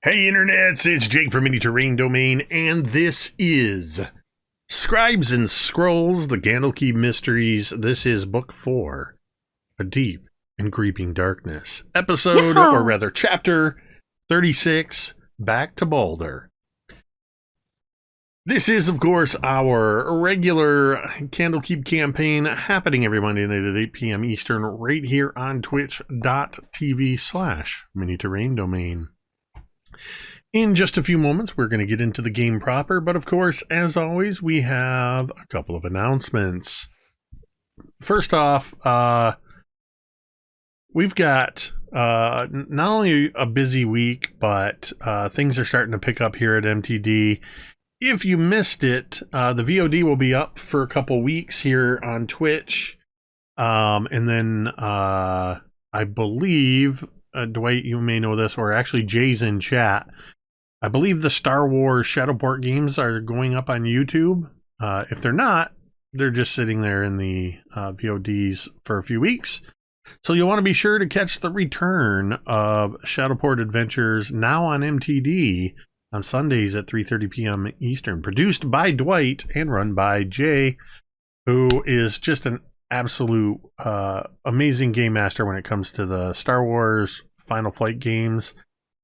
Hey internets, it's Jake from Mini Terrain Domain, and this is Scribes and Scrolls, the Candlekeep Mysteries. This is Book 4, A Deep and Creeping Darkness. Episode, or Yeah. rather Chapter 36, Back to Baldur. This is, of course, our regular Candlekeep campaign happening every Monday night at 8 p.m. Eastern right here on twitch.tv/Mini Terrain Domain. In just a few moments, we're going to get into the game proper, but of course, as always, we have a couple of announcements. First off, we've got not only a busy week, but things are starting to pick up here at MTD. If you missed it, the VOD will be up for a couple weeks here on Twitch. And then I believe, Dwight, you may know this, or actually Jay's in chat. I believe the Star Wars Shadowport games are going up on YouTube. If they're not, they're just sitting there in the VODs for a few weeks. So you'll want to be sure to catch the return of Shadowport Adventures now on MTD on Sundays at 3:30 p.m. Eastern. Produced by Dwight and run by Jay, who is just an absolute amazing game master when it comes to the Star Wars Final Flight games.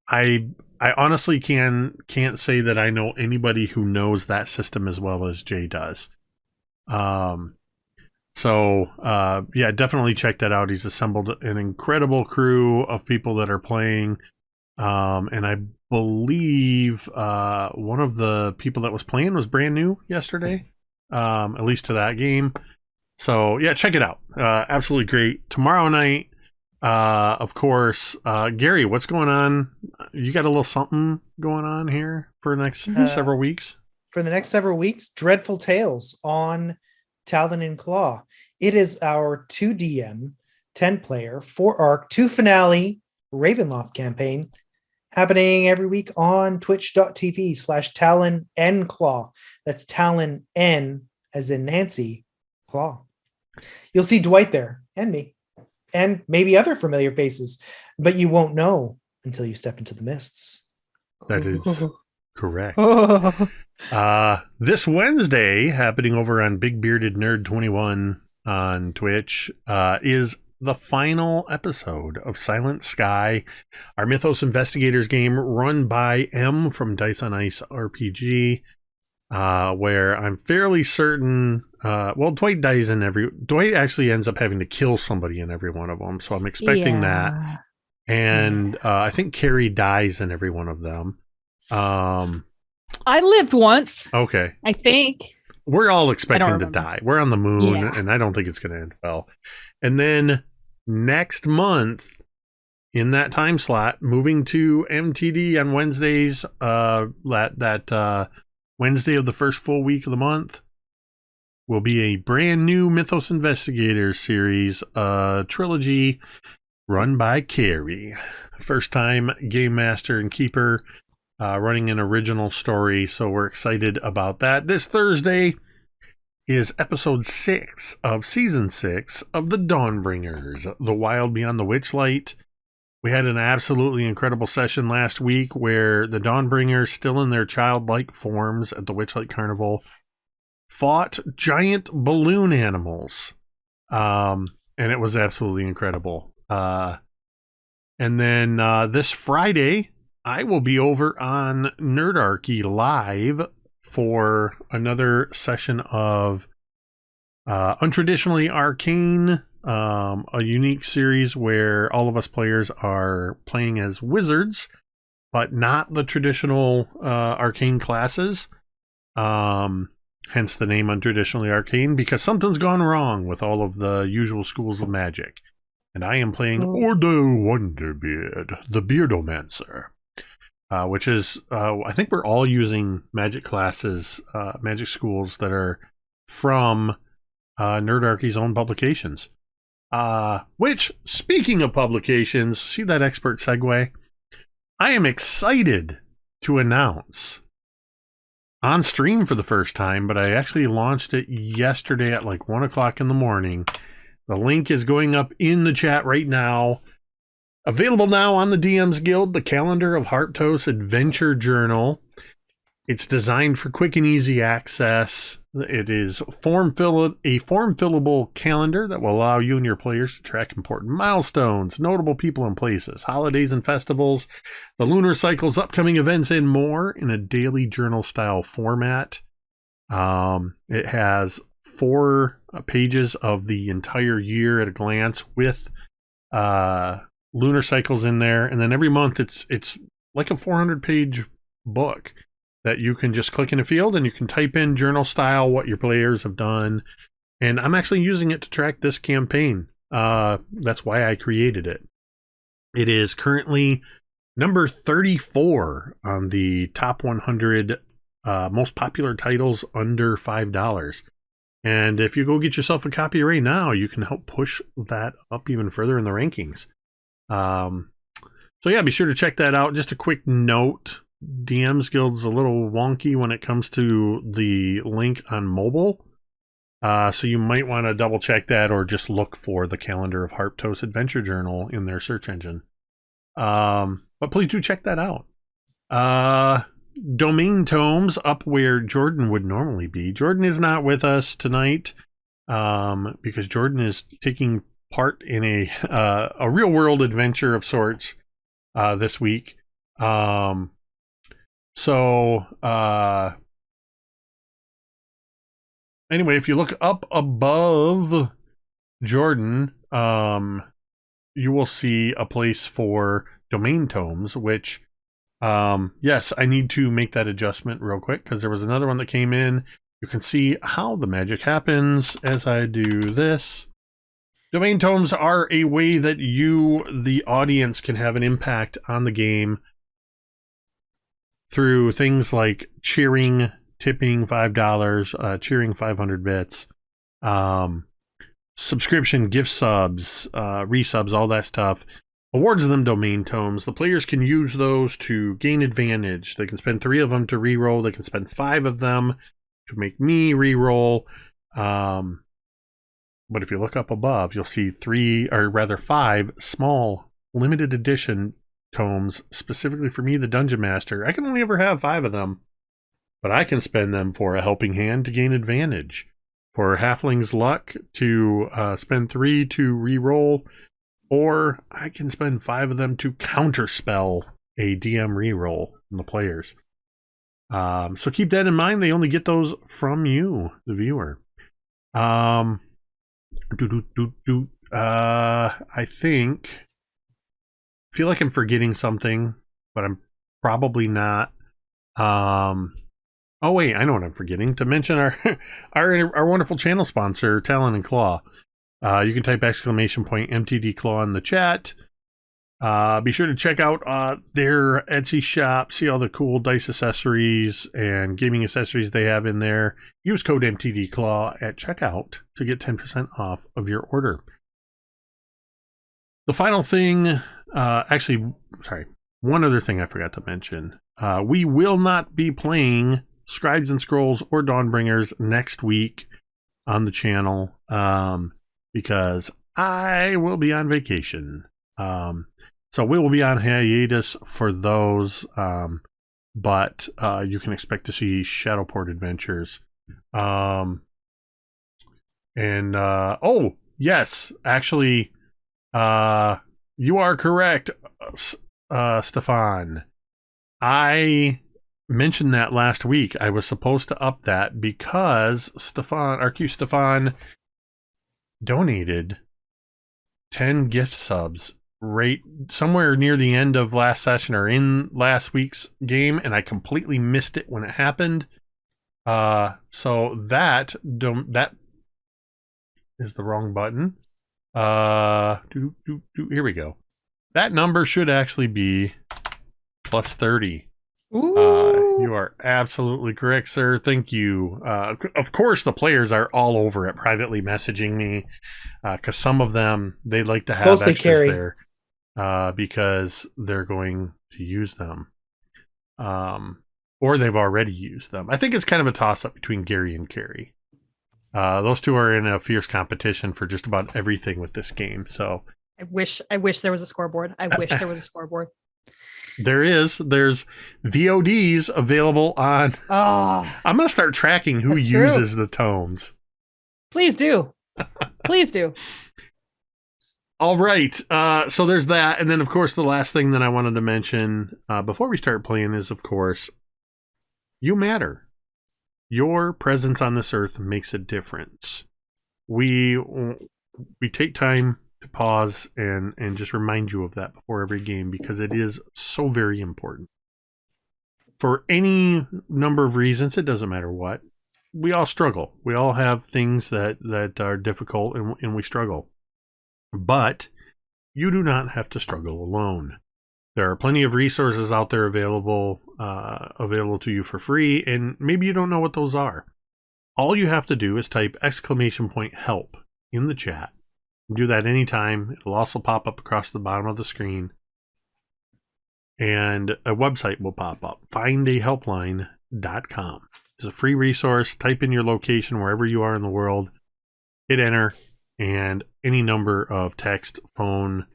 I honestly can't say that I know anybody who knows that system as well as Jay does. So definitely check that out. He's assembled an incredible crew of people that are playing. And I believe one of the people that was playing was brand new yesterday, at least to that game. So yeah, check it out. Absolutely great. Tomorrow night, of course, Gary, what's going on? You got a little something going on here for the next several weeks? For the next several weeks, Dreadful Tales on Talon and Claw. It is our 2DM, 10-player, 4-arc, 2 finale Ravenloft campaign happening every week on twitch.tv/Talon N Claw. That's Talon N as in Nancy, Claw. You'll see Dwight there and me and maybe other familiar faces, but you won't know until you step into the mists. That is correct. Oh. This Wednesday, happening over on Big Bearded Nerd 21 on Twitch, is the final episode of Silent Sky, our Mythos Investigators game run by M from Dice on Ice RPG, where I'm fairly certain, Dwight dies in Dwight actually ends up having to kill somebody in every one of them, so I'm expecting that. And I think Cari dies in every one of them. I lived once. Okay. I think. We're all expecting to die. We're on the moon, Yeah. and I don't think it's going to end well. And then next month, in that time slot, moving to MTD on Wednesdays, that Wednesday of the first full week of the month, will be a brand new Mythos Investigators series, trilogy run by Cari. First time game master and keeper, running an original story, so we're excited about that. This Thursday is episode 6 of season 6 of The Dawnbringers, The Wild Beyond the Witchlight. We had an absolutely incredible session last week where the Dawnbringers, still in their childlike forms at the Witchlight Carnival, fought giant balloon animals. And it was absolutely incredible. And then this Friday, I will be over on Nerdarchy Live for another session of Untraditionally Arcane, a unique series where all of us players are playing as wizards, but not the traditional arcane classes. Hence the name Untraditionally Arcane, because something's gone wrong with all of the usual schools of magic. And I am playing Ordo Wonderbeard, the Beardomancer. Which is, I think we're all using magic classes, magic schools that are from Nerdarchy's own publications. Which, speaking of publications, see that expert segue? I am excited to announce on stream for the first time, but I actually launched it yesterday at like 1 o'clock in the morning. The link is going up in the chat right now. Available now on the DM's Guild, the Calendar of Harptos Adventure Journal. It's designed for quick and easy access. It is a form-fillable calendar that will allow you and your players to track important milestones, notable people and places, holidays and festivals, the lunar cycles, upcoming events, and more in a daily journal-style format. It has 4 pages of the entire year at a glance with lunar cycles in there, and then every month it's like a 400-page book that you can just click in a field and you can type in journal style what your players have done. And I'm actually using it to track this campaign. That's why I created it. It is currently number 34 on the top 100 most popular titles under $5. And if you go get yourself a copy right now, you can help push that up even further in the rankings. So yeah, be sure to check that out. Just a quick note. DM's Guild's a little wonky when it comes to the link on mobile. So you might want to double check that or just look for the Calendar of Harptos Adventure Journal in their search engine. But please do check that out. Domain Tomes up where Jordan would normally be. Jordan is not with us tonight because Jordan is taking part in a real world adventure of sorts this week. Anyway, if you look up above Jordan, you will see a place for Domain Tomes, which, yes, I need to make that adjustment real quick because there was another one that came in. You can see how the magic happens as I do this. Domain Tomes are a way that you, the audience, can have an impact on the game through things like cheering, tipping $5, cheering 500 bits, subscription, gift subs, resubs, all that stuff. Awards them Domain Tomes. The players can use those to gain advantage. They can spend 3 of them to reroll. They can spend 5 of them to make me reroll. But if you look up above, you'll see 5 small limited edition tomes specifically for me, the Dungeon Master. I can only ever have 5 of them, but I can spend them for a helping hand to gain advantage. For Halfling's Luck to spend 3 to reroll, or I can spend 5 of them to counterspell a DM reroll from the players. So keep that in mind. They only get those from you, the viewer. I feel like I'm forgetting something, but I'm probably not. Oh wait, I know what I'm forgetting. To mention our wonderful channel sponsor, Talon and Claw. You can type !MTD Claw in the chat. Be sure to check out their Etsy shop, see all the cool dice accessories and gaming accessories they have in there. Use code MTD Claw at checkout to get 10% off of your order. The final thing, one other thing I forgot to mention. We will not be playing Scribes and Scrolls or Dawnbringers next week on the channel because I will be on vacation. So we will be on hiatus for those, but you can expect to see Shadowport Adventures. Oh, yes, actually, you are correct, Stefan. I mentioned that last week. I was supposed to up that because Stefan donated 10 gift subs right somewhere near the end of last session or in last week's game, and I completely missed it when it happened. So that is the wrong button. Here we go. That number should actually be plus 30. You are absolutely correct, sir. Thank you. Of course, the players are all over it, privately messaging me, because some of them, they like to have Mostly extras Cari. there because they're going to use them. Or they've already used them. I think it's kind of a toss-up between Gary and Cari. Those two are in a fierce competition for just about everything with this game. So I wish there was a scoreboard. I wish there was a scoreboard. There's VODs available on. Oh, I'm gonna start tracking who That's true. uses the tomes. please do. Please do. All right. So there's that, and then of course the last thing that I wanted to mention before we start playing is, of course, you matter. Your presence on this earth makes a difference. We take time to pause and just remind you of that before every game, because it is so very important. For any number of reasons, it doesn't matter what. We all struggle. We all have things that are difficult, and we struggle. But you do not have to struggle alone. There are plenty of resources out there available to you for free, and maybe you don't know what those are. All you have to do is type !help in the chat. You can do that anytime. It'll also pop up across the bottom of the screen, and a website will pop up, findahelpline.com. It's a free resource. Type in your location wherever you are in the world, hit enter, and any number of text, phone,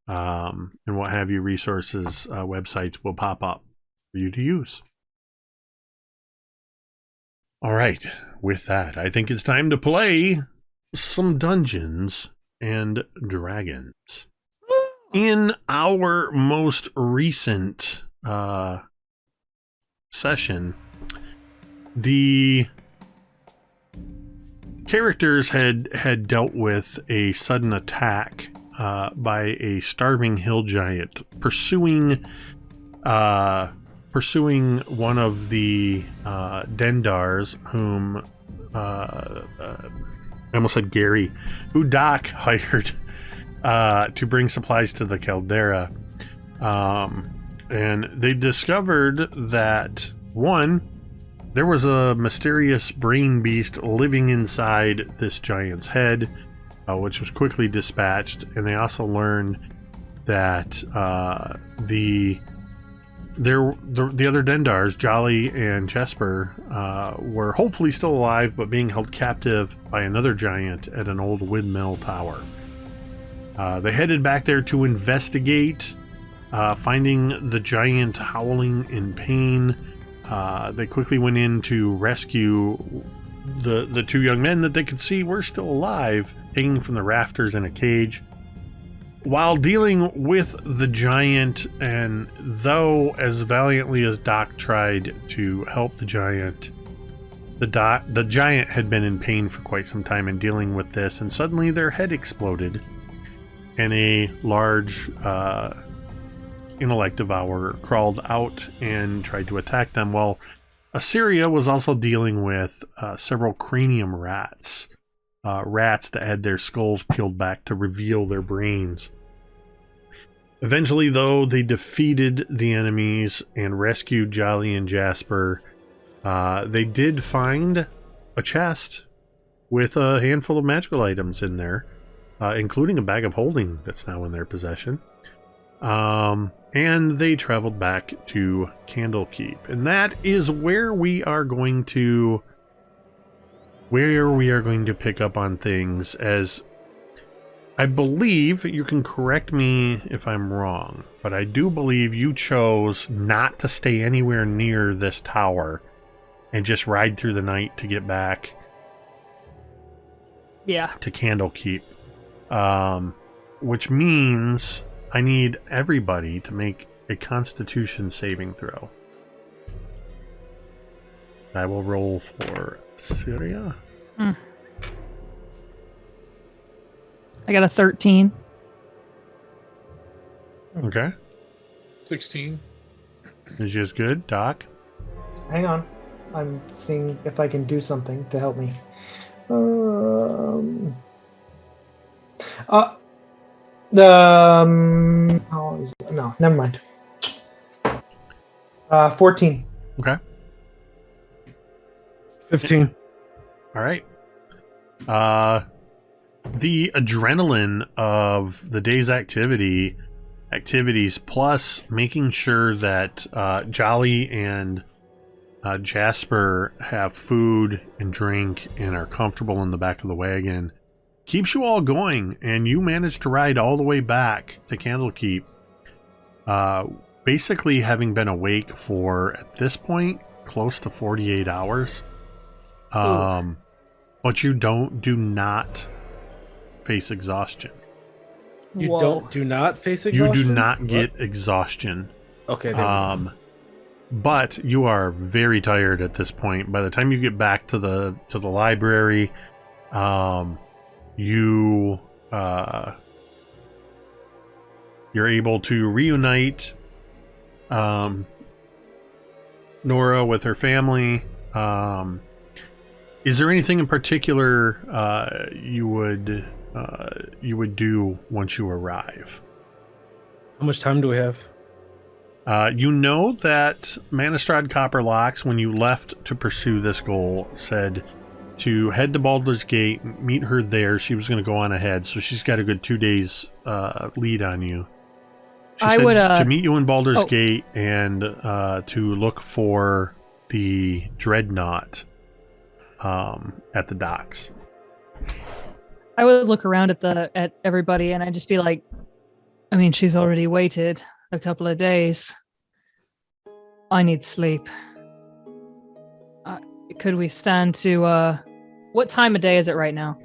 and what have you resources, websites will pop up for you to use. All right, with that, I think it's time to play some Dungeons and Dragons. In our most recent session, the characters had dealt with a sudden attack by a starving hill giant pursuing one of the Dendars, whom I almost said Gary, who Doc hired to bring supplies to the caldera. And they discovered that, one, there was a mysterious brain beast living inside this giant's head, which was quickly dispatched. And they also learned that the other Dendars, Jolly and Jesper, were hopefully still alive, but being held captive by another giant at an old windmill tower. They headed back there to investigate, finding the giant howling in pain. They quickly went in to rescue the two young men that they could see were still alive, hanging from the rafters in a cage. While dealing with the giant, and though as valiantly as Doc tried to help the giant, the giant had been in pain for quite some time in dealing with this, and suddenly their head exploded, and a large intellect devourer crawled out and tried to attack them. While Assyria was also dealing with several cranium rats. Rats that had their skulls peeled back to reveal their brains. Eventually, though, they defeated the enemies and rescued Jolly and Jasper. They did find a chest with a handful of magical items in there, including a bag of holding that's now in their possession. And they traveled back to Candlekeep. And that is where we are going to pick up on things, as I believe, you can correct me if I'm wrong, but I do believe you chose not to stay anywhere near this tower and just ride through the night to get back to Candlekeep. Which means I need everybody to make a Constitution saving throw. I will roll for Syria. I got a 13. Okay. 16. Is just good, Doc? Hang on. I'm seeing if I can do something to help me. No, never mind. 14. Okay. 15. All right. The adrenaline of the day's activities, plus making sure that Jolly and Jasper have food and drink and are comfortable in the back of the wagon, keeps you all going, and you manage to ride all the way back to Candlekeep. Basically having been awake for, at this point, close to 48 hours. But you do not face exhaustion. You Whoa. do not face exhaustion? You do not get exhaustion. Okay, there we go. But you are very tired at this point. By the time you get back to the library, you're able to reunite Nora with her family. Is there anything in particular you would do once you arrive? How much time do we have? You know that Manistrad Copperlocks, when you left to pursue this goal, said to head to Baldur's Gate, meet her there. She was going to go on ahead, so she's got a good 2 days lead on you. She said to meet you in Baldur's Gate and to look for the Dreadnought at the docks. I would look around at everybody and I'd just be like, I mean, she's already waited a couple of days. I need sleep. Could we stand to what time of day is it right now?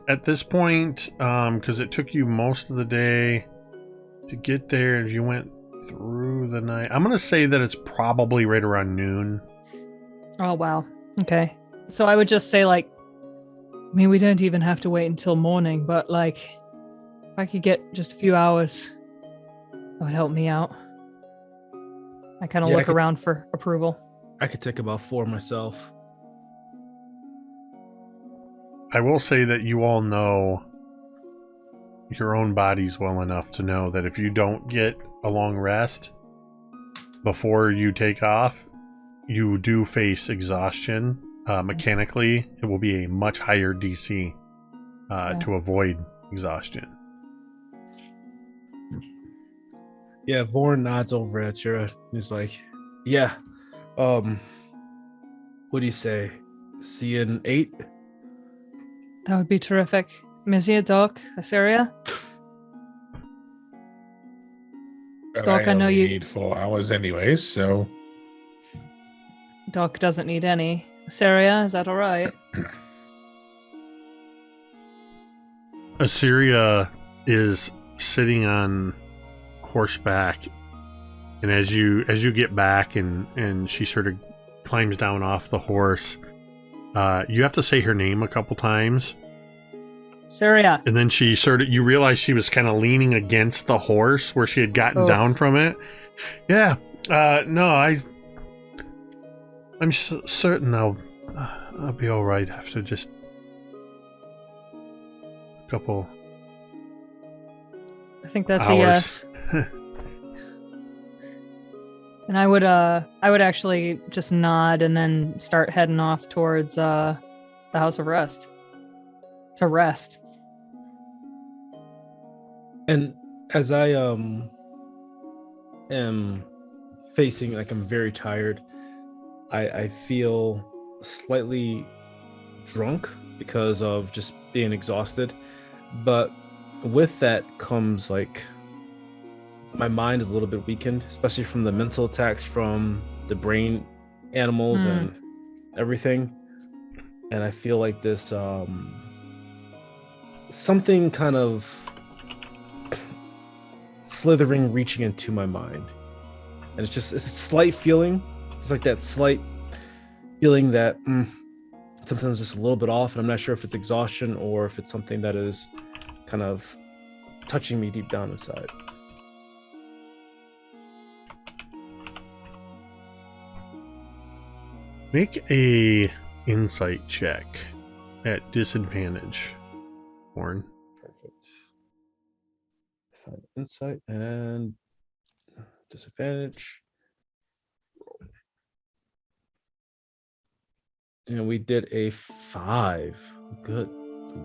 At this point, because it took you most of the day to get there, if you went through the night, I'm gonna say that it's probably right around noon. Oh wow. Okay. So I would just say, like, I mean, we don't even have to wait until morning, but like, if I could get just a few hours, that would help me out. I kind of look around for approval. I could take about 4 myself. I will say that you all know your own bodies well enough to know that if you don't get a long rest before you take off, you do face exhaustion. Mechanically, it will be a much higher DC to avoid exhaustion. Yeah, Vorn nods over at Teera. He's like, yeah, what do you say? See you in 8? That would be terrific. Mizya, Doc, Assyria? Doc, I know only you need 4 hours anyways, so Doc doesn't need any. Assyria, is that all right? Assyria is sitting on horseback, and as you get back and she sort of climbs down off the horse, you have to say her name a couple times. Syria. And then you realize she was kind of leaning against the horse where she had gotten down from it. Yeah. No, I'm certain I'll be all right after just a couple. I think that's hours. a yes. And I would actually just nod and then start heading off towards the House of Rest to rest. And as I am facing, like, I'm very tired, I feel slightly drunk because of just being exhausted. But with that comes, like, my mind is a little bit weakened, especially from the mental attacks from the brain animals and everything. And I feel like this something kind of slithering, reaching into my mind. And it's a slight feeling, just like that slight feeling that something's just a little bit off, and I'm not sure if it's exhaustion or if it's something that is kind of touching me deep down inside. Make a insight check at disadvantage, Warren. Perfect. Find insight and disadvantage. And we did a 5. Good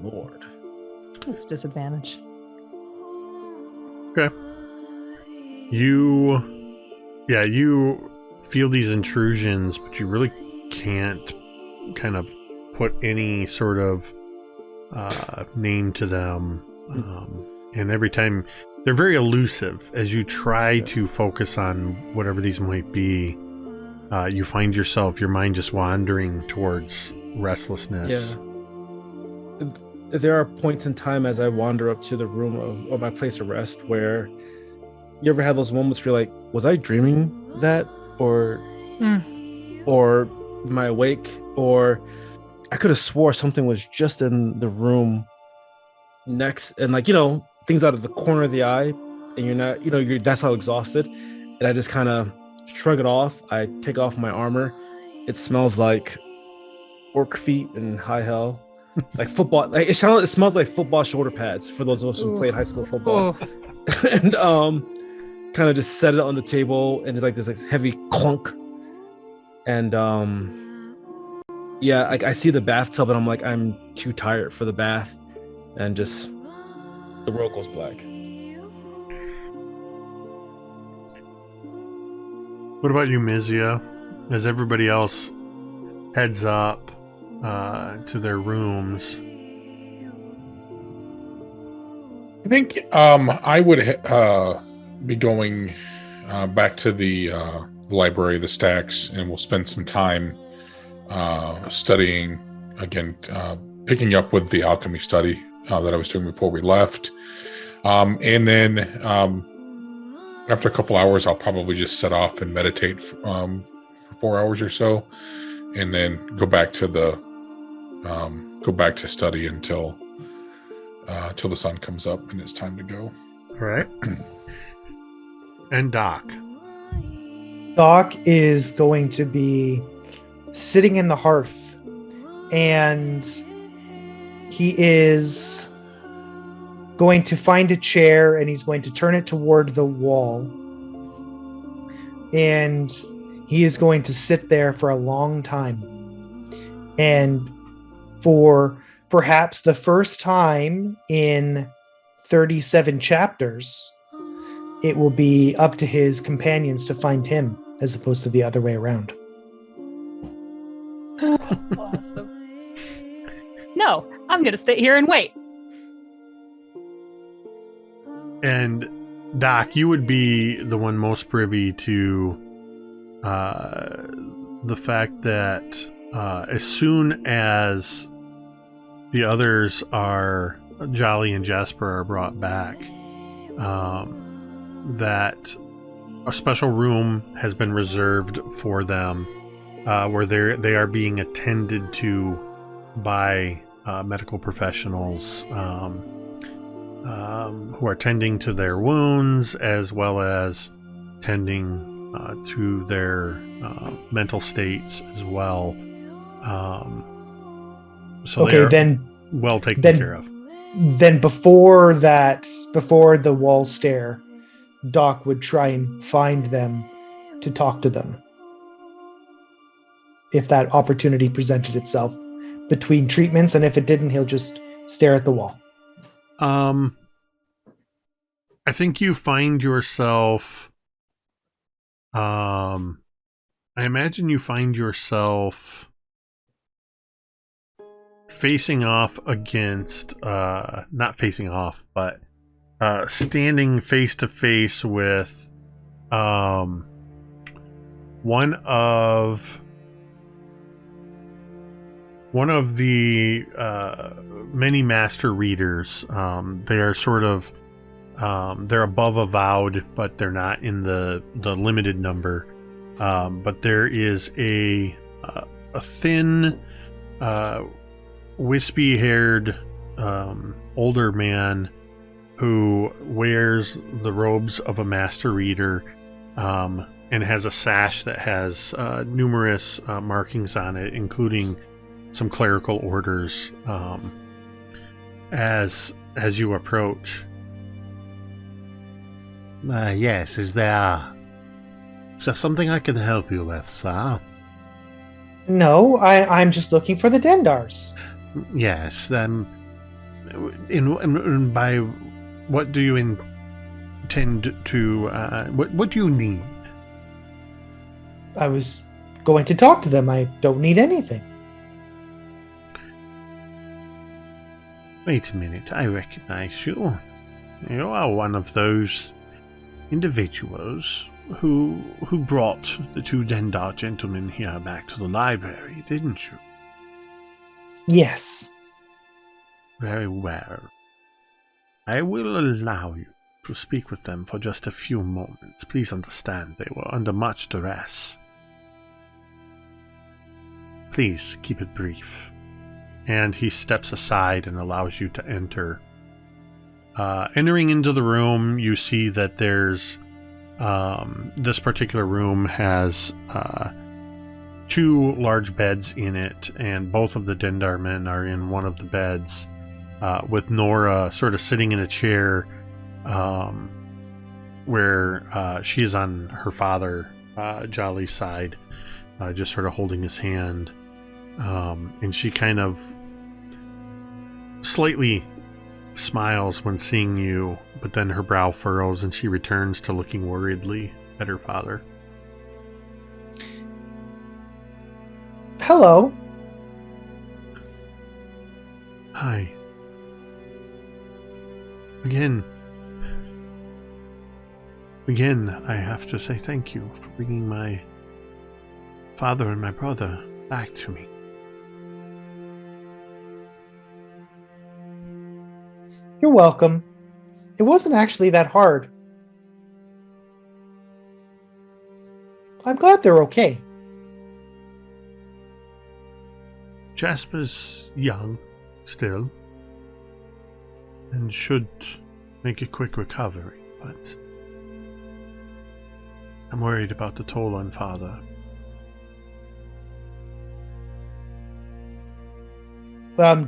Lord. It's disadvantage. Okay. You feel these intrusions, but you really can't kind of put any sort of name to them. And every time they're very elusive as you try to focus on whatever these might be. You find your mind just wandering towards restlessness. Yeah. There are points in time as I wander up to the room of my place of rest where you ever have those moments where you're like, was I dreaming that? Or am I awake? Or I could have swore something was just in the room next, and like, things out of the corner of the eye, and you're not, you're that's how exhausted. And I just kind of shrug it off. I take off my armor. It smells like orc feet and high hell, like football. Like it smells like football shoulder pads for those of us who played high school football. And kind of just set it on the table, and there's like this heavy clunk. And I see the bathtub, and I'm like, I'm too tired for the bath, and just the world goes black. What about you, Mizya? As everybody else heads up to their rooms. I think I would be going back to the library, the stacks, and we'll spend some time studying again, picking up with the alchemy study that I was doing before we left. And then after a couple hours, I'll probably just set off and meditate for 4 hours or so, and then go back to study until the sun comes up and it's time to go. All right. And Doc. Doc is going to be sitting in the hearth, and he is going to find a chair, and he's going to turn it toward the wall, and he is going to sit there for a long time. And for perhaps the first time in 37 chapters, it will be up to his companions to find him as opposed to the other way around. Awesome. No, I'm going to sit here and wait. And Doc, you would be the one most privy to the fact that as soon as the others Jolly and Jasper are brought back, that a special room has been reserved for them, where they are being attended to by medical professionals who are tending to their wounds, as well as tending to their mental states as well. So okay, then well taken care of. Then before the wall stare, Doc would try and find them to talk to them, if that opportunity presented itself between treatments, and if it didn't, he'll just stare at the wall. I think you find yourself, I imagine you find yourself facing off against, not facing off, but standing face to face with one of the many master readers. They are sort of they're above avowed, but they're not in the limited number. But there is a thin, wispy-haired older man who wears the robes of a master reader, and has a sash that has numerous markings on it, including some clerical orders. As you approach, yes, is there something I can help you with, sir? No, I'm just looking for the Dendars. Yes, then. By what do you intend to? What do you need? I was going to talk to them. I don't need anything. Wait a minute, I recognize you. You are one of those individuals who brought the two Dendar gentlemen here back to the library, didn't you? Yes. Very well. I will allow you to speak with them for just a few moments. Please understand they were under much duress. Please keep it brief. And he steps aside and allows you to enter. Entering into the room, you see that there's this particular room has 2 large beds in it, and both of the Dendar men are in one of the beds, with Nora sort of sitting in a chair where she is on her father, Jolly's side, just sort of holding his hand. And she kind of slightly smiles when seeing you, but then her brow furrows and she returns to looking worriedly at her father. Hello. Hi. Again, I have to say thank you for bringing my father and my brother back to me. You're welcome. It wasn't actually that hard. I'm glad they're okay. Jasper's young still and should make a quick recovery, but I'm worried about the toll on father.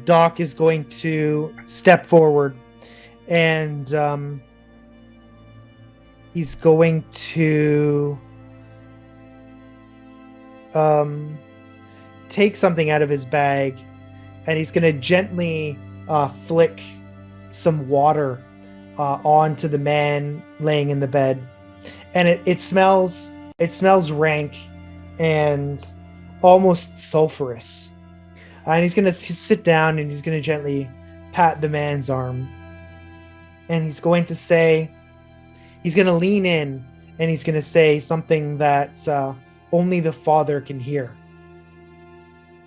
Doc is going to step forward and he's going to take something out of his bag and he's going to gently flick some water onto the man laying in the bed, and it smells rank and almost sulfurous. And he's going to sit down and he's going to gently pat the man's arm. And he's going to lean in and he's going to say something that only the father can hear.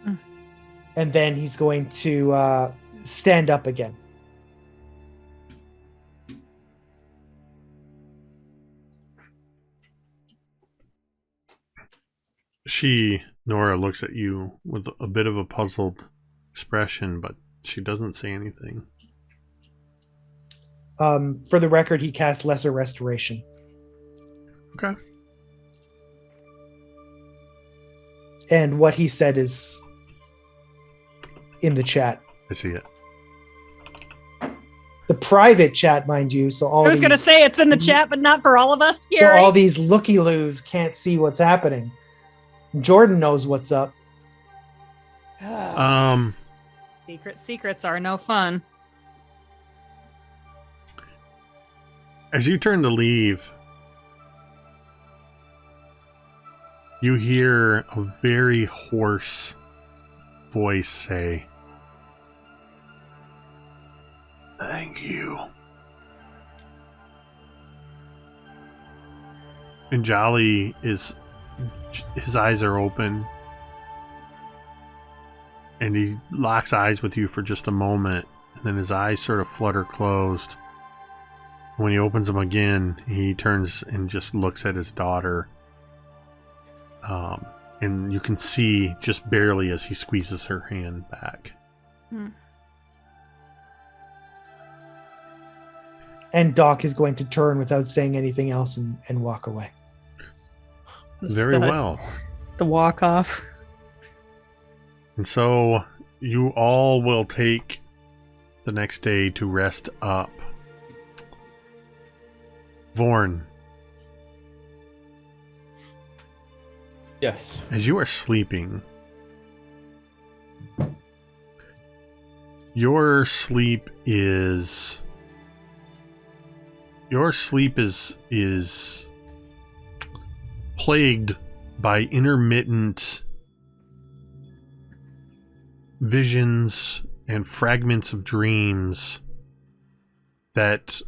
Mm. And then he's going to stand up again. Nora looks at you with a bit of a puzzled expression, but she doesn't say anything. For the record, he cast Lesser Restoration. Okay. And what he said is in the chat. I see it. The private chat, mind you. So I was going to say it's in the chat, but not for all of us, Gary. So all these looky-loos can't see what's happening. Jordan knows what's up. Secrets are no fun. As you turn to leave, you hear a very hoarse voice say, "Thank you." And Jolly his eyes are open, and he locks eyes with you for just a moment, and then his eyes sort of flutter closed. When he opens them again, he turns and just looks at his daughter. And you can see just barely as he squeezes her hand back. And Doc is going to turn without saying anything else and walk away. Very well. The walk off. And so you all will take the next day to rest up. Vorn. Yes. As you are sleeping, your sleep is plagued by intermittent visions and fragments of dreams that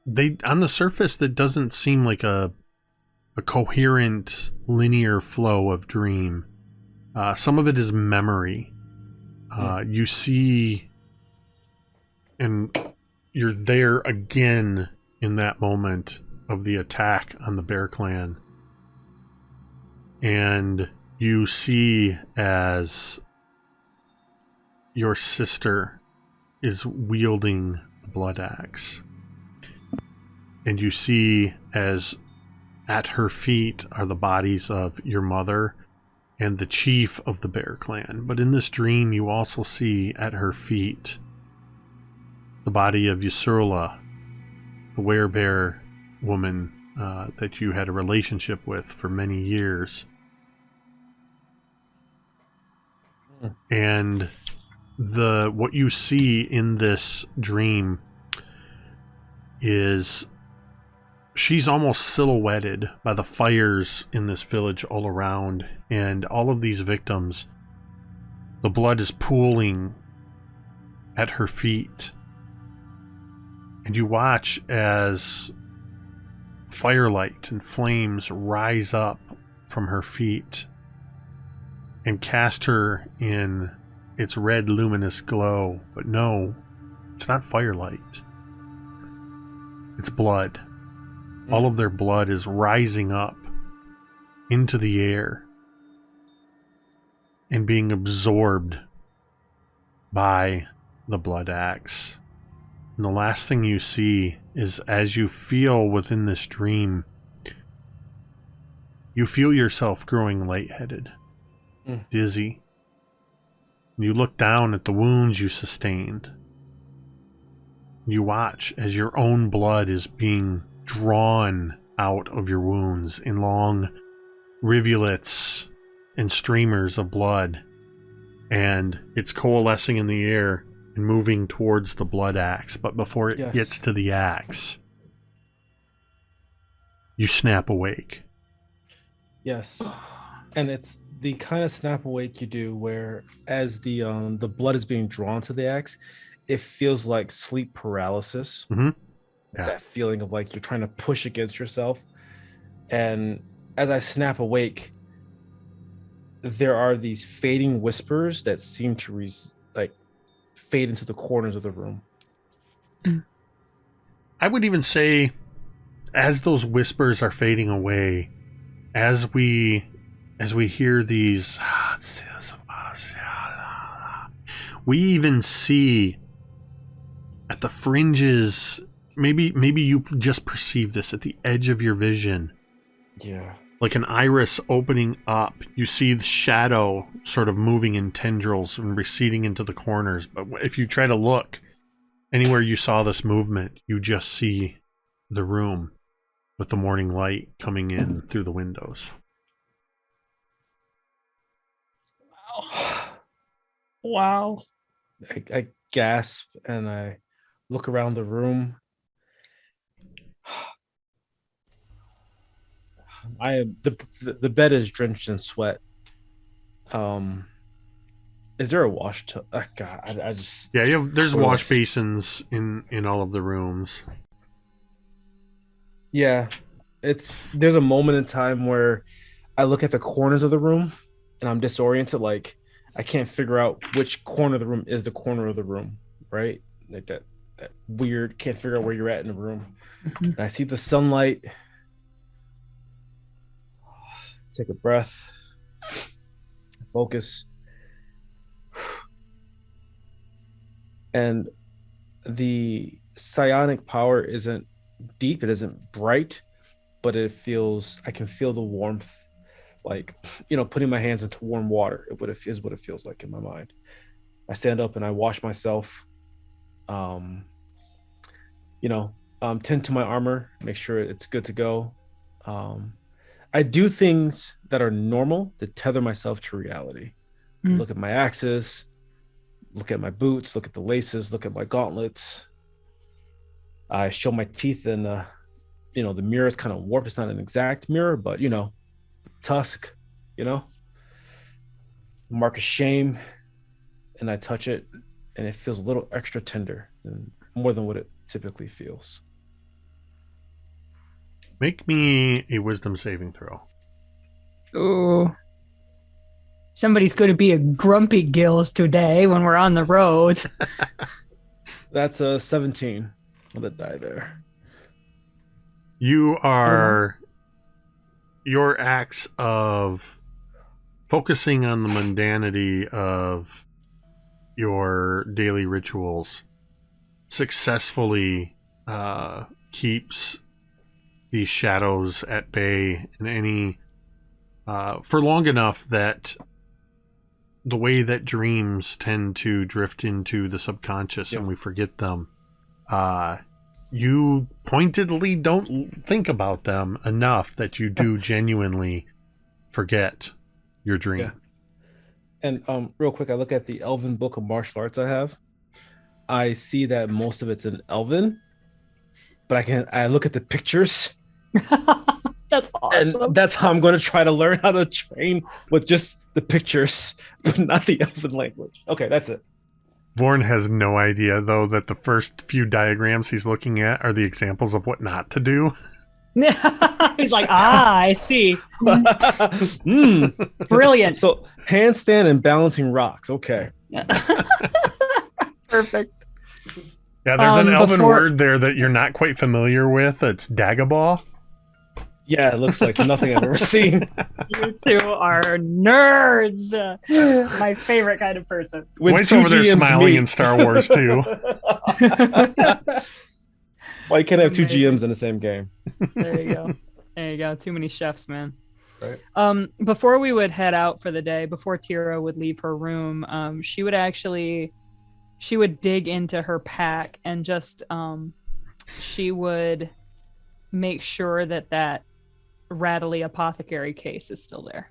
they, on the surface, that doesn't seem like a coherent linear flow of dream. Some of it is memory. You see, and you're there again in that moment of the attack on the Bear Clan, and you see as your sister is wielding the blood axe, and you see as at her feet are the bodies of your mother and the chief of the Bear Clan. But in this dream, you also see at her feet the body of Ysurla, the werebear woman that you had a relationship with for many years. And what you see in this dream is she's almost silhouetted by the fires in this village all around, and all of these victims, the blood is pooling at her feet. And you watch as firelight and flames rise up from her feet and cast her in its red luminous glow. But no, it's not firelight. It's blood. All of their blood is rising up into the air and being absorbed by the blood axe. And the last thing you see is, as you feel within this dream, you feel yourself growing lightheaded, dizzy. You look down at the wounds you sustained. You watch as your own blood is being drawn out of your wounds in long rivulets and streamers of blood, and it's coalescing in the air and moving towards the blood axe. But before it gets to the axe, you snap awake. Yes. And it's the kind of snap awake you do where as the blood is being drawn to the axe, it feels like sleep paralysis. Mm-hmm. Yeah. That feeling of like you're trying to push against yourself. And as I snap awake, there are these fading whispers that seem to fade into the corners of the room. I would even say, as those whispers are fading away, as we hear these, we even see at the fringes, maybe you just perceive this at the edge of your vision. Yeah. Like an iris opening up. You see the shadow sort of moving in tendrils and receding into the corners. But if you try to look anywhere you saw this movement, you just see the room with the morning light coming in through the windows. Wow. I gasp and I look around the room. The bed is drenched in sweat. Is there a wash tub? God, I just there's wash basins in all of the rooms. Yeah, there's a moment in time where I look at the corners of the room and I'm disoriented. Like I can't figure out which corner of the room is the corner of the room, right? Like that weird, can't figure out where you're at in the room. Mm-hmm. And I see the sunlight. Take a breath. Focus. And the psionic power isn't deep, it isn't bright, but I can feel the warmth, like, putting my hands into warm water is what it feels like in my mind. I stand up and I wash myself, tend to my armor, make sure it's good to go. I do things that are normal to tether myself to reality. Look at my axes, look at my boots, look at the laces, look at my gauntlets. I show my teeth in the mirror is kind of warped. It's not an exact mirror, but tusk, mark of shame, and I touch it, and it feels a little extra tender, and more than what it typically feels. Make me a wisdom saving throw. Ooh. Somebody's going to be a grumpy gills today when we're on the road. That's a 17 on the die there. You are your acts of focusing on the mundanity of your daily rituals successfully keeps these shadows at bay and any for long enough that the way that dreams tend to drift into the subconscious and we forget them, you pointedly don't think about them enough that you do genuinely forget your dream. Yeah. And real quick, I look at the Elven book of martial arts I have. I see that most of it's in Elven, but I look at the pictures. That's awesome. And that's how I'm going to try to learn how to train with just the pictures, but not the Elven language. Okay, that's it. Vorn has no idea, though, that the first few diagrams he's looking at are the examples of what not to do. He's like, I see. Brilliant. So handstand and balancing rocks. Okay. Perfect. Yeah, there's an Elven word there that you're not quite familiar with. It's Dagobah. Yeah, it looks like nothing I've ever seen. You two are nerds. My favorite kind of person. Dwight's over there smiling in Star Wars, too. Why you can't have two GMs in the same game? There you go. There you go. Too many chefs, man. Right. Before we would head out for the day, before Teera would leave her room, she would dig into her pack and just she would make sure that rattly apothecary case is still there,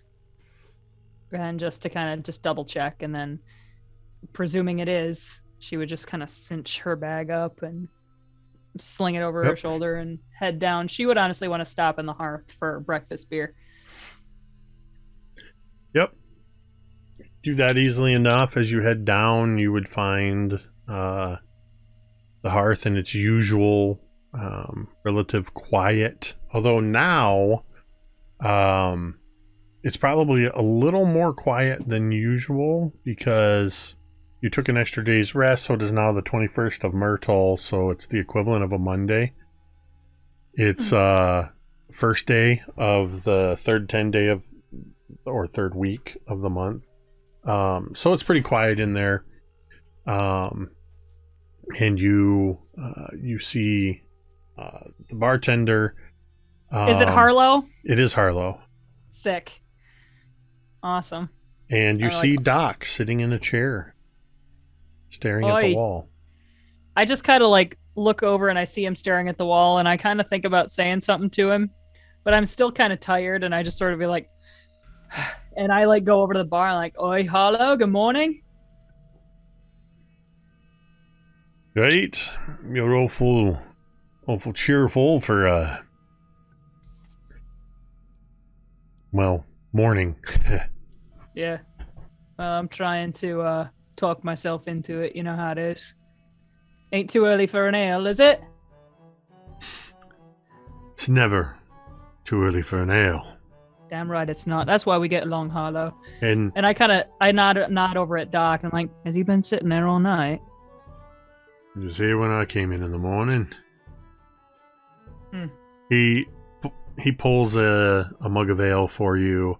and just to kind of just double check, and then presuming it is, she would just kind of cinch her bag up and sling it over her shoulder and head down. She would honestly want to stop in the hearth for breakfast beer. Yep. Do that easily enough. As you head down, you would find the hearth in its usual relative quiet, although now it's probably a little more quiet than usual because you took an extra day's rest, so it is now the 21st of Myrtle, so it's the equivalent of a Monday. It's first day of the third third week of the month, so it's pretty quiet in there, and you see the bartender. Is it Harlow? It is Harlow. Sick. Awesome. And you see Doc sitting in a chair, staring at the wall. I just kind of look over and I see him staring at the wall, and I kind of think about saying something to him, but I'm still kind of tired, and I just sort of be like, and I go over to the bar and "Oi, Harlow, good morning." Right, you're awful cheerful for morning. Yeah. I'm trying to talk myself into it. You know how it is. Ain't too early for an ale, is it? It's never too early for an ale. Damn right it's not. That's why we get along, Harlow. And I nod over at Doc, and I'm like, has he been sitting there all night? he was here when I came in the morning. He pulls a mug of ale for you,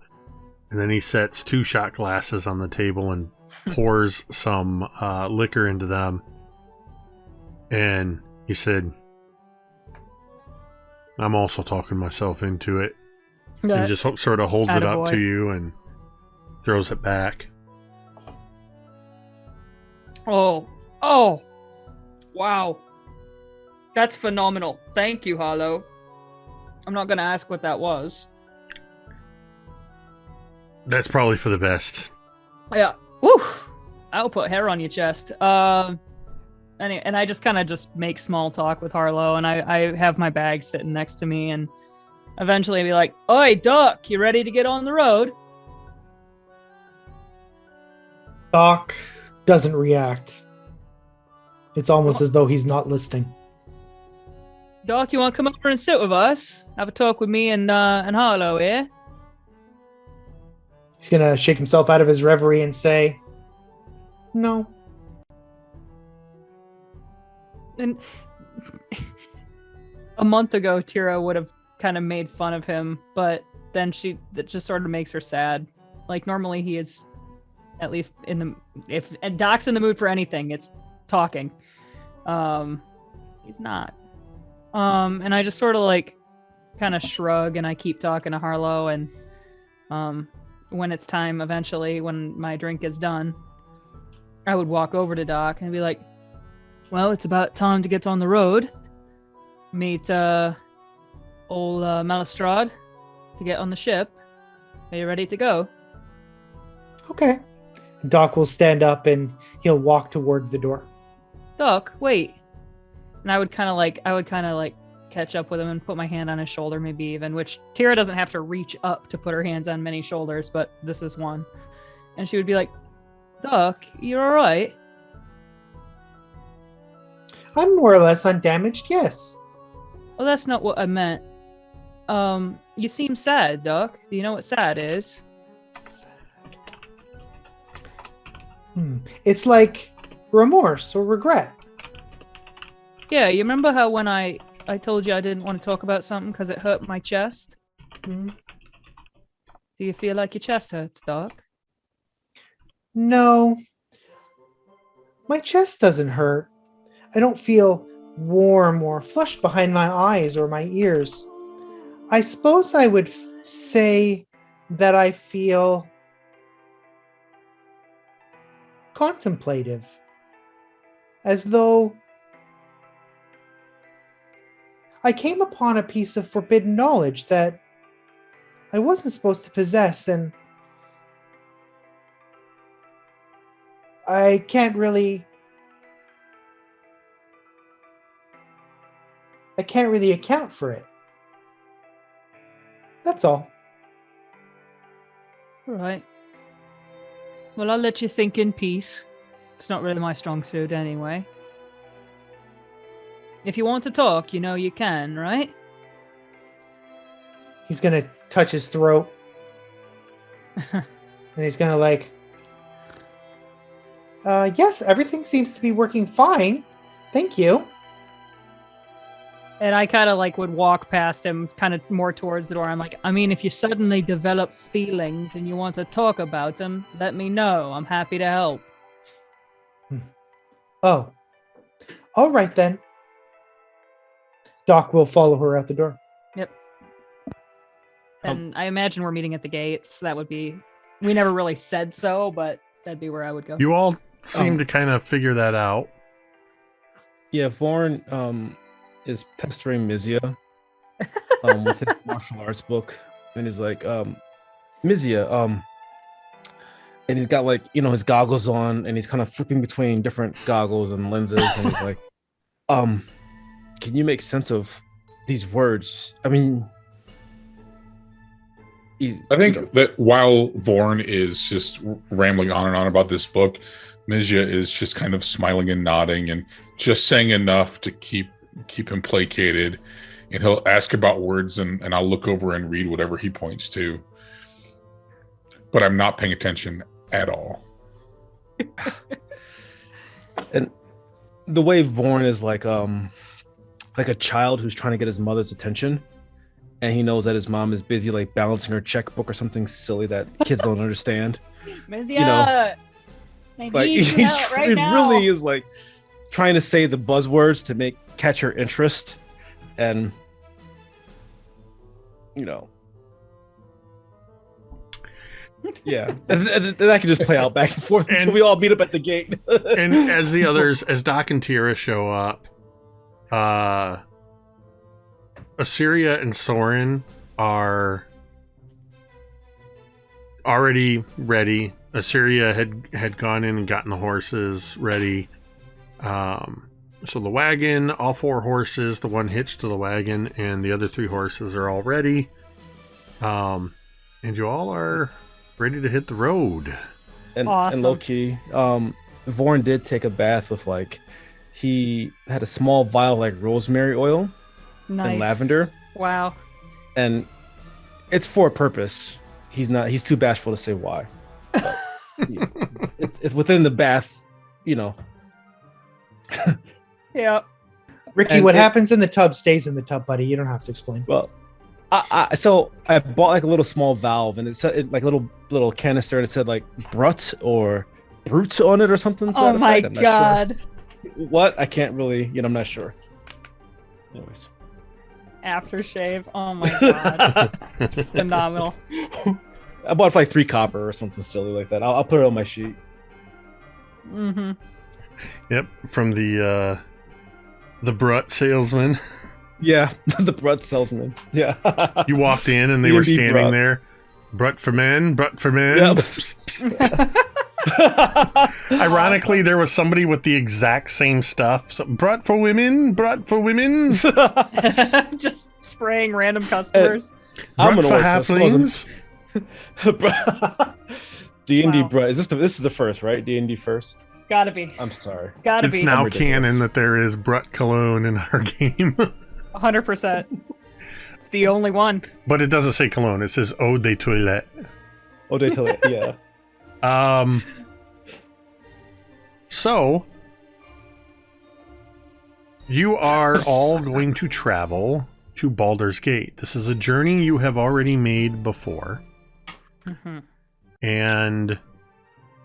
and then he sets 2 shot glasses on the table and pours some liquor into them. And he said, I'm also talking myself into it. And just sort of holds it up to you and throws it back. Oh, wow. That's phenomenal. Thank you, Harlow. I'm not going to ask what that was. That's probably for the best. Yeah. Woo! I'll put hair on your chest. And I just kind of just make small talk with Harlow, and I have my bag sitting next to me, and eventually be like, "Oi, Doc, you ready to get on the road?" Doc doesn't react. It's almost as though he's not listening. Doc, you want to come over and sit with us? Have a talk with me and Harlow here? He's gonna shake himself out of his reverie and say, "No." And a month ago, Teera would have kind of made fun of him, but then that just sort of makes her sad. Like, normally he is, at least if Doc's in the mood for anything, it's talking. He's not. And I just sort of like kind of shrug and I keep talking to Harlow, and when it's time eventually, when my drink is done, I would walk over to Doc and be like, "Well, it's about time to get on the road. Meet old Malistrad to get on the ship. Are you ready to go?" Okay. Doc will stand up and he'll walk toward the door. "Doc, wait." And I would kind of like catch up with him and put my hand on his shoulder, maybe even, which Teera doesn't have to reach up to put her hands on many shoulders, but this is one. And she would be like, "Doc, you're all right?" I'm more or less undamaged, yes. Well, that's not what I meant. You seem sad, Doc. Do you know what sad is? It's like remorse or regret. Yeah, you remember how when I told you I didn't want to talk about something because it hurt my chest? Hmm. Do you feel like your chest hurts, Doc? No. My chest doesn't hurt. I don't feel warm or flushed behind my eyes or my ears. I suppose I would say that I feel contemplative, as though I came upon a piece of forbidden knowledge that I wasn't supposed to possess, and I can't really account for it. That's all. All right. Well, I'll let you think in peace. It's not really my strong suit anyway. If you want to talk, you know you can, right? He's gonna touch his throat. And he's gonna yes, everything seems to be working fine. Thank you. And I kind of would walk past him, kind of more towards the door. I'm like, I mean, if you suddenly develop feelings and you want to talk about them, let me know. I'm happy to help. Oh. All right then. Doc will follow her out the door. Yep. And I imagine we're meeting at the gates. That would be... We never really said so, but that'd be where I would go. You all seem to kind of figure that out. Yeah, Vorn is pestering Mizya with his martial arts book, and he's like, Mizya, and he's got his goggles on, and he's kind of flipping between different goggles and lenses, and he's like, can you make sense of these words? I mean, I think that while Vorn is just rambling on and on about this book, Mizya is just kind of smiling and nodding and just saying enough to keep him placated. And he'll ask about words, and I'll look over and read whatever he points to. But I'm not paying attention at all. And the way Vorn is like a child who's trying to get his mother's attention, and he knows that his mom is busy balancing her checkbook or something silly that kids don't understand. Mizya, I need you right now. Really is trying to say the buzzwords to catch her interest, and yeah, and that can just play out back and forth until we all meet up at the gate. And as Doc and Teera show up, Assyria and Soren are already ready. Assyria had gone in and gotten the horses ready. So the wagon, all 4 horses, the one hitched to the wagon, and the other 3 horses are all ready. And you all are ready to hit the road. And Awesome. low key, Vorn did take a bath with he had a small vial of rosemary oil Nice. and lavender, Wow. and it's for a purpose. He's too bashful to say why. But, it's within the bath, Yep. Ricky, And what it- happens in the tub stays in the tub, buddy. You don't have to explain. Well, so I bought a little small valve, and it said little canister, and it said Brut or Brute on it or something. to Oh that my effect. I'm not sure. god. What? I can't really, I'm not sure. Anyways. Aftershave. Oh my god. Phenomenal. I bought it for 3 copper or something silly like that. I'll put it on my sheet. Mm-hmm. Yep, from the Brut salesman. Yeah, the Brut salesman. Yeah. You walked in and they were D&D standing Brut. there. Brut for men, Brut for men. Yeah. Psst, psst. Ironically, there was somebody with the exact same stuff. So, Brut for women, Brut for women, Just spraying random customers. I'm Brut gonna for work, so I halflings. D&D Wow. Brut. This is the first, right? D&D first. Gotta be. I'm sorry. Gotta It's be. now ridiculous. canon that there is Brut cologne in our game. 100%. It's the only one. But it doesn't say cologne, it says eau de toilette. Oh, they tell it. Yeah. So you are all going to travel to Baldur's Gate. This is a journey you have already made before. Mm-hmm. And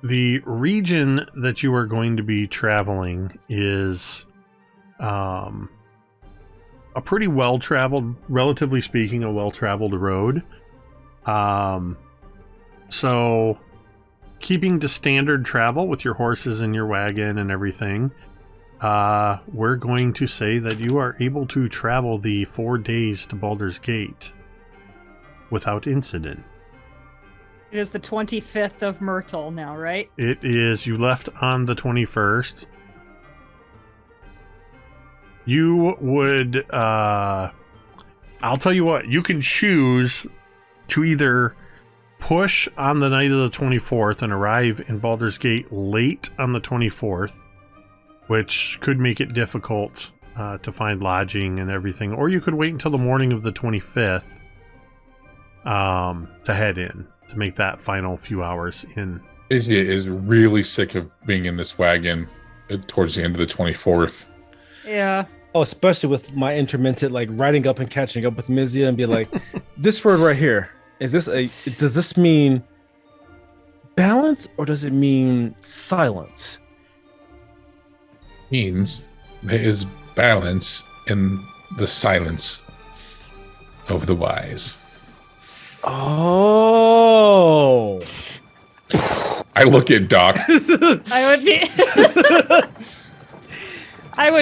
the region that you are going to be traveling is a pretty well-traveled, relatively speaking, a well-traveled road. So keeping to standard travel with your horses and your wagon and everything, we're going to say that you are able to travel the 4 days to Baldur's Gate without incident. It is the 25th of Myrtle now, right? It is, you left on the 21st. You would, I'll tell you what, you can choose to either push on the night of the 24th and arrive in Baldur's Gate late on the 24th, which could make it difficult to find lodging and everything, or you could wait until the morning of the 25th to head in, to make that final few hours in. Mizya is really sick of being in this wagon towards the end of the 24th. Yeah. Oh, especially with my intermittent riding up and catching up with Mizya and be like, this word right here, does this mean balance or does it mean silence? Means there is balance in the silence of the wise. Oh. I look at Doc. I would be.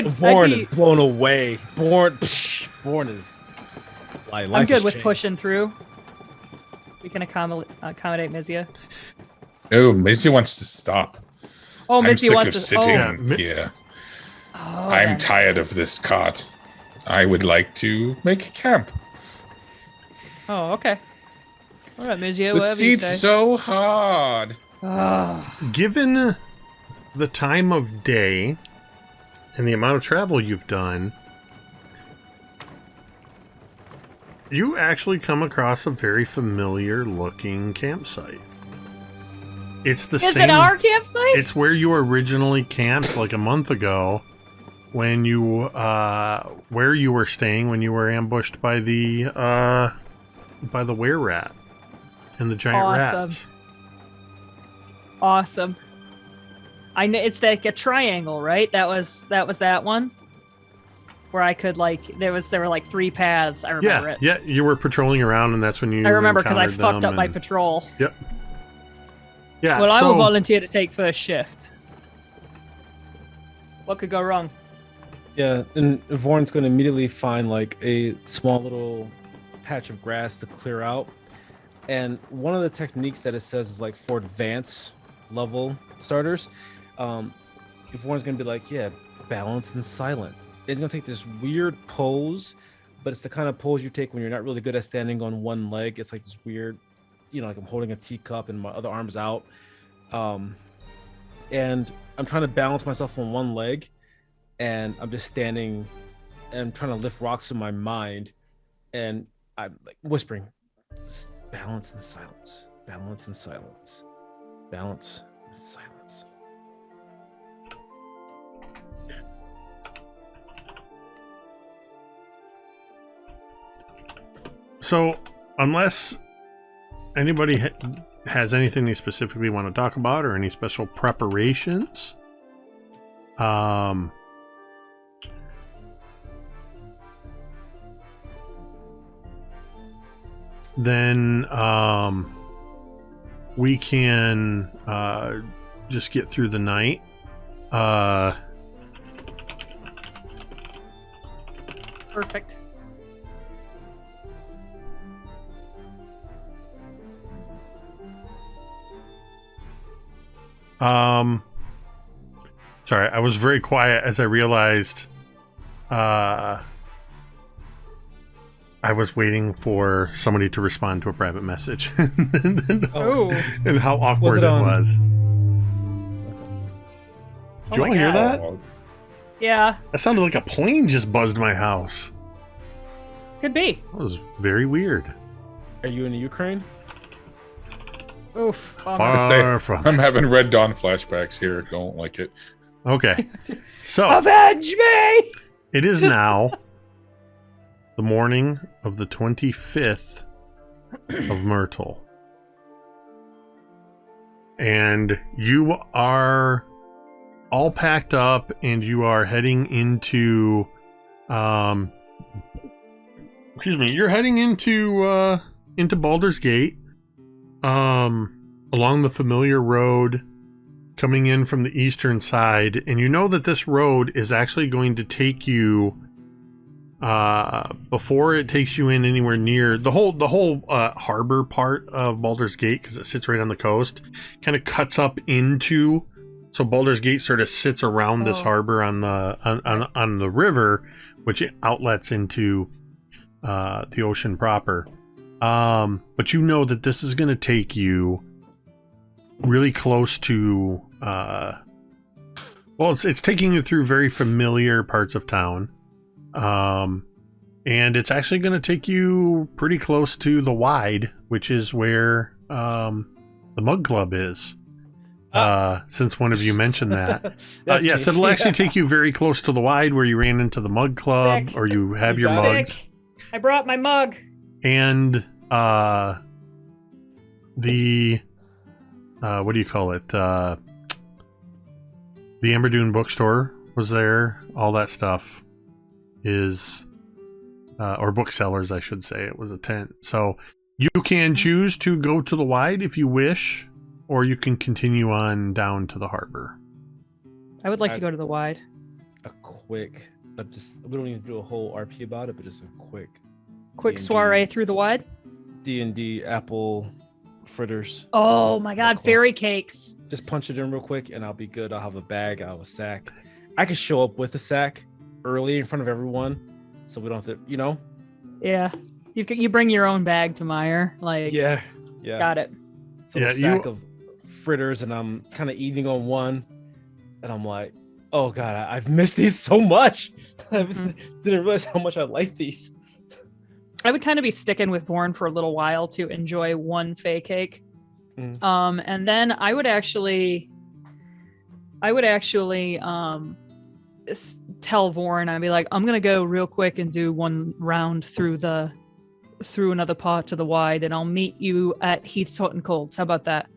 Vorn I'd is be, blown away. Vorn is life I'm good has with changed. pushing through. We can accommodate Mizya. No, Mizya wants to stop. Oh, I'm Mizya sick wants of to. sitting Oh, here. oh, I'm then. tired of this cart. I would like to make camp. Oh, okay. All right, Mizya, The whatever you seat's say. so hard. Oh, Given the time of day and the amount of travel you've done, you actually come across a very familiar looking campsite. It's the is same. it our campsite? It's where you originally camped like a month ago, when you where you were staying when you were ambushed by the were rat and the giant Awesome. rats. Awesome. I know it's like a triangle, right? That was that one where I could there were like 3 paths. I remember it. Yeah, you were patrolling around, and that's when you. I remember because I encountered fucked them up my and- patrol. Yep. Yeah. Well, I so, will volunteer to take first shift. What could go wrong? Yeah, and Vorn's going to immediately find a small little patch of grass to clear out. And one of the techniques that it says is for advanced level starters, Vorn's gonna be like, yeah, balanced and silent. It's gonna take this weird pose, but it's the kind of pose you take when you're not really good at standing on one leg. It's like this weird, like I'm holding a teacup and my other arm's out. And I'm trying to balance myself on one leg, and I'm just standing and trying to lift rocks in my mind, and I'm like whispering, balance and silence, balance and silence, balance and silence. So, unless anybody has anything they specifically want to talk about or any special preparations, then we can just get through the night. Perfect. Sorry, I was very quiet as I realized I was waiting for somebody to respond to a private message. Oh. And how awkward it was. Did you all hear that? Yeah, That sounded like a plane just buzzed my house. could be. That was very weird. Are you in the Ukraine? Oof. bummer. Far from I'm it. having Red Dawn flashbacks here. Don't like it. Okay. So Avenge me! it is now the morning of the 25th of Myrtle. And you are all packed up and you are heading into you're heading into Baldur's Gate, along the familiar road coming in from the eastern side, and you know that this road is actually going to take you before it takes you in anywhere near the whole harbor part of Baldur's Gate, because it sits right on the coast, kind of cuts up into, so Baldur's Gate sort of sits around this harbor on the river, which outlets into the ocean proper. But you know that this is going to take you really close to it's taking you through very familiar parts of town, and it's actually going to take you pretty close to the Wide, which is where the Mug Club is, since one of you mentioned that. Yes, it'll actually take you very close to the Wide, where you ran into the Mug Club. Sick. Or you have your Sick. mugs. I brought my mug. And the what do you call it? The Amberdune bookstore was there. All that stuff is, or booksellers, I should say. It was a tent. So you can choose to go to the Wide if you wish, or you can continue on down to the harbor. I would like to go to the Wide. A quick, we don't need to do a whole RP about it, but just a quick Quick D&D. soiree through the Wide. D&D apple fritters. Oh my god, fairy cakes. Just punch it in real quick and I'll be good. I'll have a bag, I'll have a sack. I could show up with a sack early in front of everyone, so we don't have to, Yeah. You bring your own bag to Meyer. Like, Yeah. got it. So Yeah, a sack of fritters, and I'm kind of eating on one, and I'm like, oh god, I've missed these so much. I didn't realize how much I like these. I would kind of be sticking with Vorn for a little while to enjoy one fey cake. And then I would actually tell Vorn, I'd be like, I'm gonna go real quick and do one round through another part to the Wide, and I'll meet you at Heath's Hot and Colds. How about that?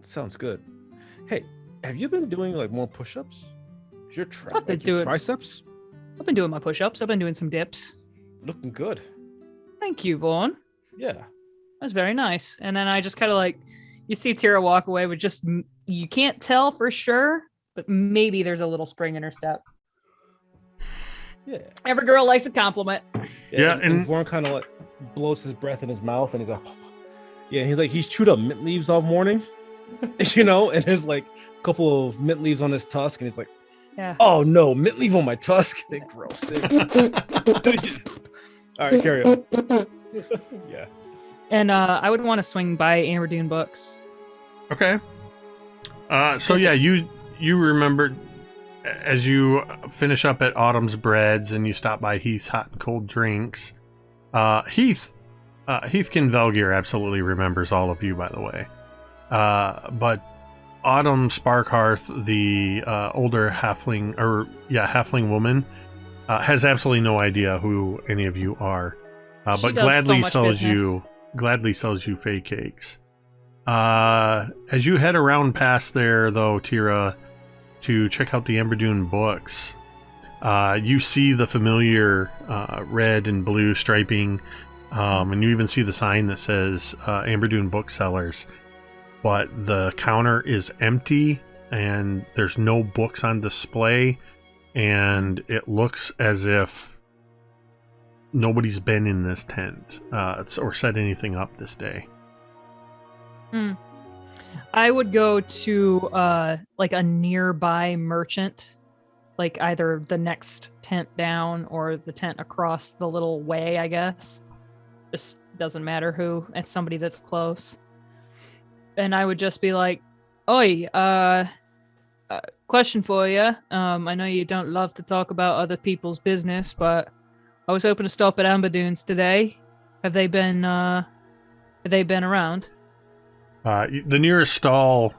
Sounds good. Hey, have you been doing like more push-ups? Is your, I've been your doing- triceps I've been doing my push-ups. I've been doing some dips. looking good? Thank you, Vorn. Yeah. That's very nice. And then I just kind of like, you see Teera walk away with just, you can't tell for sure, but maybe there's a little spring in her step. Yeah. Every girl likes a compliment. Yeah, and and- Vorn kind of like blows his breath in his mouth, and he's like, yeah, he's chewed up mint leaves all morning, you know, and there's like a couple of mint leaves on his tusk, and he's like, Yeah. "Oh no, mint leaf on my tusk!" Gross. All right, carry on. Yeah. And I would want to swing by Amberdoon Books. Okay. So yeah, you remembered as you finish up at Autumn's Breads and you stop by Heath's Hot and Cold Drinks. Heathkin Velgir absolutely remembers all of you, by the way. But Autumn Sparkhearth, the older halfling woman, has absolutely no idea who any of you are. But gladly sells you fey cakes. As you head around past there, though, Teera, to check out the Amberdoon Books, you see the familiar red and blue striping, and you even see the sign that says Amberdoon Booksellers. But the counter is empty, and there's no books on display, and it looks as if nobody's been in this tent or set anything up this day. I would go to like a nearby merchant, like either the next tent down or the tent across the little way, I guess. Just doesn't matter who. It's somebody that's close. And I would just be like, "Oi, question for you. I know you don't love to talk about other people's business, but I was hoping to stop at Amberdoon's today. Have they been around?" The nearest stall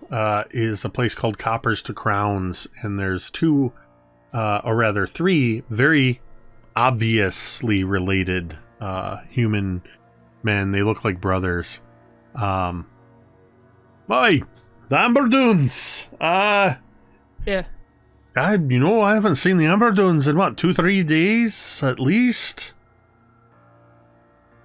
is a place called Coppers to Crowns, and there's three very obviously related human men. They look like brothers. Hi, the Amberdoons. Yeah. I haven't seen the Amberdoons in 2-3 days at least.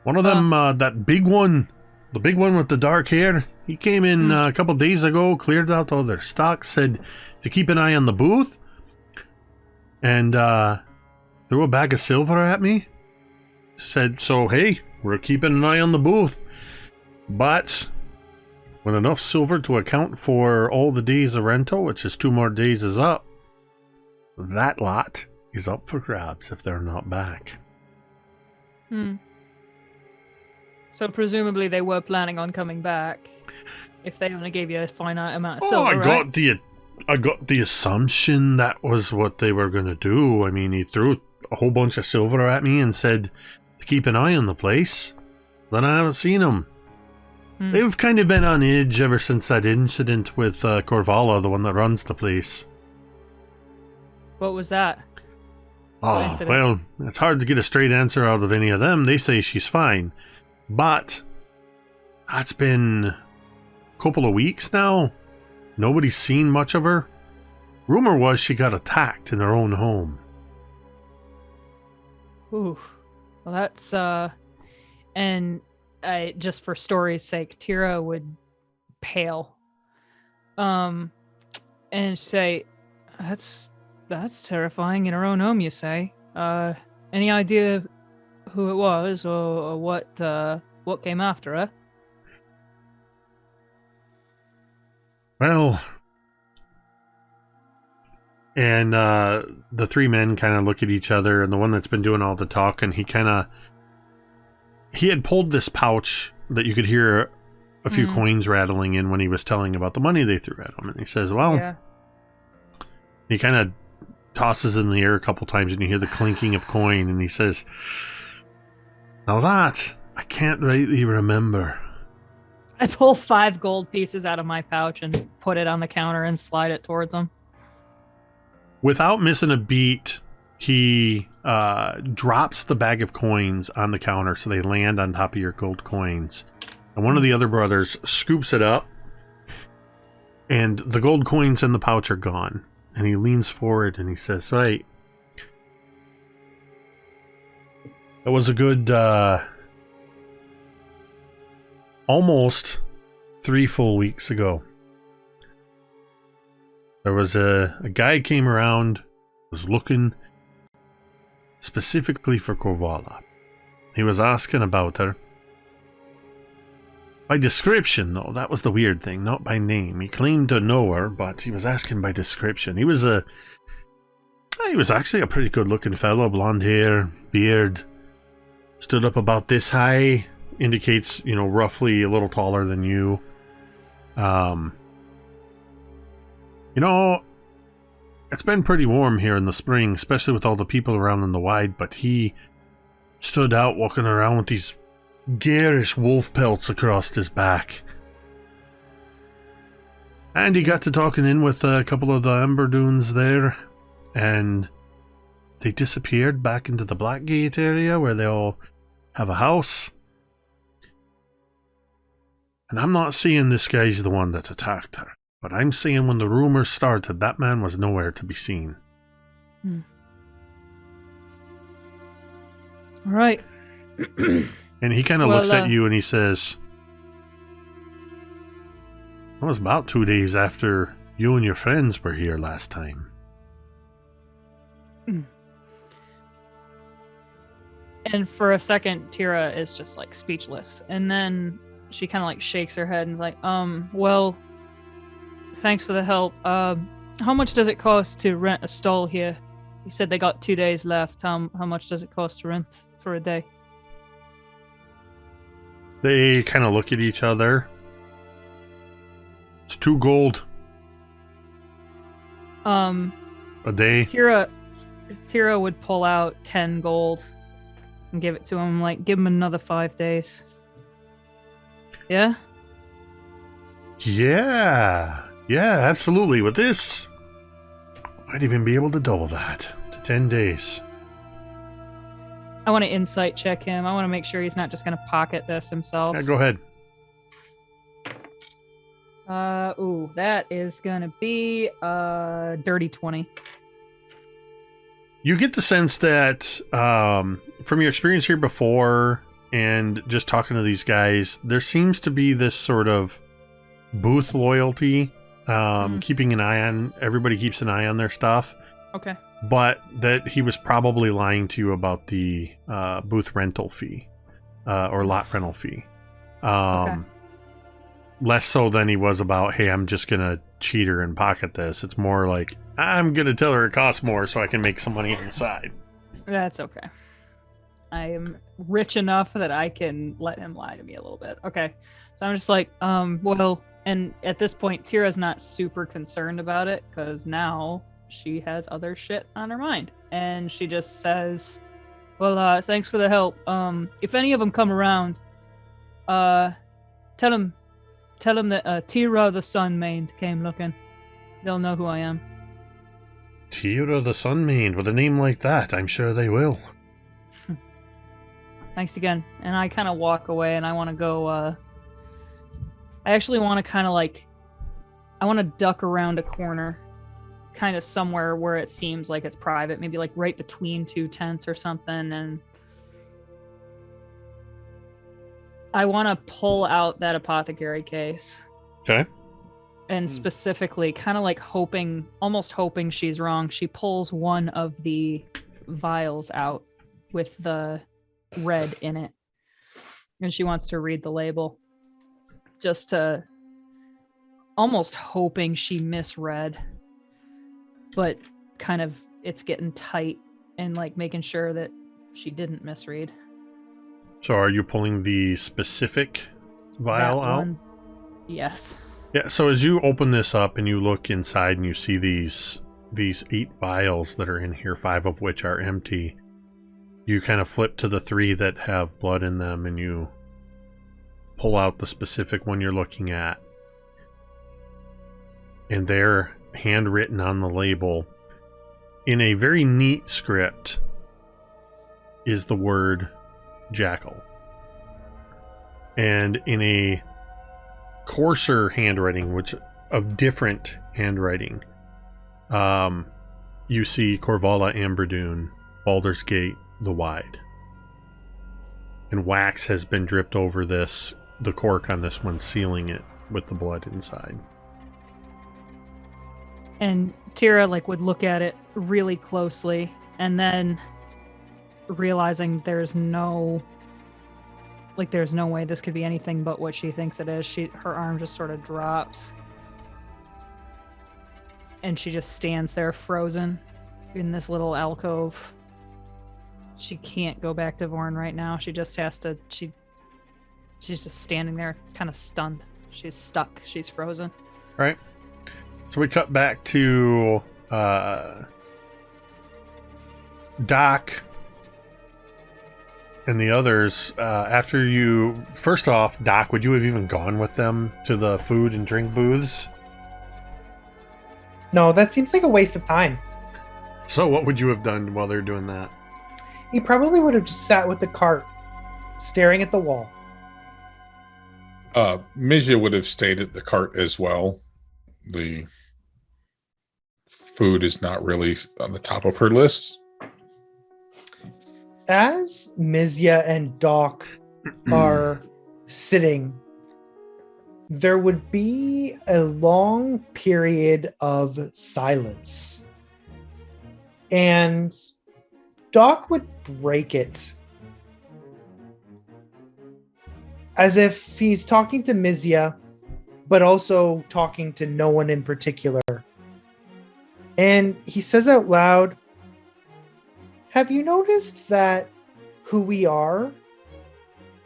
One of them, that big one, the big one with the dark hair, he came in a couple days ago, cleared out all their stock, said to keep an eye on the booth, and threw a bag of silver at me. Said, so hey, we're keeping an eye on the booth, but when enough silver to account for all the days of rental, which is 2 more days, is up, that lot is up for grabs if they're not back. So presumably they were planning on coming back if they only gave you a finite amount of silver, I got the assumption that was what they were going to do. I mean, he threw a whole bunch of silver at me and said to keep an eye on the place. Then I haven't seen them. They've kind of been on edge ever since that incident with Corvala, the one that runs the place. What was that? Oh, well, it's hard to get a straight answer out of any of them. They say she's fine. But that's been a couple of weeks now. Nobody's seen much of her. Rumor was she got attacked in her own home. Ooh. Well, that's, and just for story's sake, Teera would pale. And say, that's terrifying in her own home, you say? Any idea who it was or what came after her? Well, and the three men kind of look at each other, and the one that's been doing all the talking, he had pulled this pouch that you could hear a few coins rattling in when he was telling about the money they threw at him, and he says, well, yeah. He kind of tosses in the air a couple times, and you hear the clinking of coin, and he says, now that I can't rightly remember. I pull 5 gold pieces out of my pouch and put it on the counter and slide it towards him. Without missing a beat, he drops the bag of coins on the counter so they land on top of your gold coins. And one of the other brothers scoops it up, and the gold coins in the pouch are gone. And he leans forward and he says, right, that was a good almost 3 full weeks ago. There was a guy came around, was looking specifically for Corvala. He was asking about her. By description, though, that was the weird thing, not by name. He claimed to know her, but he was asking by description. He was actually a pretty good-looking fellow, blonde hair, beard, stood up about this high, indicates, roughly a little taller than you. It's been pretty warm here in the spring, especially with all the people around in the wide, but he stood out walking around with these garish wolf pelts across his back. And he got to talking in with a couple of the Emberdoons there, and they disappeared back into the Blackgate area where they all have a house. And I'm not saying this guy's the one that attacked her, but I'm saying when the rumors started, that man was nowhere to be seen. All right. And he kind of looks at you and he says, it was about 2 days after you and your friends were here last time. And for a second, Teera is just like speechless. And then she kind of like shakes her head and is like, well, thanks for the help. How much does it cost to rent a stall here? You said they got 2 days left. How much does it cost to rent for a day? They kind of look at each other. It's 2 gold. A day. Teera would pull out 10 gold and give it to him. Like, give him another 5 days. Yeah? Yeah, absolutely. With this, might even be able to double that to 10 days. I want to insight check him. I want to make sure he's not just going to pocket this himself. Yeah, go ahead. That is going to be dirty 20. You get the sense that from your experience here before and just talking to these guys, there seems to be this sort of booth loyalty, keeping an eye on, everybody keeps an eye on their stuff. Okay. But that he was probably lying to you about the booth rental fee or lot rental fee. Okay. Less so than he was about, hey, I'm just going to cheat her and pocket this. It's more like, I'm going to tell her it costs more so I can make some money inside. That's okay. I am rich enough that I can let him lie to me a little bit. Okay. So I'm just like, well, and at this point, Teera's not super concerned about it because now she has other shit on her mind. And she just says, well, thanks for the help. If any of them come around, tell them that Teera the Sun-Maned came looking. They'll know who I am. Teera the Sun-Maned, with a name like that, I'm sure they will. Thanks again. And I kind of walk away and I want to go, I actually want to kind of like, I want to duck around a corner, kind of somewhere where it seems like it's private, maybe like right between 2 tents or something. And I want to pull out that apothecary case. Okay. And specifically, kind of like almost hoping she's wrong. She pulls one of the vials out with the red in it. And she wants to read the label. Just to, almost hoping she misread. But kind of, it's getting tight and like making sure that she didn't misread. So are you pulling the specific vial out? Yes. Yeah, so as you open this up and you look inside and you see these 8 vials that are in here, 5 of which are empty, you kind of flip to the 3 that have blood in them and you pull out the specific one you're looking at. And they're handwritten on the label in a very neat script is the word jackal. And in a coarser handwriting, which of different handwriting, you see Corvala Amberdoon, Baldur's Gate, the Wide. And wax has been dripped over this, the cork on this one, sealing it with the blood inside. And Teera would look at it really closely, and then realizing there's no like there's no way this could be anything but what she thinks it is. Her arm just sort of drops. And she just stands there frozen in this little alcove. She can't go back to Vorn right now. She just has to she's just standing there kind of stunned. She's stuck. She's frozen. Right. So we cut back to Doc and the others. After you, first off, Doc, would you have even gone with them to the food and drink booths? No, that seems like a waste of time. So what would you have done while they're doing that? He probably would have just sat with the cart, staring at the wall. Mizya would have stayed at the cart as well. The food is not really on the top of her list. As Mizya and Doc are sitting, there would be a long period of silence. And Doc would break it. As if he's talking to Mizya, but also talking to no one in particular. And he says out loud, "Have you noticed that who we are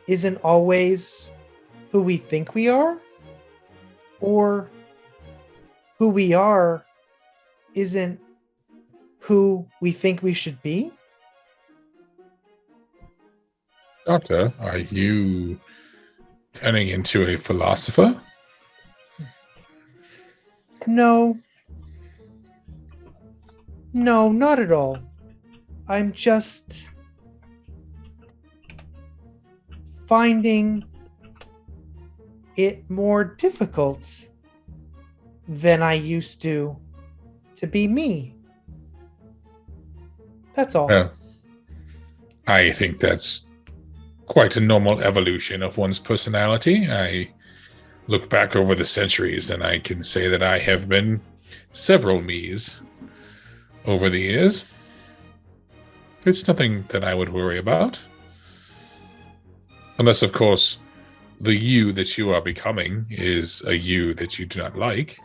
isn't always who we think we are? Or who we are isn't who we think we should be?" Doctor, are you turning into a philosopher? No. No, not at all. I'm just finding it more difficult than I used to be me. That's all. I think that's quite a normal evolution of one's personality. I look back over the centuries and I can say that I have been several me's over the years. It's nothing that I would worry about. Unless, of course, the you that you are becoming is a you that you do not like.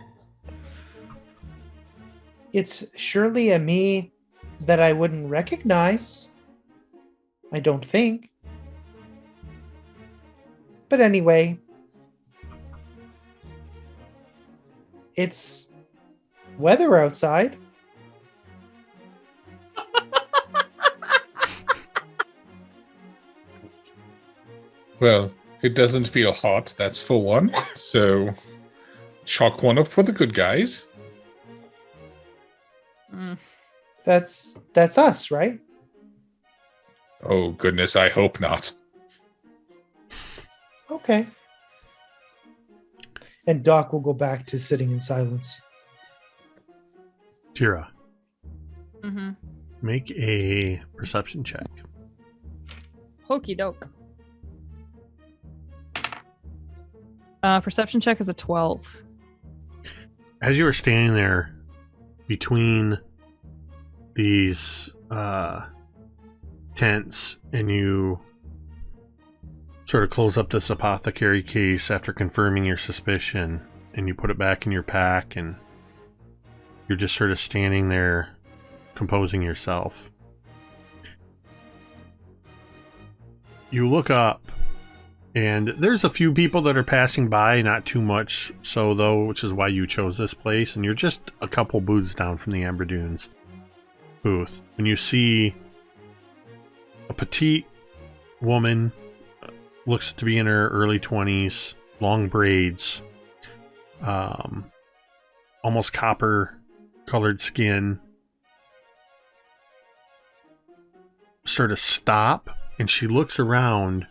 It's surely a me that I wouldn't recognize. I don't think. But anyway, it's weather outside. Well, it doesn't feel hot, that's for one. So, chalk one up for the good guys. That's us, right? Oh, goodness, I hope not. Okay. And Doc will go back to sitting in silence. Teera, Mm-hmm. make a perception check. Hokey doke. Perception check is a 12. As you were standing there between these tents and you sort of close up this apothecary case after confirming your suspicion and you put it back in your pack and you're just sort of standing there composing yourself. You look up and there's a few people that are passing by, not too much so though, which is why you chose this place, and you're just a couple booths down from the Amber Dunes booth. And you see a petite woman, looks to be in her early 20s, long braids, almost copper colored skin, sort of stop, and she looks around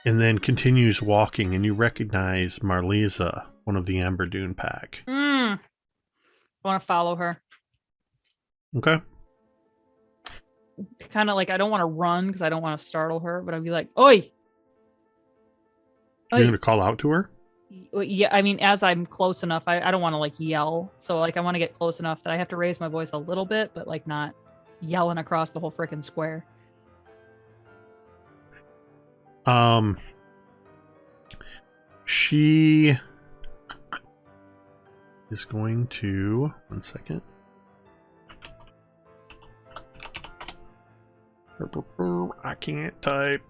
and then continues walking, and you recognize Marliza, one of the Amber Dune pack. I want to follow her. Okay. Kind of like, I don't want to run because I don't want to startle her, but I'd be like, "Oi!" You're going to call out to her? Yeah, I mean, as I'm close enough, I don't want to like yell. So like, I want to get close enough that I have to raise my voice a little bit, but like not yelling across the whole freaking square. She is going to 1 second. I can't type.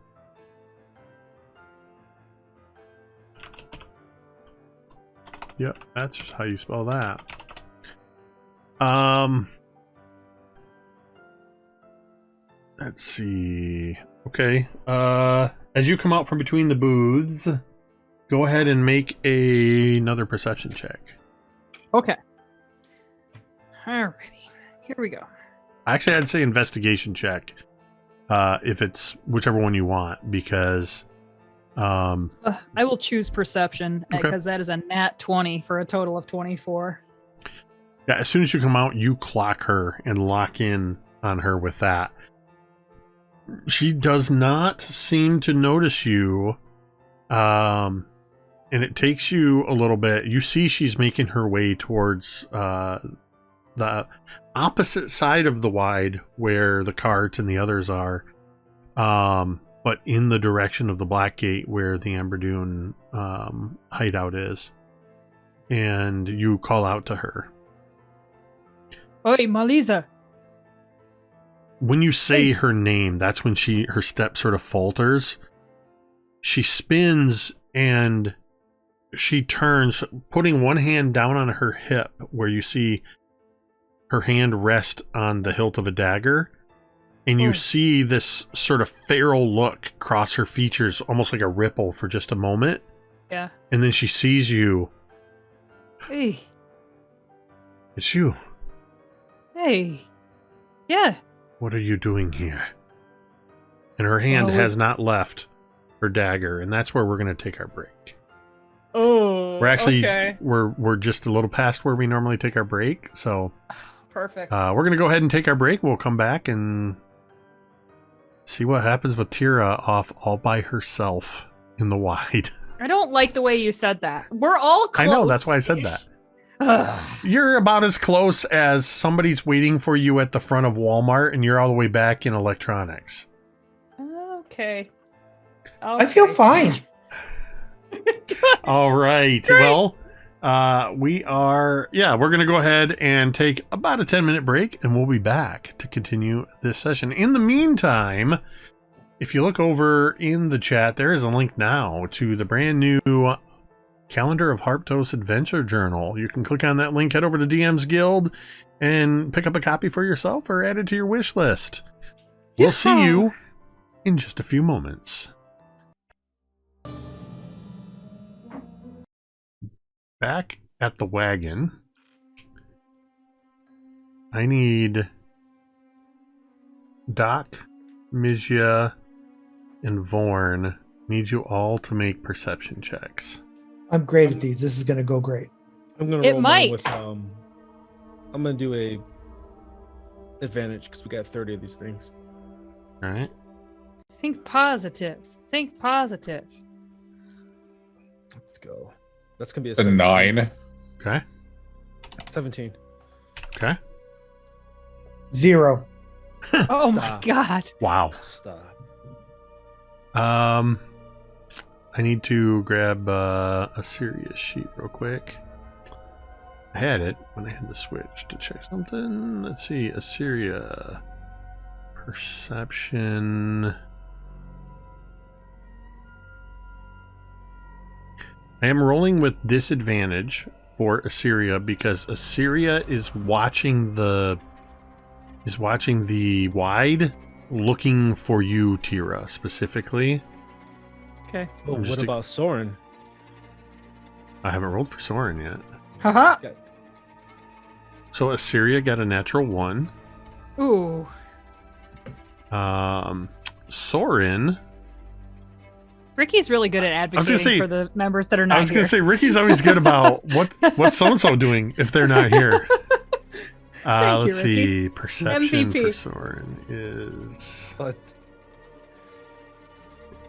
Yep, that's how you spell that. Let's see. Okay. As you come out from between the booths, go ahead and make another perception check. Okay. Alrighty. Here we go. Actually, I'd say investigation check. If it's whichever one you want, because I will choose perception Okay. because that is a nat 20 for a total of 24. yeah, as soon as you come out, you clock her and lock in on her with that. She does not seem to notice you, and it takes you a little bit. You see she's making her way towards the opposite side of the wide where the carts and the others are, but in the direction of the Black Gate where the Amberdune hideout is. And you call out to her. Oi, Maliza. When you say her name, that's when her step sort of falters. She spins and she turns, putting one hand down on her hip where you see her hand rest on the hilt of a dagger, and you see this sort of feral look cross her features, almost like a ripple for just a moment. Yeah. And then she sees you. Hey. It's you. Hey. Yeah. What are you doing here? And her hand has not left her dagger, and that's where we're going to take our break. Oh, We're actually okay. we're just a little past where we normally take our break, so Perfect. we're going to go ahead and take our break. We'll come back and see what happens with Teera off all by herself in the wide. I don't like the way you said that. We're all close. I know, that's why I said that. You're about as close as somebody's waiting for you at the front of Walmart and you're all the way back in electronics. Okay. I feel fine. All right. Well, we're going to go ahead and take about a 10-minute break and we'll be back to continue this session. In the meantime, if you look over in the chat, there is a link now to the brand new Calendar of Harptos Adventure Journal. You can click on that link, head over to DM's Guild, and pick up a copy for yourself or add it to your wish list. We'll see you in just a few moments. Back at the wagon, I need Doc, Mizya, and Vorn. Need you all to make perception checks. I'm great at these. This is going to go great. I'm gonna It roll might. mine with I'm gonna do a advantage because we got 30 of these things. All right. Think positive. Think positive. Let's go. That's gonna be a A 17. 9. Okay. 17. Okay. 0. Oh my Stop. god. Wow. Stop. I need to grab a serious sheet real quick. I had it when I had the switch to check something. Let's see. Assyria. Perception. I am rolling with disadvantage for Assyria because Assyria is watching the wide, looking for you, Teera, specifically. Okay. Oh, I'm just what about Soren? I haven't rolled for Soren yet. Haha. He's got- So Assyria got a natural 1. Ooh. Soren. Ricky's really good at was gonna advocating say- for the members that are not I was here. going to say Ricky's always good about what's so and so doing if they're not here. Thank you, Let's see. Ricky. Perception for MVP. Soren is Oh, it's-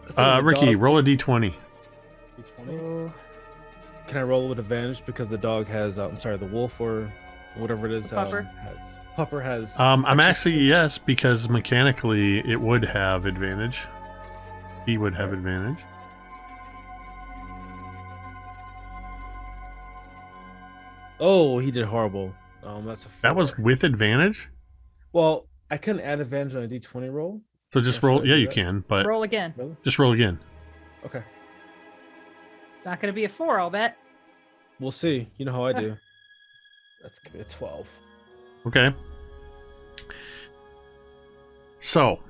It's like the Ricky. dog- Roll a d20. D20. Ooh. Can I roll with advantage because the dog has? I'm sorry, the wolf or whatever it is. The pupper. Pupper has. I'm actually yes because mechanically it would have advantage. He would have advantage. Oh, he did horrible. That's a 4. That was with advantage? Well, I couldn't add advantage on a d20 roll. So just Or roll. should I Yeah, do you that? can, but Roll again. Really? just roll again. Okay. It's not going to be a 4, I'll bet. We'll see. You know how I do. That's gonna be a 12. Okay. So,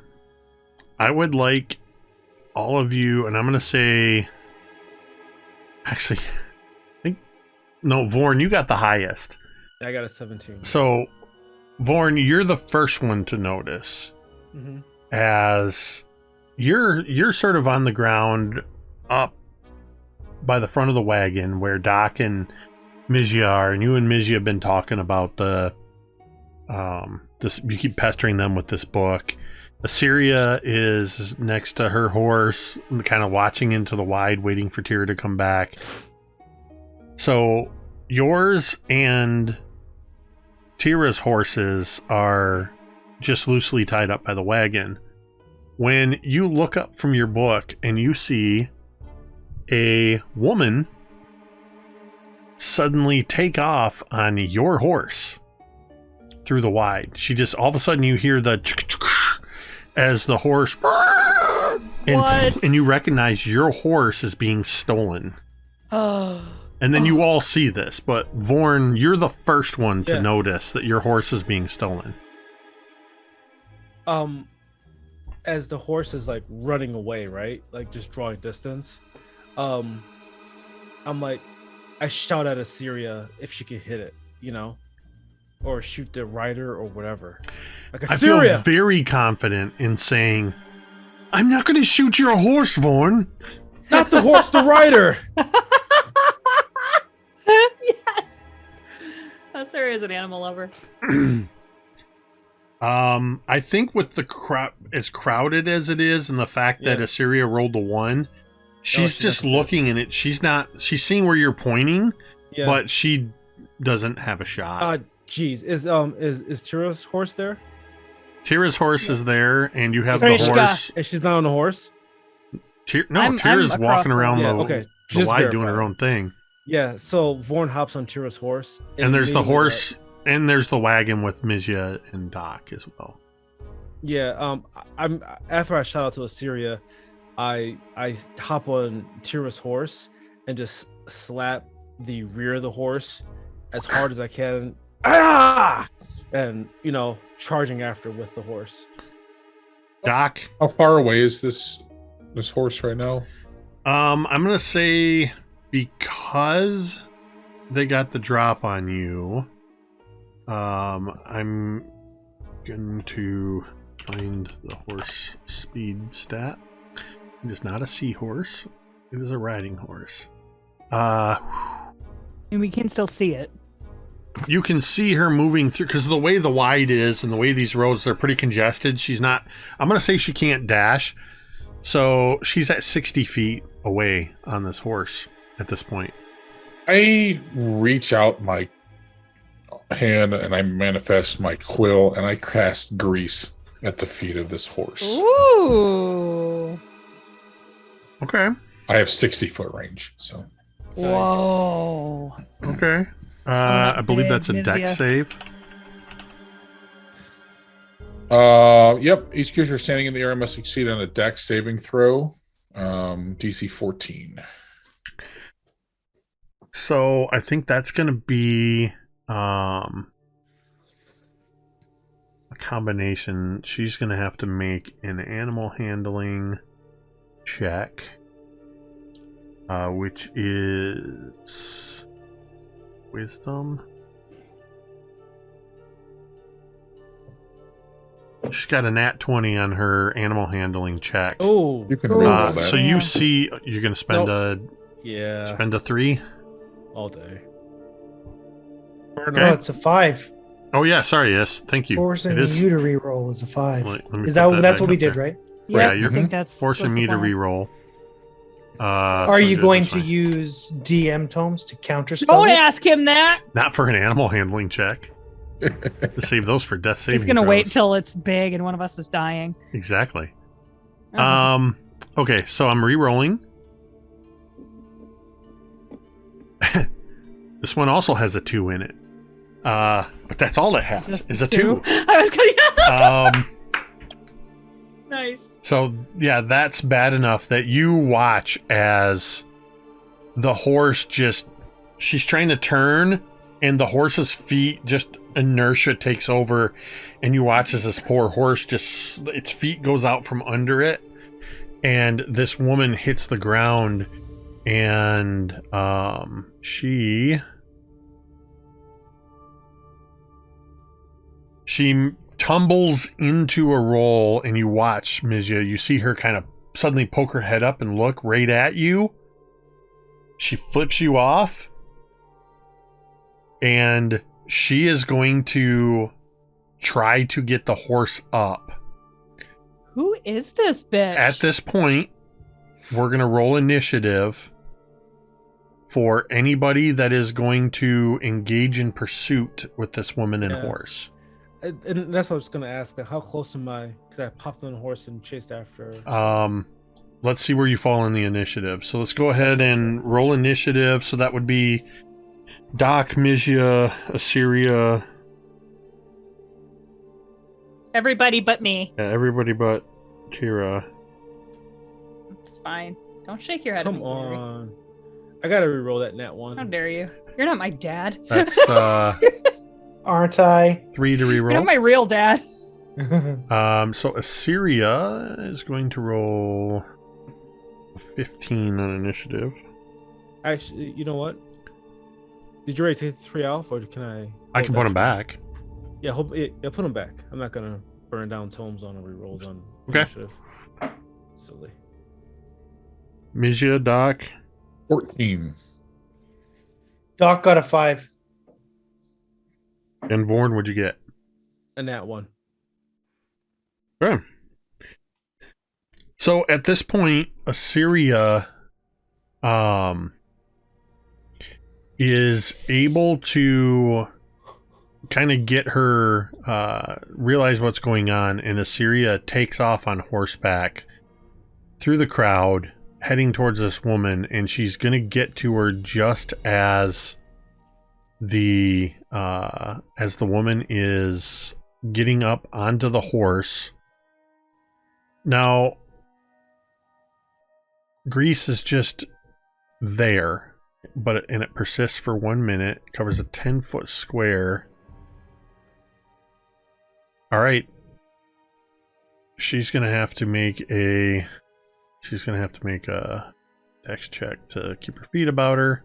I would like all of you, and I'm going to say, actually, I think, no, Vorn, you got the highest. I got a 17. So, Vorn, you're the first one to notice Mm-hmm. as you're sort of on the ground up by the front of the wagon where Doc and Mizya are, and you and Mizya have been talking about the this. You keep pestering them with this book. Assyria is next to her horse, kind of watching into the wide, waiting for Teera to come back. So yours and Teera's horses are just loosely tied up by the wagon. When you look up from your book and you see a woman suddenly take off on your horse through the wide. She just, all of a sudden you hear the as the horse and you recognize your horse is being stolen. Oh. And then you all see this, but Vorn, you're the first one to Yeah. notice that your horse is being stolen. As the horse is like running away, right? Like just drawing distance. I'm like, I shout at Assyria if she could hit it, you know, or shoot the rider or whatever. Like I feel Assyria. very confident in saying, I'm not going to shoot your horse, Vorn. Not the horse, the rider. Yes. Sarah is an animal lover. I think with the crowd as crowded as it is, and the fact that Yeah. Assyria rolled a 1, she's she just doesn't. looking in it. She's seeing where you're pointing, Yeah. but she doesn't have a shot. Geez, is Tira's horse there? Tira's horse is there, and you have Resha. the horse. And she's not on the horse. I'm Tira's across walking the- around Yeah, the, okay. the Just wide doing her verify. own thing. Yeah. So Vorn hops on Tira's horse, And there's the immediately, horse, and there's the wagon with Mizya and Doc as well. Yeah. I'm after I shout out to Assyria, I hop on Tira's horse and just slap the rear of the horse as hard as I can. Ah! And charging after with the horse. Doc, How far away is this horse right now? I'm gonna say because they got the drop on you, I'm going to find the horse speed stat. It is not a seahorse. It is a riding horse. And we can still see it. You can see her moving through because the way the wide is and the way these roads, they're pretty congested. She's not, I'm going to say she can't dash. So she's at 60 feet away on this horse at this point. I reach out my hand and I manifest my quill and I cast grease at the feet of this horse. Ooh. Okay. I have 60-foot range, so Whoa. Okay. I believe that's a Mizya. dex save. yep. Each creature standing in the area must succeed on a dex saving throw. DC 14. So I think that's going to be a combination. She's going to have to make an animal handling check, which is wisdom. She's got a nat 20 on her animal handling check. Oh, You can Ooh. roll that. So you see, you're going to spend yeah, a 3. all day. Okay. No, it's a 5. Oh yeah, sorry. Yes, thank you. Forcing It is. you to reroll is a 5. Let me Is put that that's back what we up did, there. right? Yeah, you're I think that's forcing that's the me to plan. re-roll. Are so you good, going that's to fine. use DM tomes to counterspell Don't it? ask him that. Not for an animal handling check. To save those for death saving He's gonna wait throws. till it's big and one of us is dying. Exactly. Uh-huh. Okay, so I'm re-rolling. This one also has a 2 in it. But that's all it has, Just is a 2. I was gonna. Nice. So, yeah, that's bad enough that you watch as the horse she's trying to turn, and the horse's feet, just inertia takes over, and you watch as this poor horse its feet goes out from under it, and this woman hits the ground, and she tumbles into a roll, and you watch, Mizya. You see her kind of suddenly poke her head up and look right at you. She flips you off, and she is going to try to get the horse up. Who is this bitch? At this point, we're going to roll initiative for anybody that is going to engage in pursuit with this woman and horse. And that's what I was going to ask. Like, how close am I? Because I popped on the horse and chased after her. Let's see where you fall in the initiative. So let's go ahead and roll initiative. So that would be Doc, Mizya, Assyria. Everybody but me. Yeah, everybody but Teera. It's fine. Don't shake your head at Come me, Gary. on. I got to re-roll that nat 1. How dare you? You're not my dad. That's Aren't I? 3 to You're reroll. not my real dad. So Assyria is going to roll 15 on initiative. Actually, you know what? Did you already take the 3 off, or can I? I can put them back. Yeah, put them back. I'm not gonna burn down tomes on re-rolls on. Okay. Initiative. Silly. Mizya, Doc. 14. Doc got a 5. And Vorn, what'd you get? A nat 1. Okay. So at this point, Assyria is able to kind of get her realize what's going on, and Assyria takes off on horseback through the crowd, heading towards this woman, and she's going to get to her just as the woman is getting up onto the horse. Now, Grease is just there, and it persists for 1 minute. It covers a 10-foot square. All right. She's gonna have to make a dex check to keep her feet about her.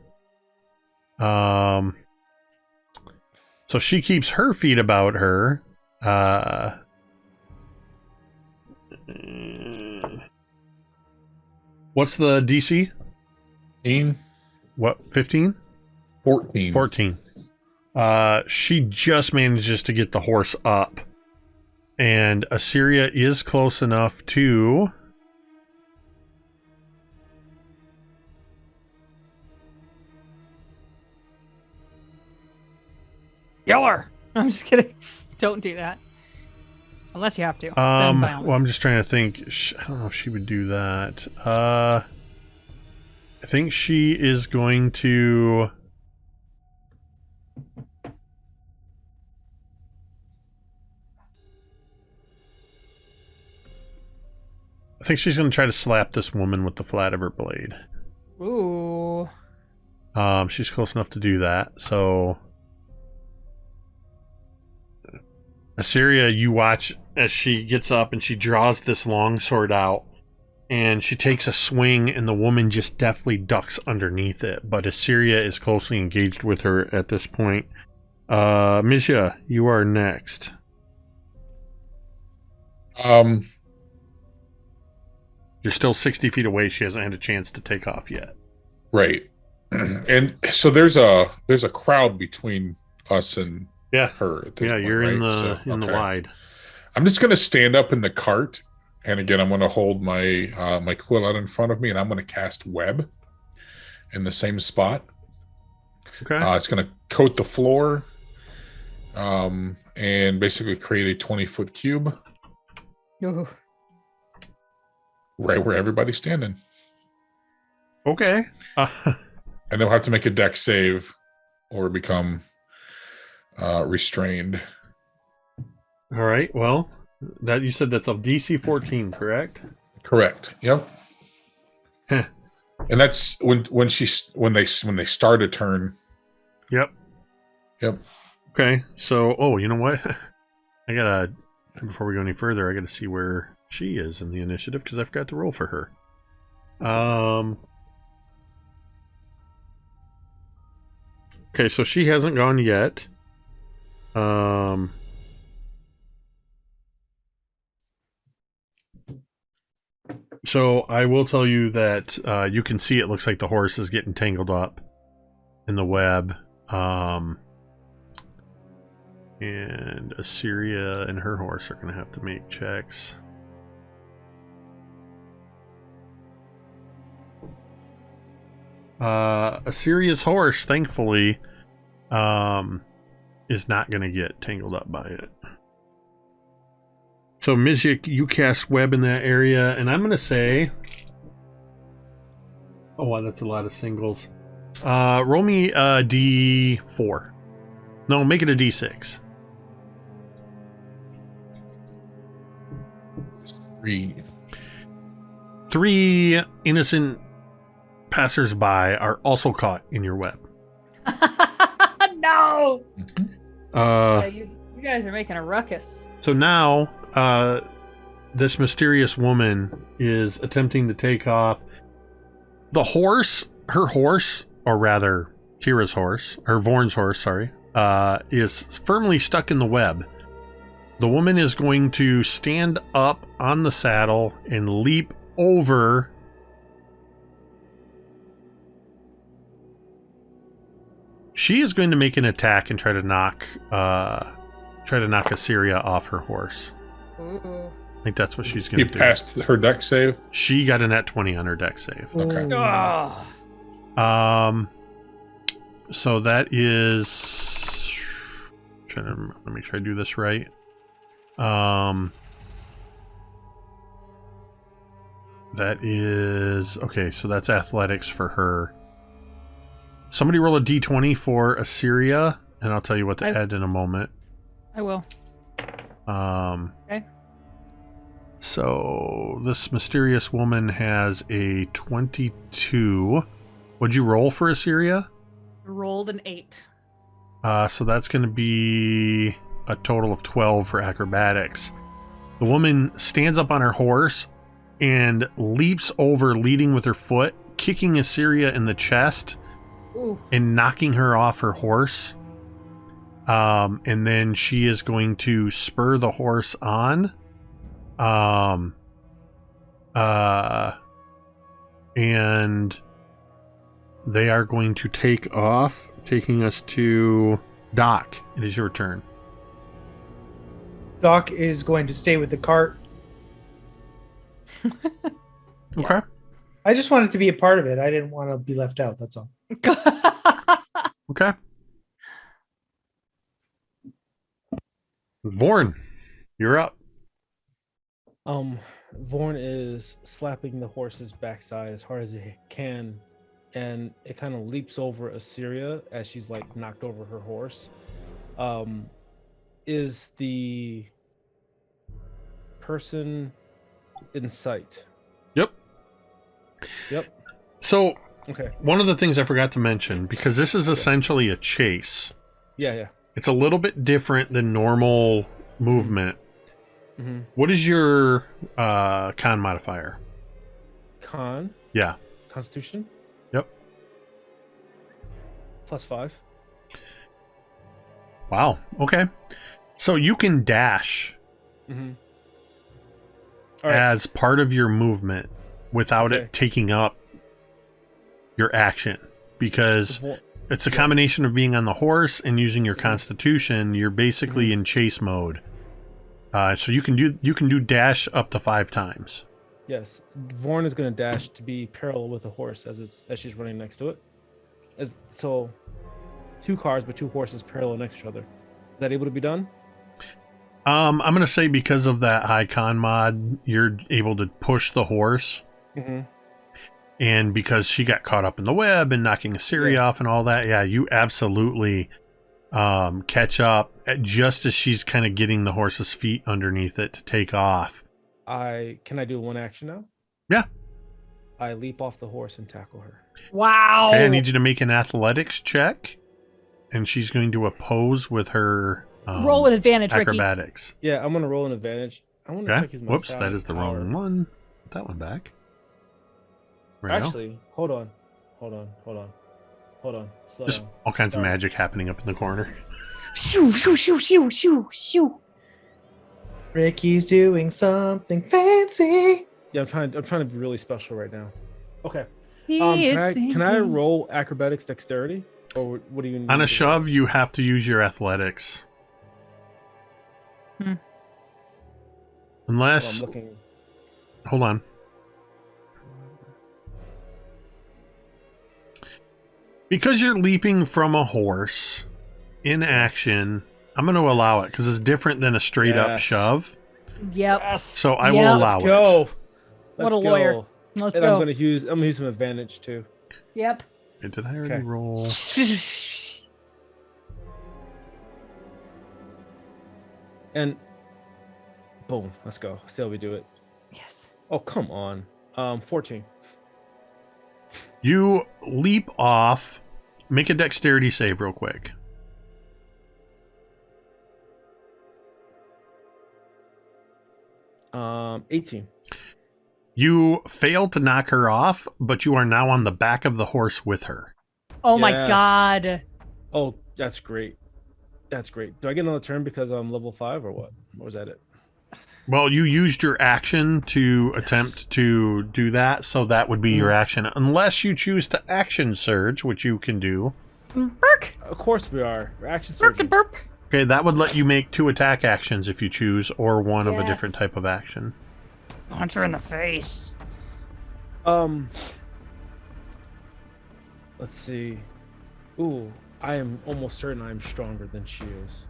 So she keeps her feet about her. What's the DC? 15. What, 15? 14. 14. She just manages to get the horse up. And Assyria is close enough to... Yeller. I'm just kidding. Don't do that. Unless you have to. Then by all well, I'm means. just trying to think. I don't know if she would do that. I think she is going to... I think she's going to try to slap this woman with the flat of her blade. Ooh. She's close enough to do that. So, Assyria, you watch as she gets up and she draws this long sword out, and she takes a swing, and the woman just deftly ducks underneath it. But Assyria is closely engaged with her at this point. Mizya, you are next. You're still 60 feet away. She hasn't had a chance to take off yet. Right. And so there's a crowd between us and her at this point, you're right? in the Okay. wide. I'm just going to stand up in the cart, and again, I'm going to hold my my quill out in front of me, and I'm going to cast web in the same spot. Okay. It's going to coat the floor, and basically create a 20-foot cube Ooh. right where everybody's standing. Okay. And they'll have to make a deck save or become restrained. All right. Well, that you said that's a DC 14, correct? Correct. Yep. Heh. And that's when they start a turn. Yep. Yep. Okay. So, you know what? I gotta, before we go any further, I gotta see where she is in the initiative because I forgot to roll for her. Okay, so she hasn't gone yet. So I will tell you that you can see it looks like the horse is getting tangled up in the web. And Assyria and her horse are going to have to make checks. Assyria's horse, thankfully, is not going to get tangled up by it. So, Mizya, you cast web in that area, and I'm going to say... Oh, wow, that's a lot of singles. Roll me a D4. No, make it a D6. 3. 3 innocent passersby are also caught in your web. No! Uh, You guys are making a ruckus. So now, this mysterious woman is attempting to take off. The horse, her horse, or rather, Teera's horse, or Vorn's horse, sorry, is firmly stuck in the web. The woman is going to stand up on the saddle and leap over. She is going to make an attack and try to knock Assyria off her horse. Ooh. I think that's what she's She going to do. passed her deck save. She got a net 20 on her deck save. Okay. Ah. So that is trying to make sure I do this right. That is okay, so that's athletics for her. Somebody roll a d20 for Assyria, and I'll tell you what to add in a moment. I will. Okay. So this mysterious woman has a 22. What'd you roll for Assyria? Rolled an 8. So that's going to be a total of 12 for acrobatics. The woman stands up on her horse and leaps over, leading with her foot, kicking Assyria in the chest. Ooh. And knocking her off her horse. And then she is going to spur the horse on. And they are going to take off, taking us to Doc. It is your turn. Doc is going to stay with the cart. Okay. I just wanted to be a part of it. I didn't want to be left out. That's all. Okay. Vorn, you're up. Vorn is slapping the horse's backside as hard as he can, and it kind of leaps over Assyria as she's like knocked over her horse. Is the person in sight? Yep. So, Okay. one of the things I forgot to mention, because this is essentially a chase, Yeah. it's a little bit different than normal movement. Mm-hmm. What is your con modifier? Con? Yeah. Constitution? Yep. +5. Wow. Okay. So you can dash Mm-hmm. as part of your movement without Okay. it taking up your action, because it's a combination of being on the horse and using your constitution. You're basically in chase mode. So you can do dash up to 5 times. Yes. Vorn is going to dash to be parallel with the horse as she's running next to it. So 2 cars but 2 horses parallel next to each other. Is that able to be done? I'm gonna say because of that high con mod, you're able to push the horse, and because she got caught up in the web and knocking Ciri off and all that, yeah, you absolutely catch up just as she's kind of getting the horse's feet underneath it to take off. Can I do one action now? Yeah. I leap off the horse and tackle her. Wow. Okay, I need you to make an athletics check, and she's going to oppose with her Roll with advantage, Ricky. acrobatics. Yeah, I'm gonna roll an advantage. I wonder if I Okay. can use my Whoops, sound that is the power. wrong one. Put that one back. Right now. Actually, hold on. Slow Just down. all kinds of Sorry. magic happening up in the corner. Shoo, shoo, shoo, shoo, shoo, shoo. Ricky's doing something fancy. Yeah, I'm trying to be really special right now. Okay. He is Can I thinking. roll acrobatics dexterity? Or what do you need? On a to do? shove, you have to use your athletics. Hmm. Unless, I'm looking. hold on. Because you're leaping from a horse in action, I'm going to allow it because it's different than a straight up Yes. shove. Yep. So I Yeah, will allow Let's it. go. What a Let's lawyer. go. Let's And go. I'm gonna use some advantage too. Yep. Did I already Okay. roll? And boom, let's go. See how we do it. Yes. Oh, come on. 14. You leap off. Make a dexterity save real quick. Um, 18. You fail to knock her off, but you are now on the back of the horse with her. Oh my Yes. God. Oh, that's great. That's great. Do I get another turn because I'm level 5 or what? Or was that it? Well, you used your action to attempt to do that, so that would be your action. Unless you choose to action surge, which you can do. Burk. Of course we are. We're action Burk surgeon. and burp. Okay, that would let you make 2 attack actions if you choose, or one of a different Yes. type of action. Punch her in the face. Let's see. Ooh, I am almost certain I'm stronger than she is.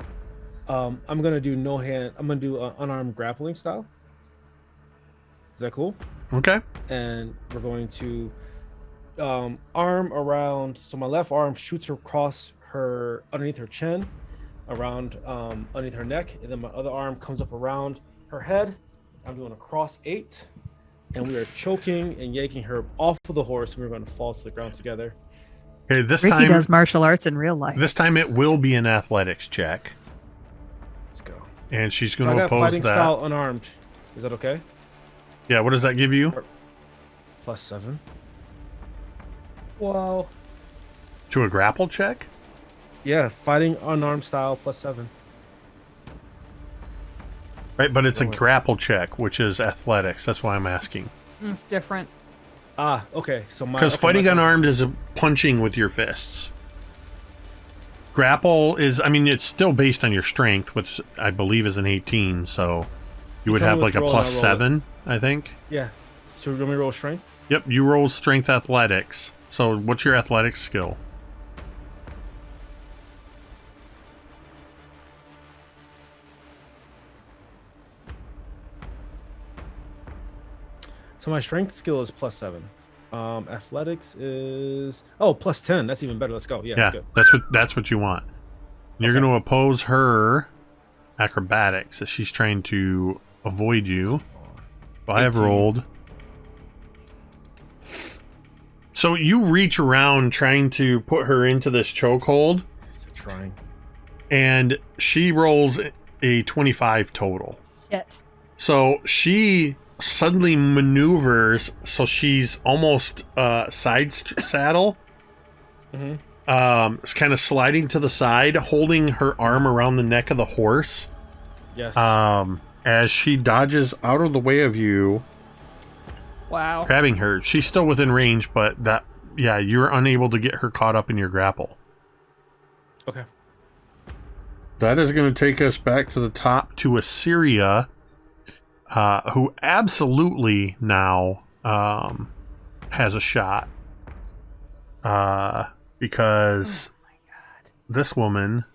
I'm gonna do no hand. I'm gonna do unarmed grappling style. Is that cool? Okay. And we're going to arm around. So my left arm shoots her across her underneath her chin, around underneath her neck, and then my other arm comes up around her head. I'm doing a cross 8, and we are choking and yanking her off of the horse. And we're going to fall to the ground together. Okay, this Ricky time does martial arts in real life. this time it will be an athletics check, Let's go. and she's So going I to got oppose fighting that. style unarmed. Is that okay? Yeah, what does that give you? +7. Whoa. To a grapple check? Yeah, fighting unarmed style +7. Right, but it's a Go ahead. grapple check, which is athletics. That's why I'm asking. It's different. Ah, okay. So my Because okay, fighting my- unarmed is a punching with your fists. Grapple is, I mean, it's still based on your strength, which I believe is an 18, so you would tell me have what like a to roll and I'll roll +7, I think. Yeah. So you want me to roll strength? Yep, you roll strength athletics. So what's your athletics skill? So my strength skill is +7. Athletics is +10. That's even better. Let's go. Yeah, Yeah, that's good. that's what you want. You're Okay. going to oppose her acrobatics as she's trying to avoid you. I have 18. rolled. So you reach around trying to put her into this chokehold, It's trying. and she rolls a 25 total. Shit. So she suddenly maneuvers, so she's almost saddle. Mm-hmm. It's kind of sliding to the side, holding her arm around the neck of the horse. Yes. As she dodges out of the way of you, Wow. grabbing her. She's still within range, but you're unable to get her caught up in your grapple. Okay. That is going to take us back to the top to Assyria, who absolutely now has a shot. Because this woman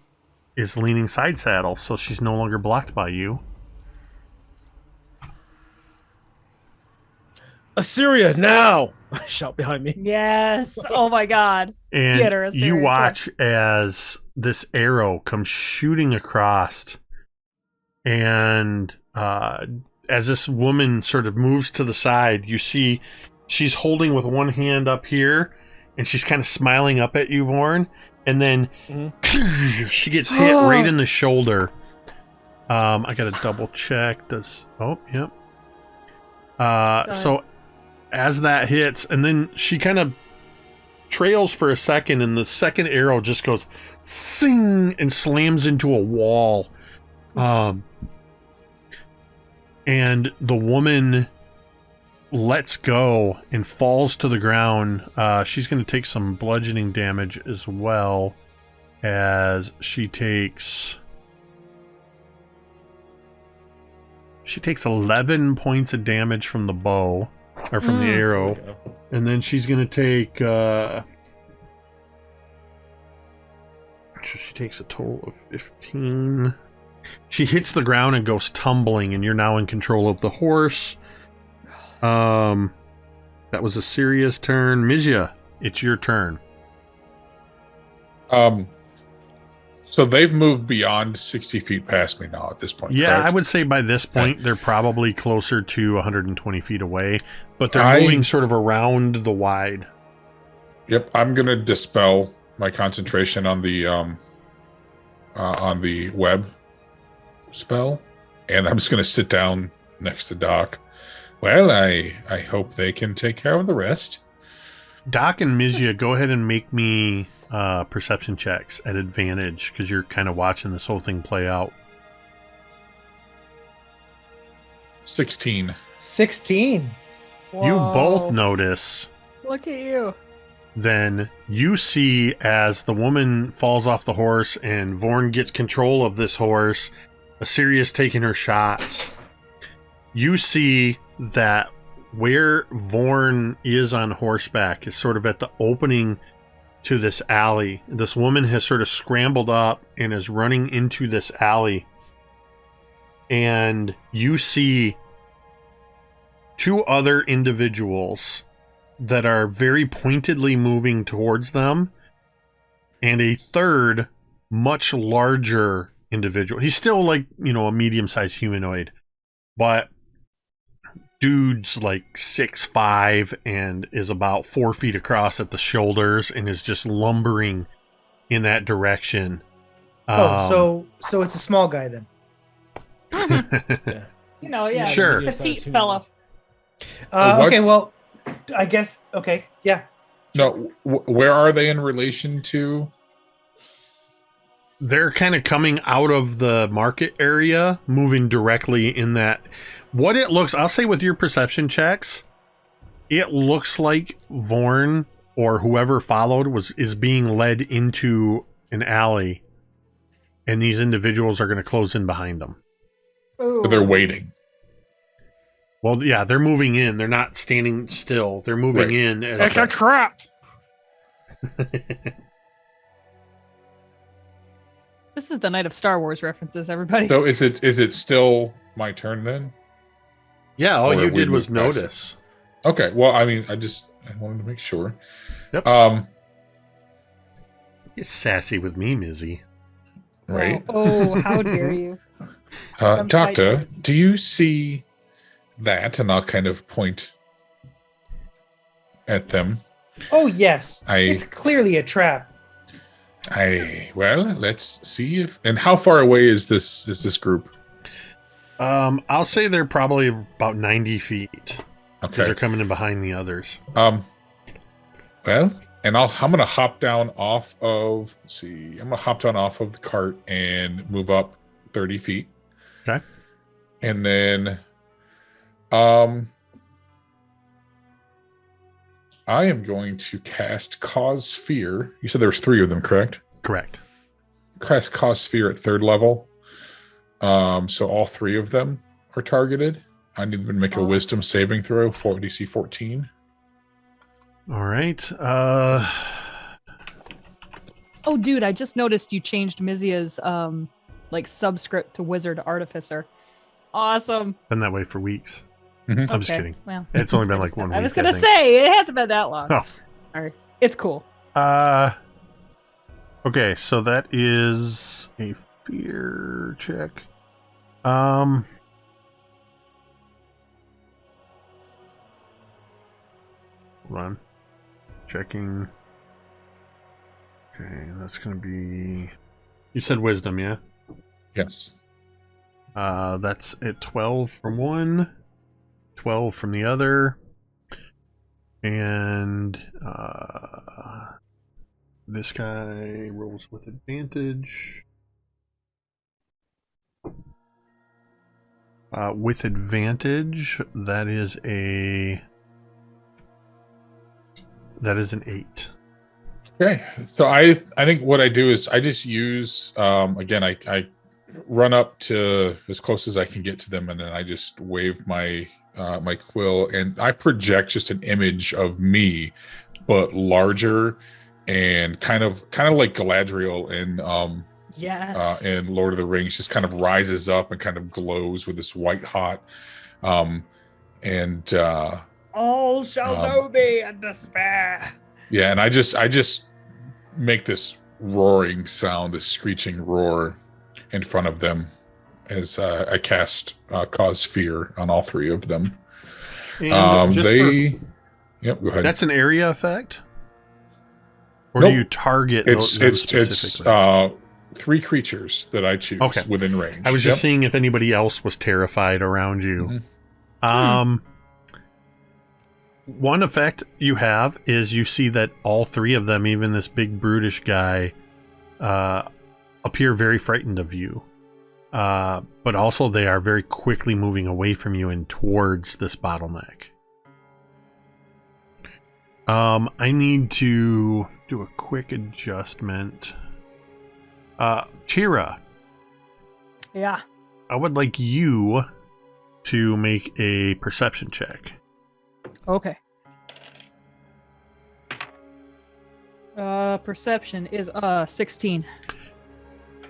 is leaning side saddle, so she's no longer blocked by you. Assyria, now! I shout behind me. Yes. Oh my God. And Get her, you Assyria, watch as this arrow comes shooting across, and as this woman sort of moves to the side, you see she's holding with one hand up here, and she's kind of smiling up at you, Vorn, and then she gets hit right in the shoulder. I gotta double check. Yep. So as that hits, and then she kind of trails for a second, and the second arrow just goes sing and slams into a wall. And the woman lets go and falls to the ground. She's going to take some bludgeoning damage as well, as she takes 11 points of damage from the bow, or from the arrow. And then she's going to take she takes a total of 15. She hits the ground and goes tumbling, and you're now in control of the horse. That was Assyria's turn. Mizya, it's your turn. So they've moved beyond 60 feet past me now at this point. Yeah, correct? I would say by this point they're probably closer to 120 feet away, but they're moving sort of around the wide. Yep, I'm gonna dispel my concentration on the web spell, and I'm just gonna sit down next to Doc. Well, I hope they can take care of the rest. Doc and Mizya, go ahead and make me perception checks at advantage, because you're kind of watching this whole thing play out. 16. 16. You both notice. Look at you. Then you see as the woman falls off the horse and Vorn gets control of this horse, Assyria's taking her shots. You see that where Vorn is on horseback is sort of at the opening to this alley. This woman has sort of scrambled up and is running into this alley. And you see two other individuals that are very pointedly moving towards them, and a third, much larger individual. He's still like, a medium-sized humanoid, but dude's like 6'5" and is about 4 feet across at the shoulders and is just lumbering in that direction. So it's a small guy then. Yeah. Sure. Petite fella. Okay, well, I guess, okay, yeah. No, where are they in relation to? They're kind of coming out of the market area, moving directly in that. What it looks, I'll say with your perception checks, it looks like Vorn or whoever followed is being led into an alley, and these individuals are going to close in behind them. Ooh. So they're waiting. Well, yeah, they're moving in. They're not standing still. They're moving in. It's a trap. This is the night of Star Wars references, everybody. So is it still my turn then? Yeah, all Or you we did was moved past notice. Okay. Well, I mean, I wanted to make sure. Yep. Get sassy with me, Mizzy. Right. Oh, how dare you? From Doctor, Fight do you see that? And I'll kind of point at them. Oh, yes. It's clearly a trap. Well, let's see if. And how far away is this group? I'll say they're probably about 90 feet. Okay. They're coming in behind the others. Well, and I'm gonna hop down off of. Let's see. I'm gonna hop down off of the cart and move up 30 feet. Okay. And then, I am going to cast Cause Fear. You said there was 3 of them, correct? Correct. Cast Cause Fear at 3rd level. So all 3 of them are targeted. I need them to make a Wisdom saving throw for DC 14. All right. Oh, dude, I just noticed you changed Mizya's like subscript to Wizard Artificer. Awesome. Been that way for weeks. Mhm. I'm just Okay, kidding. Well, It's only been like 1 week. I was gonna think. say it hasn't been that long. Oh. All right, it's cool. Okay, so that is a fear check. Run. Checking. Okay, that's gonna be. You said wisdom, yeah? Yes. That's at 12 from one, 12 from the other, and this guy rolls with advantage. With advantage, that is an 8. Okay, so I think what I do is I just use again I run up to as close as I can get to them, and then I just wave my my quill, and I project just an image of me, but larger, and kind of like Galadriel Yes. in Lord of the Rings, just kind of rises up and kind of glows with this white hot, and All shall know me and despair. yeah, and I just make this roaring sound, this screeching roar in front of them as I cast cause fear on all three of them. And just Yep, go ahead. that's an area effect? Or Nope. do you target them It's specifically? 3 creatures that I choose Okay. within range. I was just Yep. seeing if anybody else was terrified around you. Mhm. One effect you have is you see that all 3 of them, even this big brutish guy, appear very frightened of you. But also they are very quickly moving away from you and towards this bottleneck. I need to do a quick adjustment. Teera, Yeah. I would like you to make a perception check. Okay. Perception is 16.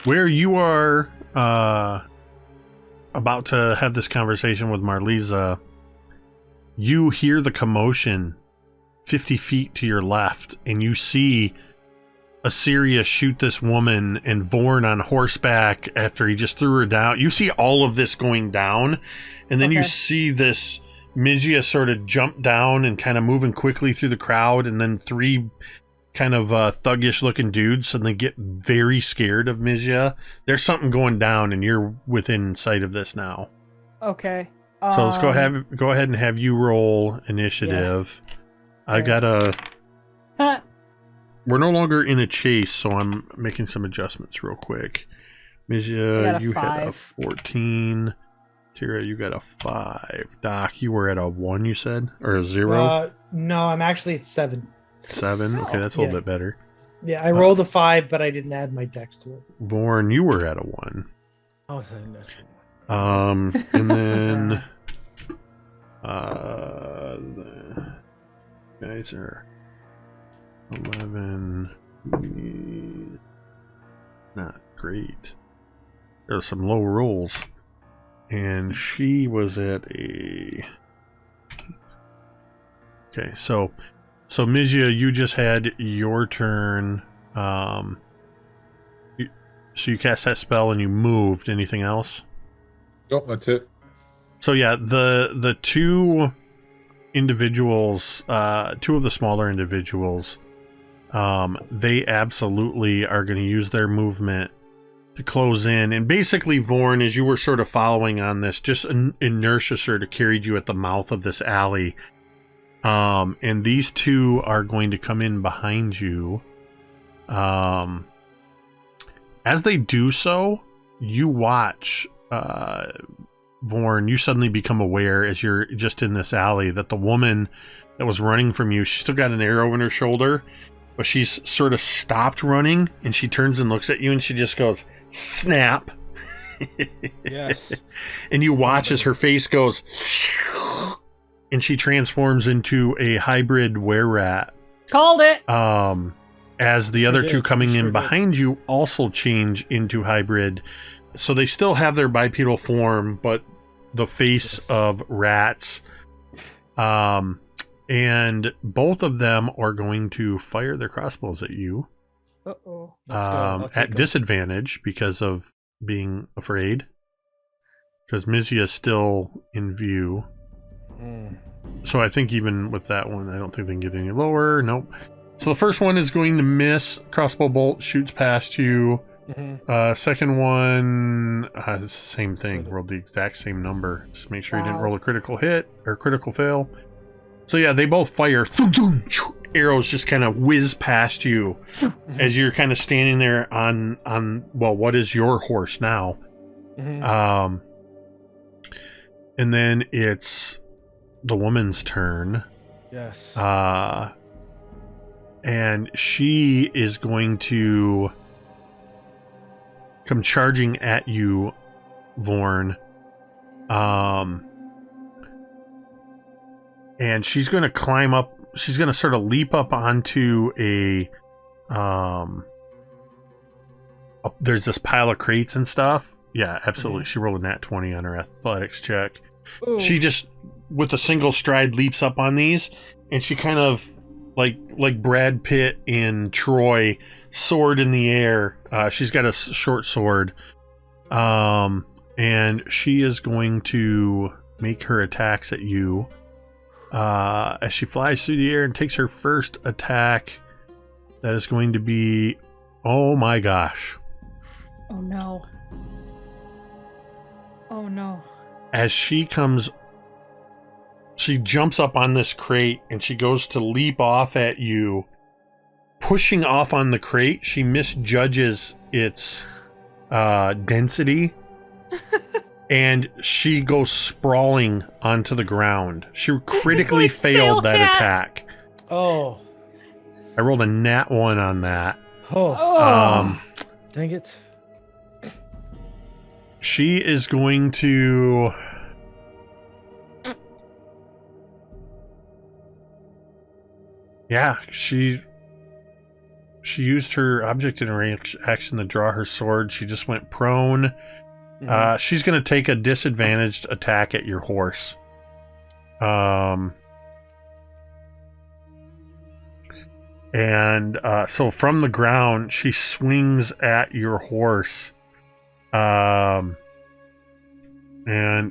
Where you are about to have this conversation with Marliza, you hear the commotion 50 feet to your left, and you see Assyria shoot this woman and Vorn on horseback after he just threw her down. You see all of this going down, and then you Okay. see this Mizya sort of jump down and kind of moving quickly through the crowd, and then 3 kind of thuggish looking dudes suddenly get very scared of Mizya. There's something going down, and you're within sight of this now. Okay. So let's go ahead and have you roll initiative. I Okay. got a. Huh. We're no longer in a chase, so I'm making some adjustments real quick. I Mizya, got a you had a 5. 14. Teera, you got a 5. Doc, you were at a 1, you said? Or a 0? No, I'm actually at 7. 7? Okay, that's a little Yeah. bit better. Yeah, I rolled a 5, but I didn't add my dex to it. Vorn, you were at a 1. Oh, it's a natural. And then the guys are 11. Not great. There's some low rolls. And she was at a. Okay, so Mizya, you just had your turn. So you cast that spell and you moved. Anything else? Nope, that's it. So yeah, the 2 individuals, 2 of the smaller individuals, they absolutely are going to use their movement to close in. And basically, Vorn, as you were sort of following on this, just inertia sort of carried you at the mouth of this alley. And these 2 are going to come in behind you. As they do so, you watch, Vorn, you suddenly become aware as you're just in this alley that the woman that was running from you, she still got an arrow in her shoulder, but she's sort of stopped running, and she turns and looks at you, and she just goes, snap. Yes. And you watch as her face goes, and she transforms into a hybrid were-rat. Called it. as the other two did. coming Sure in did. behind you also change into hybrid. So they still have their bipedal form, but the face of rats. And both of them are going to fire their crossbows at you. Uh-oh. Let's go. I'll take At 'em. disadvantage because of being afraid. Because Mizya is still in view. Mm. So I think even with that one, I don't think they can get any lower. Nope. So the first one is going to miss. Crossbow bolt shoots past you. Mhm. Second one, it's the same thing. So- Rolled the exact same number. Just make sure you didn't Wow. roll a critical hit or critical fail. So yeah, they both fire. Thum, thum, choo. Arrows just kind of whiz past you as you're kind of standing there on well, what is your horse now? Mhm. And then it's the woman's turn. Yes. And she is going to come charging at you, Vorn. And she's going to climb up. She's going to sort of leap up onto a there's this pile of crates and stuff. Yeah, absolutely. She rolled a nat 20 on her athletics check. Ooh. She just, with a single stride, leaps up on these, and she kind of, like Brad Pitt in Troy, sword in the air. She's got a short sword. And she is going to make her attacks at you. As she flies through the air and takes her first attack. That is going to be, oh my gosh. Oh no. Oh no. As she jumps up on this crate and she goes to leap off at you. Pushing off on the crate, she misjudges its density. And she goes sprawling onto the ground. She critically like failed that Sailcat. attack. Oh. I rolled a nat 1 on that. Oh. Oh. Dang it. She is going to... Yeah, she used her object interaction to draw her sword. She just went prone. Mhm. She's going to take a disadvantaged attack at your horse. So from the ground, she swings at your horse. And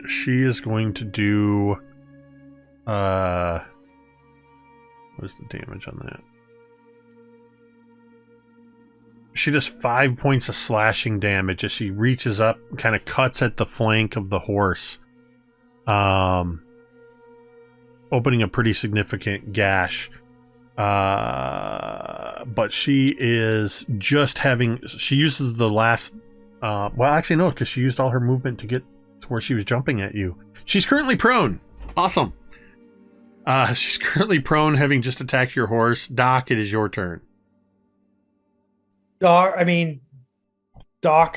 she is going to do... what is the damage on that? She does 5 points of slashing damage as she reaches up and kind of cuts at the flank of the horse. Opening a pretty significant gash. But she is just she uses the last... well, actually, no, because she used all her movement to get to where she was jumping at you. She's currently prone. Awesome. She's currently prone, having just attacked your horse. Doc, it is your turn. Doc,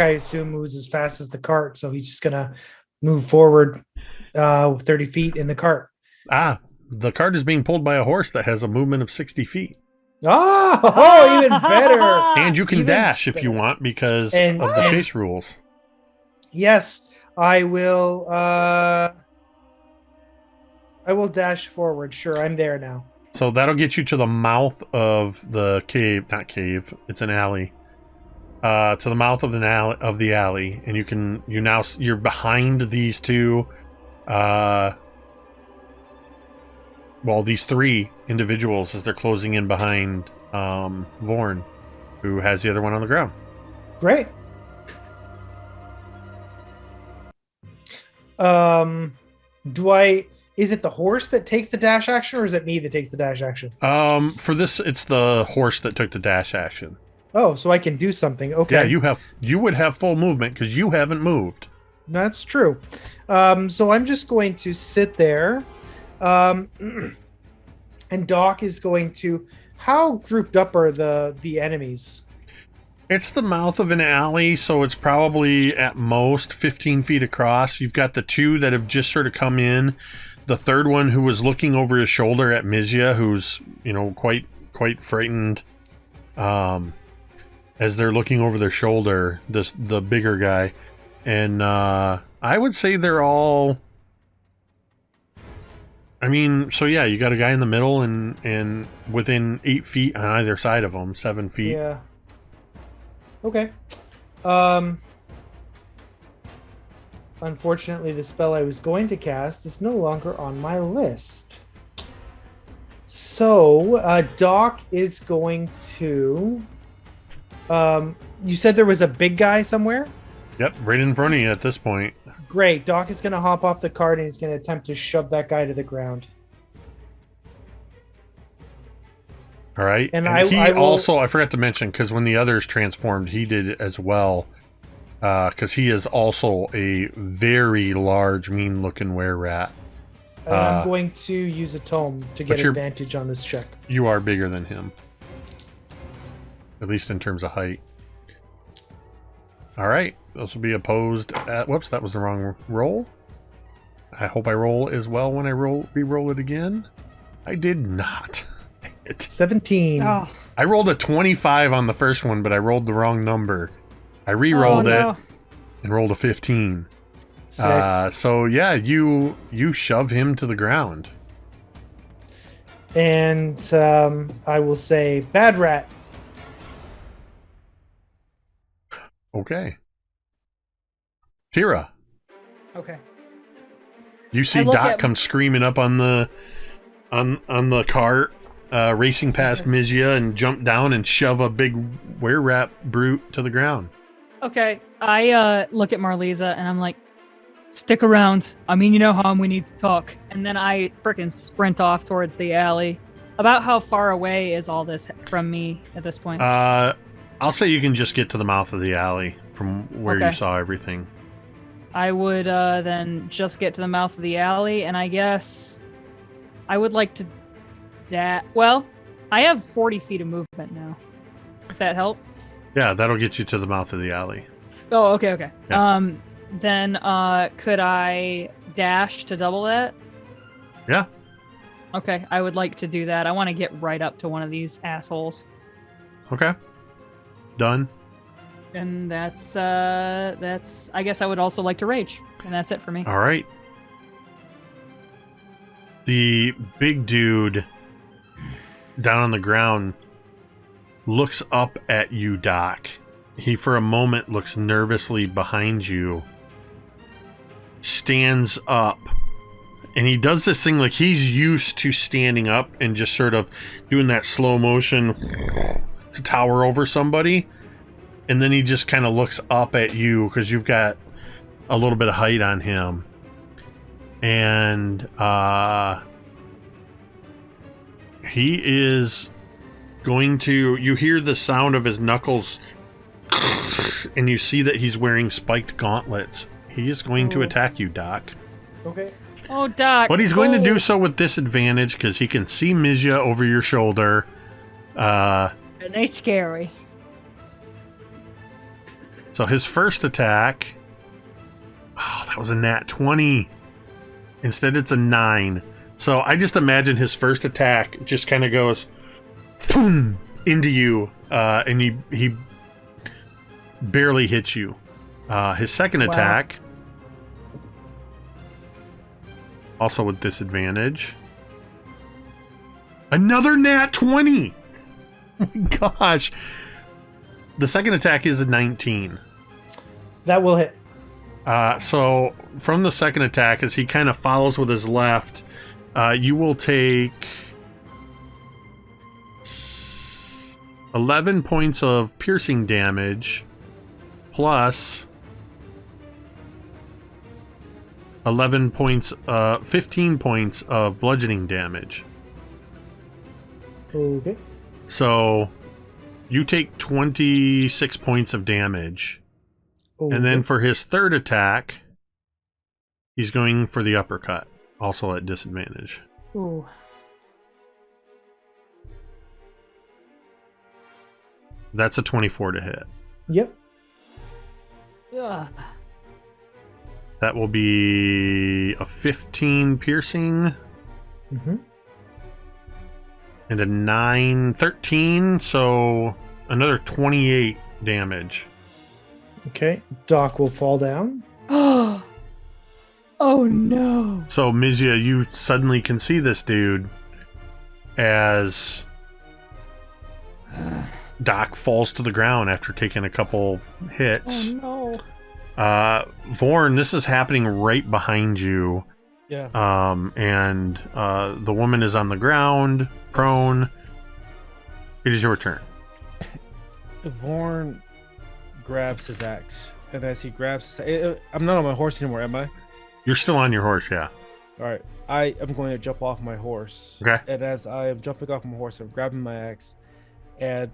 I assume, moves as fast as the cart, so he's just gonna move forward 30 feet in the cart. The cart is being pulled by a horse that has a movement of 60 feet. Oh, even better. And you can Even dash if you better. want because And- of the and- chase rules. Yes, I will. I will dash forward. Sure, I'm there now. So that'll get you to the mouth of the cave. Not cave. It's an alley. To the mouth of the alley, and you're behind these two. These three individuals as they're closing in behind Vorn, who has the other one on the ground. Great. Dwight, is it the horse that takes the dash action, or is it me that takes the dash action? For this, it's the horse that took the dash action. Oh, so I can do something. Okay. Yeah, you would have full movement because you haven't moved. That's true. So I'm just going to sit there. And Doc is going to... How grouped up are the enemies? It's the mouth of an alley, so it's probably at most 15 feet across. You've got the two that have just sort of come in. The third one who was looking over his shoulder at Mizya, who's, quite frightened. as they're looking over their shoulder, the bigger guy. And I would say they're all... I mean, so yeah, you got a guy in the middle and within 8 feet on either side of them, 7 feet. Yeah. Okay. Unfortunately, the spell I was going to cast is no longer on my list. So, Doc is going to... you said there was a big guy somewhere? Yep, right in front of you at this point. Great. Doc is going to hop off the cart and he's going to attempt to shove that guy to the ground. All right. And I will... also, I forgot to mention, because when the others transformed, he did it as well. Because he is also a very large, mean-looking were-rat. And I'm going to use a tome to get advantage on this check. You are bigger than him. At least in terms of height. All right. Those will be opposed at... Whoops, that was the wrong roll. I hope I roll as well when I re-roll it again. I did not. 17. Oh. I rolled a 25 on the first one, but I rolled the wrong number. I re-rolled it and rolled a 15. So yeah, you shove him to the ground. And I will say, bad rat. Okay. Teera, Okay. you see Doc come screaming up on the cart, racing past Mizya, and jump down and shove a big were-rat brute to the ground. Okay. I look at Marlisa and I'm like, stick around. I mean, you know how we need to talk. And then I freaking sprint off towards the alley. About how far away is all this from me at this point? I'll say you can just get to the mouth of the alley from where you saw everything. I would then just get to the mouth of the alley, and I guess I would like to... Well, I have 40 feet of movement now. Does that help? Yeah, that'll get you to the mouth of the alley. Oh, okay. Yeah. Then could I dash to double that? Yeah. Okay, I would like to do that. I want to get right up to one of these assholes. Okay. Done. And that's I guess I would also like to rage, and that's it for me. All right. The big dude down on the ground looks up at you, Doc. He for a moment looks nervously behind you, stands up, and he does this thing like he's used to standing up and just sort of doing that slow motion to tower over somebody. And then he just kind of looks up at you because you've got a little bit of height on him. And he is going to... You hear the sound of his knuckles, and you see that he's wearing spiked gauntlets. He is going to attack you, Doc. Okay. Oh, Doc. But he's going to do so with disadvantage because he can see Mizya over your shoulder. And they're scary. So his first attack... Oh, that was a nat 20. Instead, it's a 9. So I just imagine his first attack just kind of goes... Boom, into you. And he barely hits you. His second attack... Also with disadvantage. Another nat 20! Oh my gosh. The second attack is a 19. That will hit. So from the second attack, as he kind of follows with his left, you will take 11 points of piercing damage plus 15 points of bludgeoning damage. Okay. So you take 26 points of damage. Okay. And then for his third attack, he's going for the uppercut, also at disadvantage. Ooh. That's a 24 to hit. Yep. Ugh. That will be a 15 piercing Mm-hmm. and a 13. So another 28 damage. Okay. Doc will fall down. Oh no. So, Mizya, you suddenly can see this dude as Doc falls to the ground after taking a couple hits. Oh no. Vorn, this is happening right behind you. Yeah. And the woman is on the ground, prone. It is your turn. Vorn grabs his axe, and as he grabs, I'm not on my horse anymore, am I? You're still on your horse, yeah. All right, I am going to jump off my horse. Okay. And as I am jumping off my horse, I'm grabbing my axe, and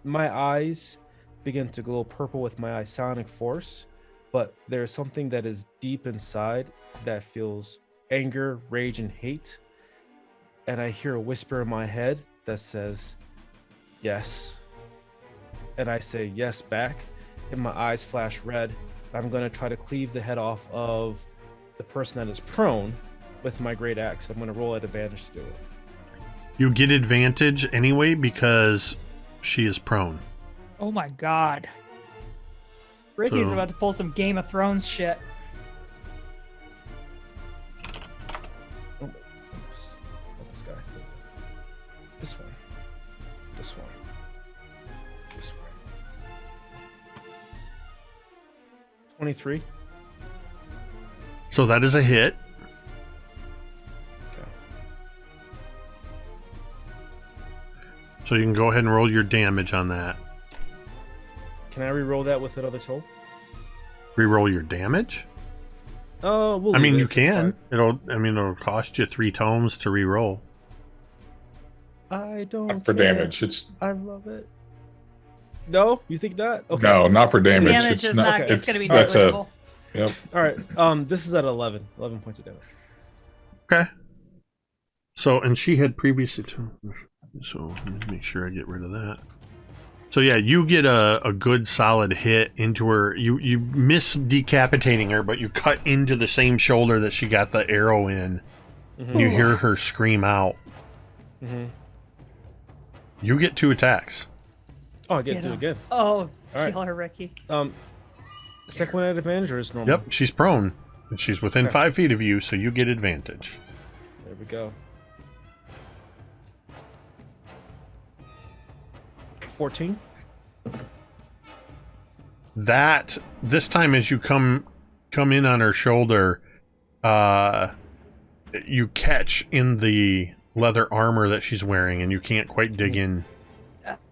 my eyes begin to glow purple with my psionic force. But there's something that is deep inside that feels anger, rage, and hate. And I hear a whisper in my head that says, yes. And I say yes back, and my eyes flash red. I'm going to try to cleave the head off of the person that is prone with my great axe. I'm going to roll at advantage to do it. You get advantage anyway because she is prone. Oh my god. Ricky's So- about to pull some Game of Thrones shit. Oh, oops. Not this guy. This one. This one. This one. 23. So that is a hit. Okay. So you can go ahead and roll your damage on that. Can I re-roll that with another toll? Reroll your damage? Oh, we'll I mean, leave it you if it's can. It'll cost you 3 tomes to reroll. fine. I don't Not for care. damage. It's I love it. No, you think not? Okay. no, not for damage. Damage It's is not. not. It's going to be that's a. negligible. Yep. All right. This is at 11. 11 points of damage. Okay. So, and she had previously... So, let me make sure I get rid of that. So, yeah, you get a good solid hit into her. You miss decapitating her, but you cut into the same shoulder that she got the arrow in. Mhm. You hear her scream out. Mm-hmm. You get 2 attacks. Oh, I get Get to do it him. again. Oh, right. kill her, Ricky. Second one at advantage or is normal? Yep, she's prone. And she's within Okay. 5 feet of you, so you get advantage. There we go. 14. That this time as you come in on her shoulder, you catch in the leather armor that she's wearing, and you can't quite dig in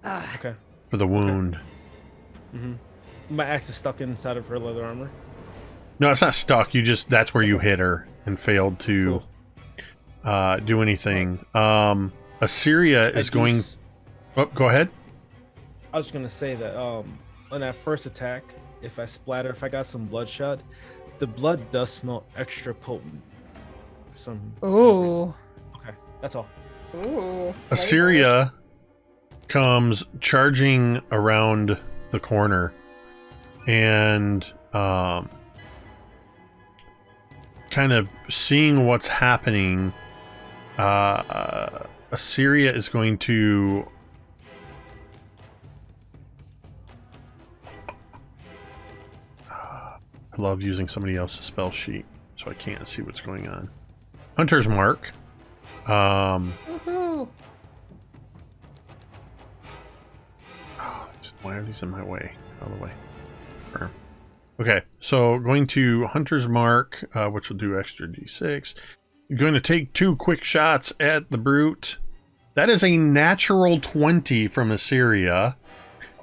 Okay. for the wound. Mm-hmm. My axe is stuck inside of her leather armor. No, it's not stuck. You just that's where you hit her and failed to do anything. Assyria is going. Oh, go ahead. I was gonna say that on that first attack, if I got some bloodshot, the blood does smell extra potent. For some Ooh. Okay, that's all. Ooh. Assyria comes charging around the corner and kind of seeing what's happening. Assyria is going to I love using somebody else's spell sheet so I can't see what's going on. Hunter's Mark. Woohoo. Why are these in my way? Out of the way. Sure. Okay, so going to Hunter's Mark, which will do extra d6. You're going to take 2 quick shots at the brute. That is a natural 20 from Assyria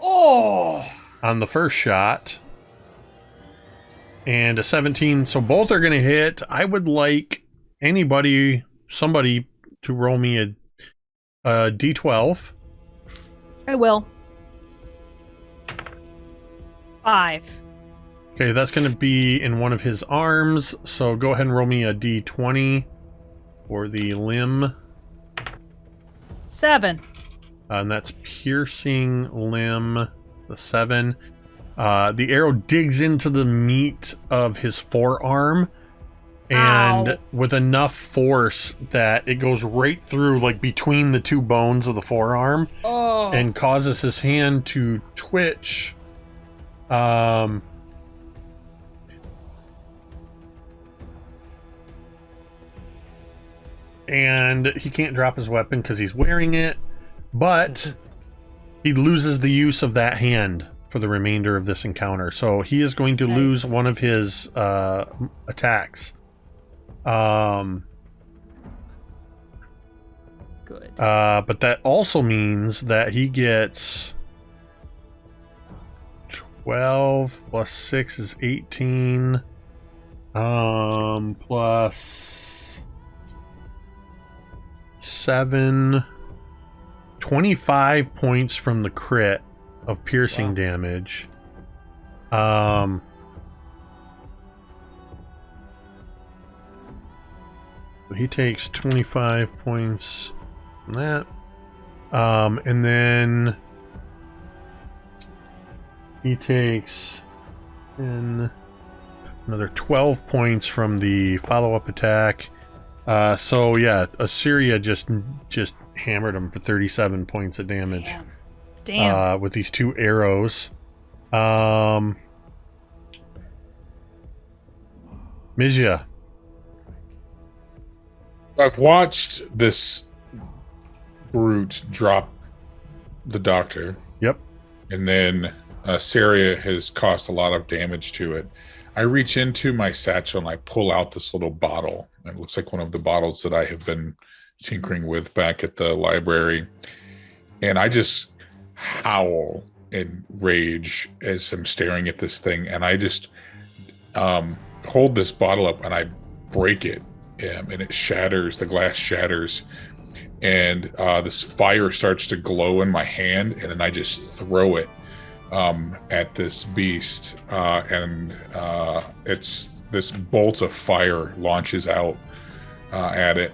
Oh. on the first shot. And a 17, so both are going to hit. I would like somebody to roll me a d12. I will. 5. Okay, that's going to be in one of his arms. So go ahead and roll me a d20 for the limb. 7. And that's piercing limb, the 7. The arrow digs into the meat of his forearm, and Ow. with enough force that it goes right through, like between the two bones of the forearm, Oh. and causes his hand to twitch. And he can't drop his weapon because he's wearing it, but he loses the use of that hand for the remainder of this encounter. So he is going to lose one of his attacks. Good. But that also means that he gets 12 plus 6 is 18. Plus 7, 25 points from the crit of piercing damage. He takes 25 points from that. And then he takes another 12 points from the follow-up attack. So yeah, Assyria just hammered him for 37 points of damage. Damn. With these two arrows. Mizya. I've watched this brute drop the doctor. Yep. And then Syria has caused a lot of damage to it. I reach into my satchel and I pull out this little bottle. It looks like one of the bottles that I have been tinkering with back at the library. And I just howl in rage as I'm staring at this thing. And I just hold this bottle up and I break it. And it shatters, the glass shatters. And this fire starts to glow in my hand. And then I just throw it at this beast. It's this bolt of fire launches out at it.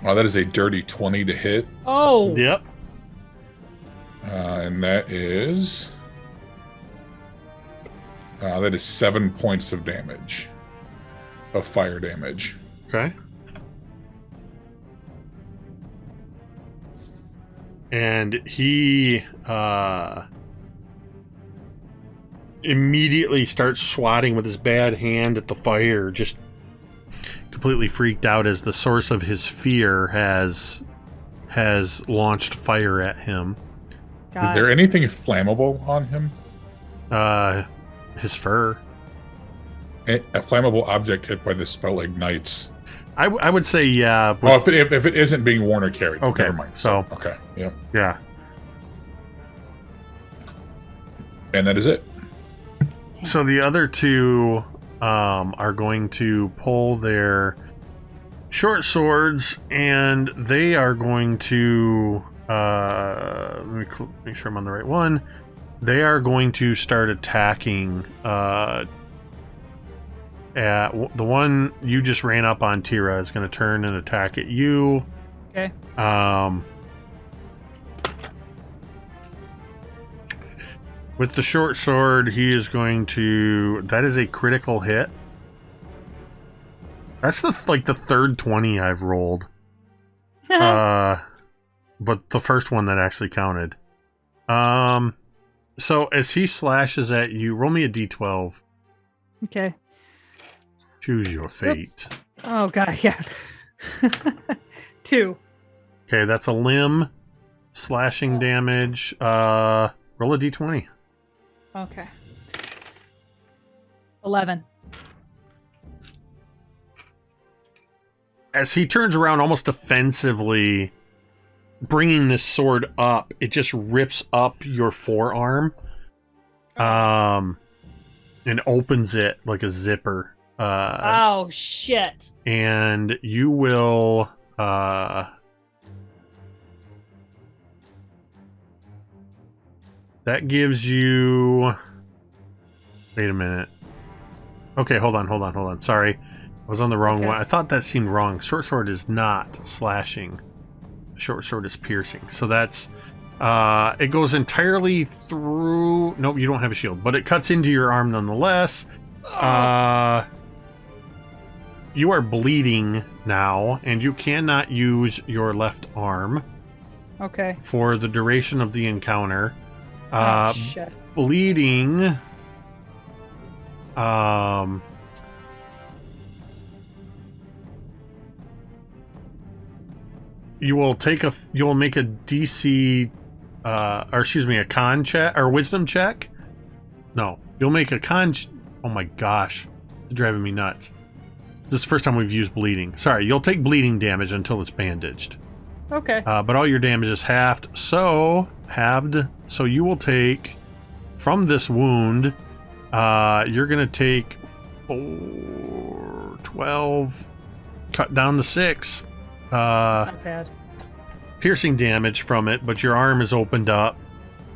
That is a dirty 20 to hit. Oh. Yep. And that is 7 points of damage, of fire damage. Okay. And he immediately starts swatting with his bad hand at the fire, just completely freaked out as the source of his fear has launched fire at him. Is there anything flammable on him? His fur. A flammable object hit by this spell ignites. I would say yeah. Oh, if it isn't being worn or carried, okay. Never mind. So okay, yeah, yeah. And that is it. So the other two are going to pull their short swords, and they are going to let me make sure I'm on the right one. They are going to start attacking at the one you just ran up on. Teera is going to turn and attack at you. Okay. With the short sword, he is going to... That is a critical hit. That's the third 20 I've rolled. But the first one that actually counted. So as he slashes at you, roll me a d12. Okay. Choose your fate. Oops. Oh god, yeah. 2. Okay, that's a limb. Slashing damage. Roll a d20. Okay. 11. As he turns around almost defensively, bringing this sword up, it just rips up your forearm, and opens it like a zipper. Oh shit! And you will that gives you. Wait a minute. Okay, hold on. Sorry, I was on the wrong one. I thought that seemed wrong. Short sword is not slashing. Short sword is piercing. So that's it goes entirely through. Nope, you don't have a shield, but it cuts into your arm nonetheless. you are bleeding now, and you cannot use your left arm Okay. for the duration of the encounter. Oh, shit. Bleeding. You will make a DC, or excuse me, a con check or wisdom check. No, you'll make a oh my gosh, it's driving me nuts. This is the first time we've used bleeding. Sorry, you'll take bleeding damage until it's bandaged. Okay. But all your damage is halved. So you will take from this wound. You're gonna take 12, cut down to 6. That's not bad. Piercing damage from it, but your arm is opened up.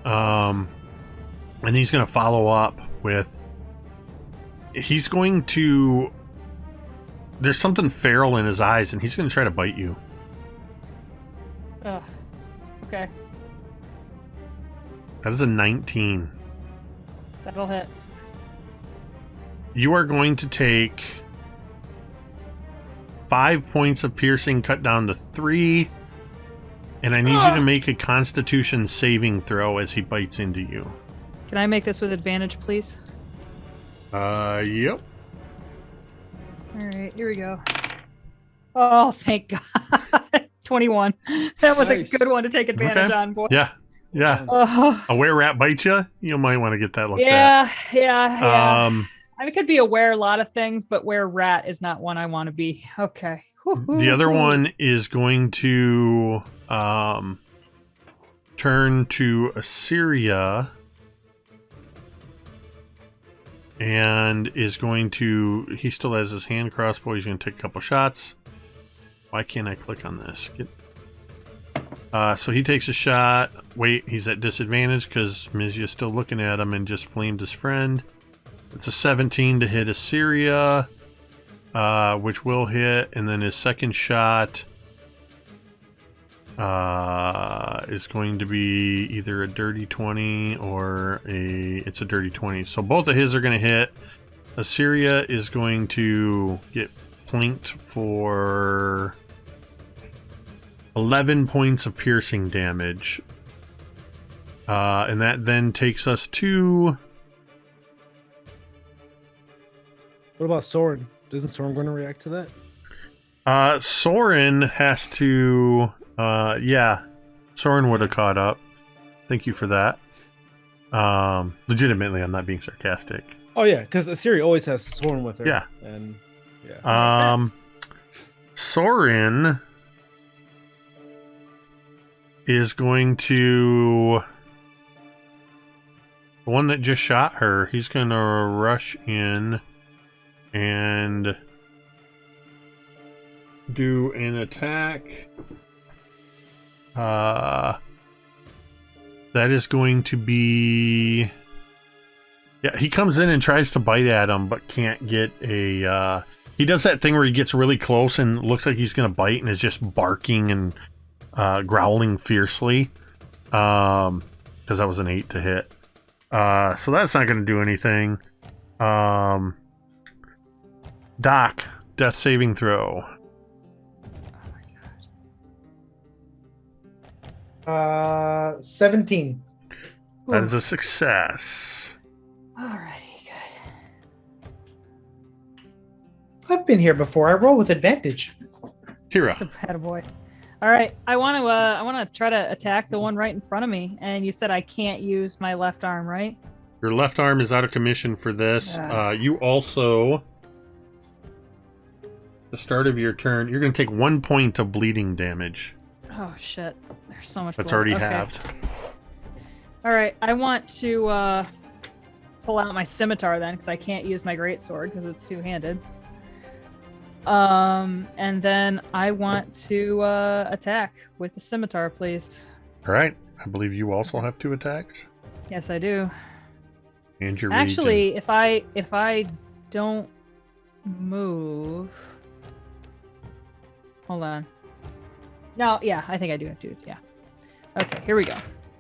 And he's gonna follow up with. He's going to. There's something feral in his eyes, and he's gonna try to bite you. Ugh. Okay. That is a 19. That'll hit. You are going to take 5 points of piercing, cut down to 3, and I need you to make a Constitution saving throw as he bites into you. Can I make this with advantage, please? Yep. All right, here we go. Oh, thank God. 21. That was Nice. a good one to take advantage Okay. on, boy. Yeah. Oh, A were rat bites you? You might want to get that looked at. yeah. I could be aware a lot of things, but where rat is not one I want to be. Okay. The other one is going to turn to Assyria and is going to. He still has his hand crossbow. He's going to take a couple shots. Why can't I click on this? So he takes a shot. Wait, he's at disadvantage because Mizya's still looking at him and just flamed his friend. It's a 17 to hit Assyria, which will hit, and then his second shot is going to be either a dirty 20 or it's a dirty 20. So both of his are going to hit. Assyria is going to get plinked for 11 points of piercing damage. And that then takes us to... What about Soren? Isn't Soren going to react to that? Soren has to... yeah. Soren would have caught up. Thank you for that. Legitimately, I'm not being sarcastic. Oh yeah, because Assyria always has Soren with her. Yeah. And yeah. Makes sense. Soren is going to... The one that just shot her, he's going to rush in and do an attack. That is going to be... Yeah, he comes in and tries to bite at him, but can't get a... He does that thing where he gets really close and looks like he's going to bite and is just barking and growling fiercely. Because that was an 8 to hit. So that's not going to do anything. Doc, death saving throw. 17. That is a success. Alrighty, good. I've been here before. I roll with advantage. Teera. That's a attaboy. All right, I want to try to attack the one right in front of me. And you said I can't use my left arm, right? Your left arm is out of commission for this. You also, the start of your turn, you're going to take 1 point of bleeding damage. Oh shit! There's so much. That's blood. already Okay. halved. All right, I want to pull out my scimitar then, because I can't use my greatsword because it's two-handed. And then I want to attack with the scimitar, please. All right. I believe you also have 2 attacks. Yes, I do. And your Actually, if I don't move, hold on. No, yeah, I think I do have 2. Yeah. Okay, here we go.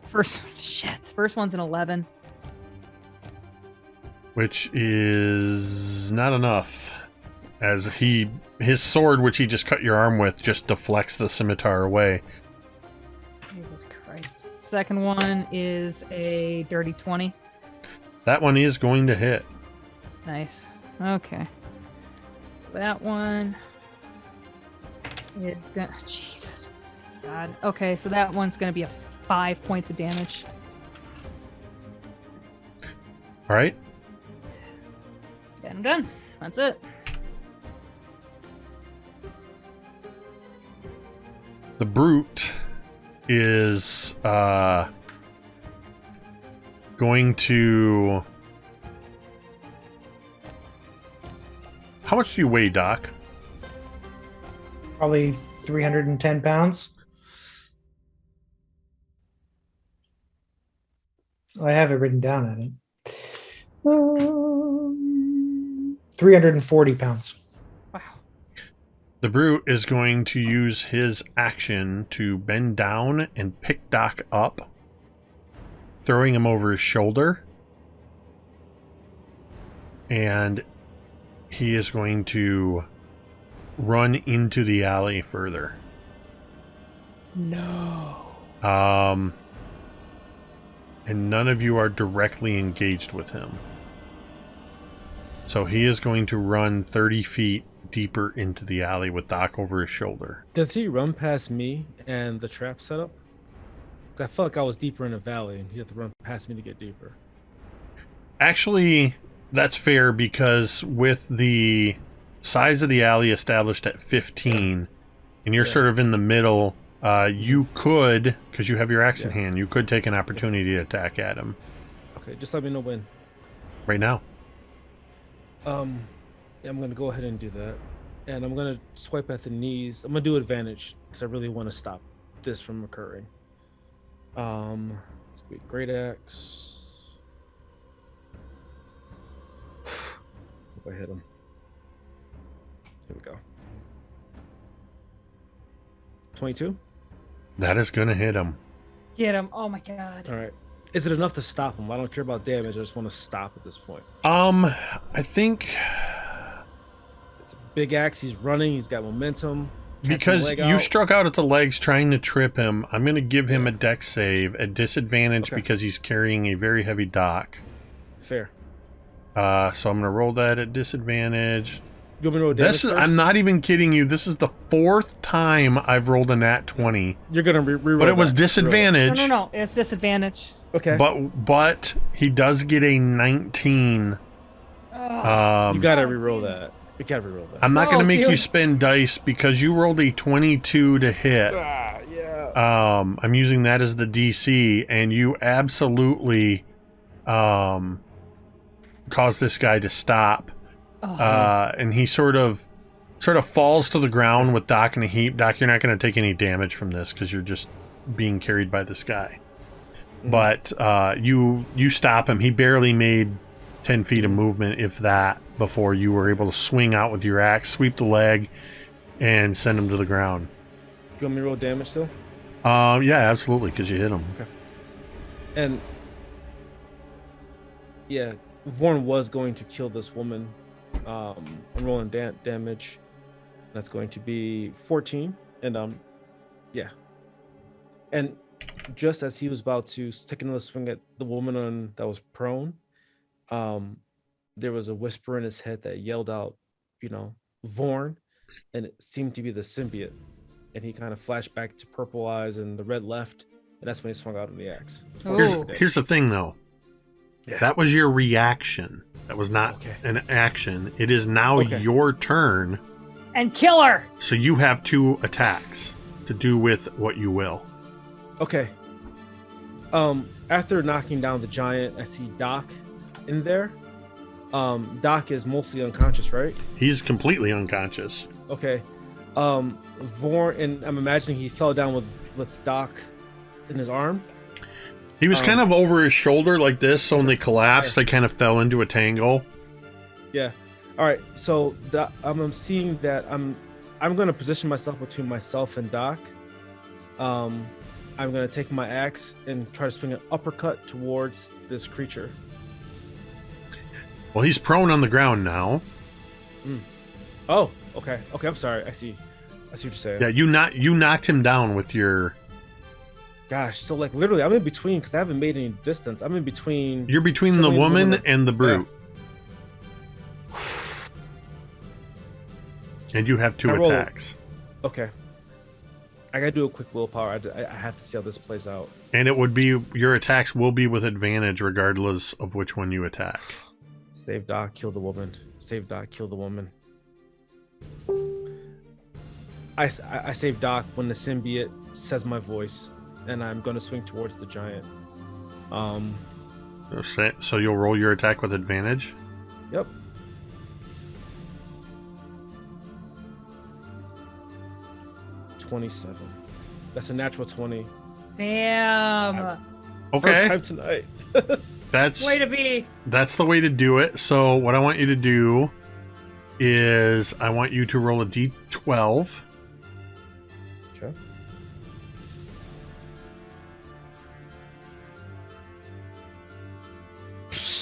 First one's an 11. Which is not enough. as his sword, which he just cut your arm with, just deflects the scimitar away. Jesus Christ. Second one is a dirty 20. That one is going to hit. Nice. Okay. That one is gonna. Jesus. God. Okay, so that one's gonna be a 5 points of damage. All right. And I'm done. That's it. The brute is going to. How much do you weigh, Doc? Probably 310 pounds. I have it written down, I think. 340 pounds. Wow. The brute is going to use his action to bend down and pick Doc up, throwing him over his shoulder. And he is going to run into the alley further. No. And none of you are directly engaged with him. So he is going to run 30 feet deeper into the alley with Doc over his shoulder. Does he run past me and the trap setup? I felt like I was deeper in the valley, and he had to run past me to get deeper. Actually, that's fair, because with the size of the alley established at 15, and you're sort of in the middle, you could, because you have your axe in hand, you could take an opportunity to attack at him. Okay, just let me know when. Right now. I'm gonna go ahead and do that, and I'm gonna swipe at the knees. I'm gonna do advantage because I really want to stop this from occurring. Let's be great axe. Hope I hit him. Here we go. 22. That is going to hit him. Get him. Oh my god. All right. Is it enough to stop him? I don't care about damage. I just want to stop at this point. I think It's a big axe. He's running. He's got momentum. because you struck out at the legs trying to trip him, I'm going to give him a dex save at disadvantage because he's carrying a very heavy dock. Fair. So I'm going to roll that at disadvantage. You want me to roll damage first? I'm not even kidding you. This is the 4th time I've rolled a nat 20. You're going to re-roll But it was that. disadvantage. No. It's disadvantage. Okay. But he does get a 19. You gotta re-roll that. You gotta re-roll that. I'm not going to make you dude. spend dice because you rolled a 22 to hit. Yeah. I'm using that as the DC, and you absolutely caused this guy to stop. And he sort of falls to the ground with Doc in a heap. Doc, you're not going to take any damage from this because you're just being carried by this guy. But you stop him. He barely made 10 feet of movement, if that, before you were able to swing out with your axe, sweep the leg, and send him to the ground. You want me to roll damage still? Yeah, absolutely, because you hit him. Okay. And yeah, Vorn was going to kill this woman. I'm rolling damage. That's going to be 14. And yeah. And just as he was about to take another swing at the woman that was prone, there was a whisper in his head that yelled out, Vorn, and it seemed to be the symbiote. And he kind of flashed back to purple eyes and the red left, and that's when he swung out on the axe. Here's the thing, though. Yeah. That was your reaction. That was not an action. It is now your turn. And kill her. So you have 2 attacks to do with what you will. Okay. After knocking down the giant, I see Doc in there. Doc is mostly unconscious, right? He's completely unconscious. Okay. Vorn, and I'm imagining he fell down with Doc in his arm. He was kind of over his shoulder like this, so when they collapsed, they kind of fell into a tangle. Yeah. All right. So I'm seeing that I'm going to position myself between myself and Doc. I'm going to take my axe and try to swing an uppercut towards this creature. Well, he's prone on the ground now. Oh, okay. Okay, I'm sorry. I see what you're saying. Yeah, you knocked him down with your. Gosh, so like literally, I'm in between because I haven't made any distance. I'm in between. You're between the killing woman and the brute. Yeah. And you have 2 I roll- attacks. Okay. I gotta do a quick willpower. I have to see how this plays out. And it would be your attacks will be with advantage regardless of which one you attack. Save Doc, kill the woman. Save Doc, kill the woman. I save Doc when the symbiote says my voice, and I'm gonna swing towards the giant. So you'll roll your attack with advantage? Yep. $27. That's a natural 20. Damn. First Okay. time tonight. That's Way to be. That's the way to do it. So what I want you to do is I want you to roll a d12. Okay.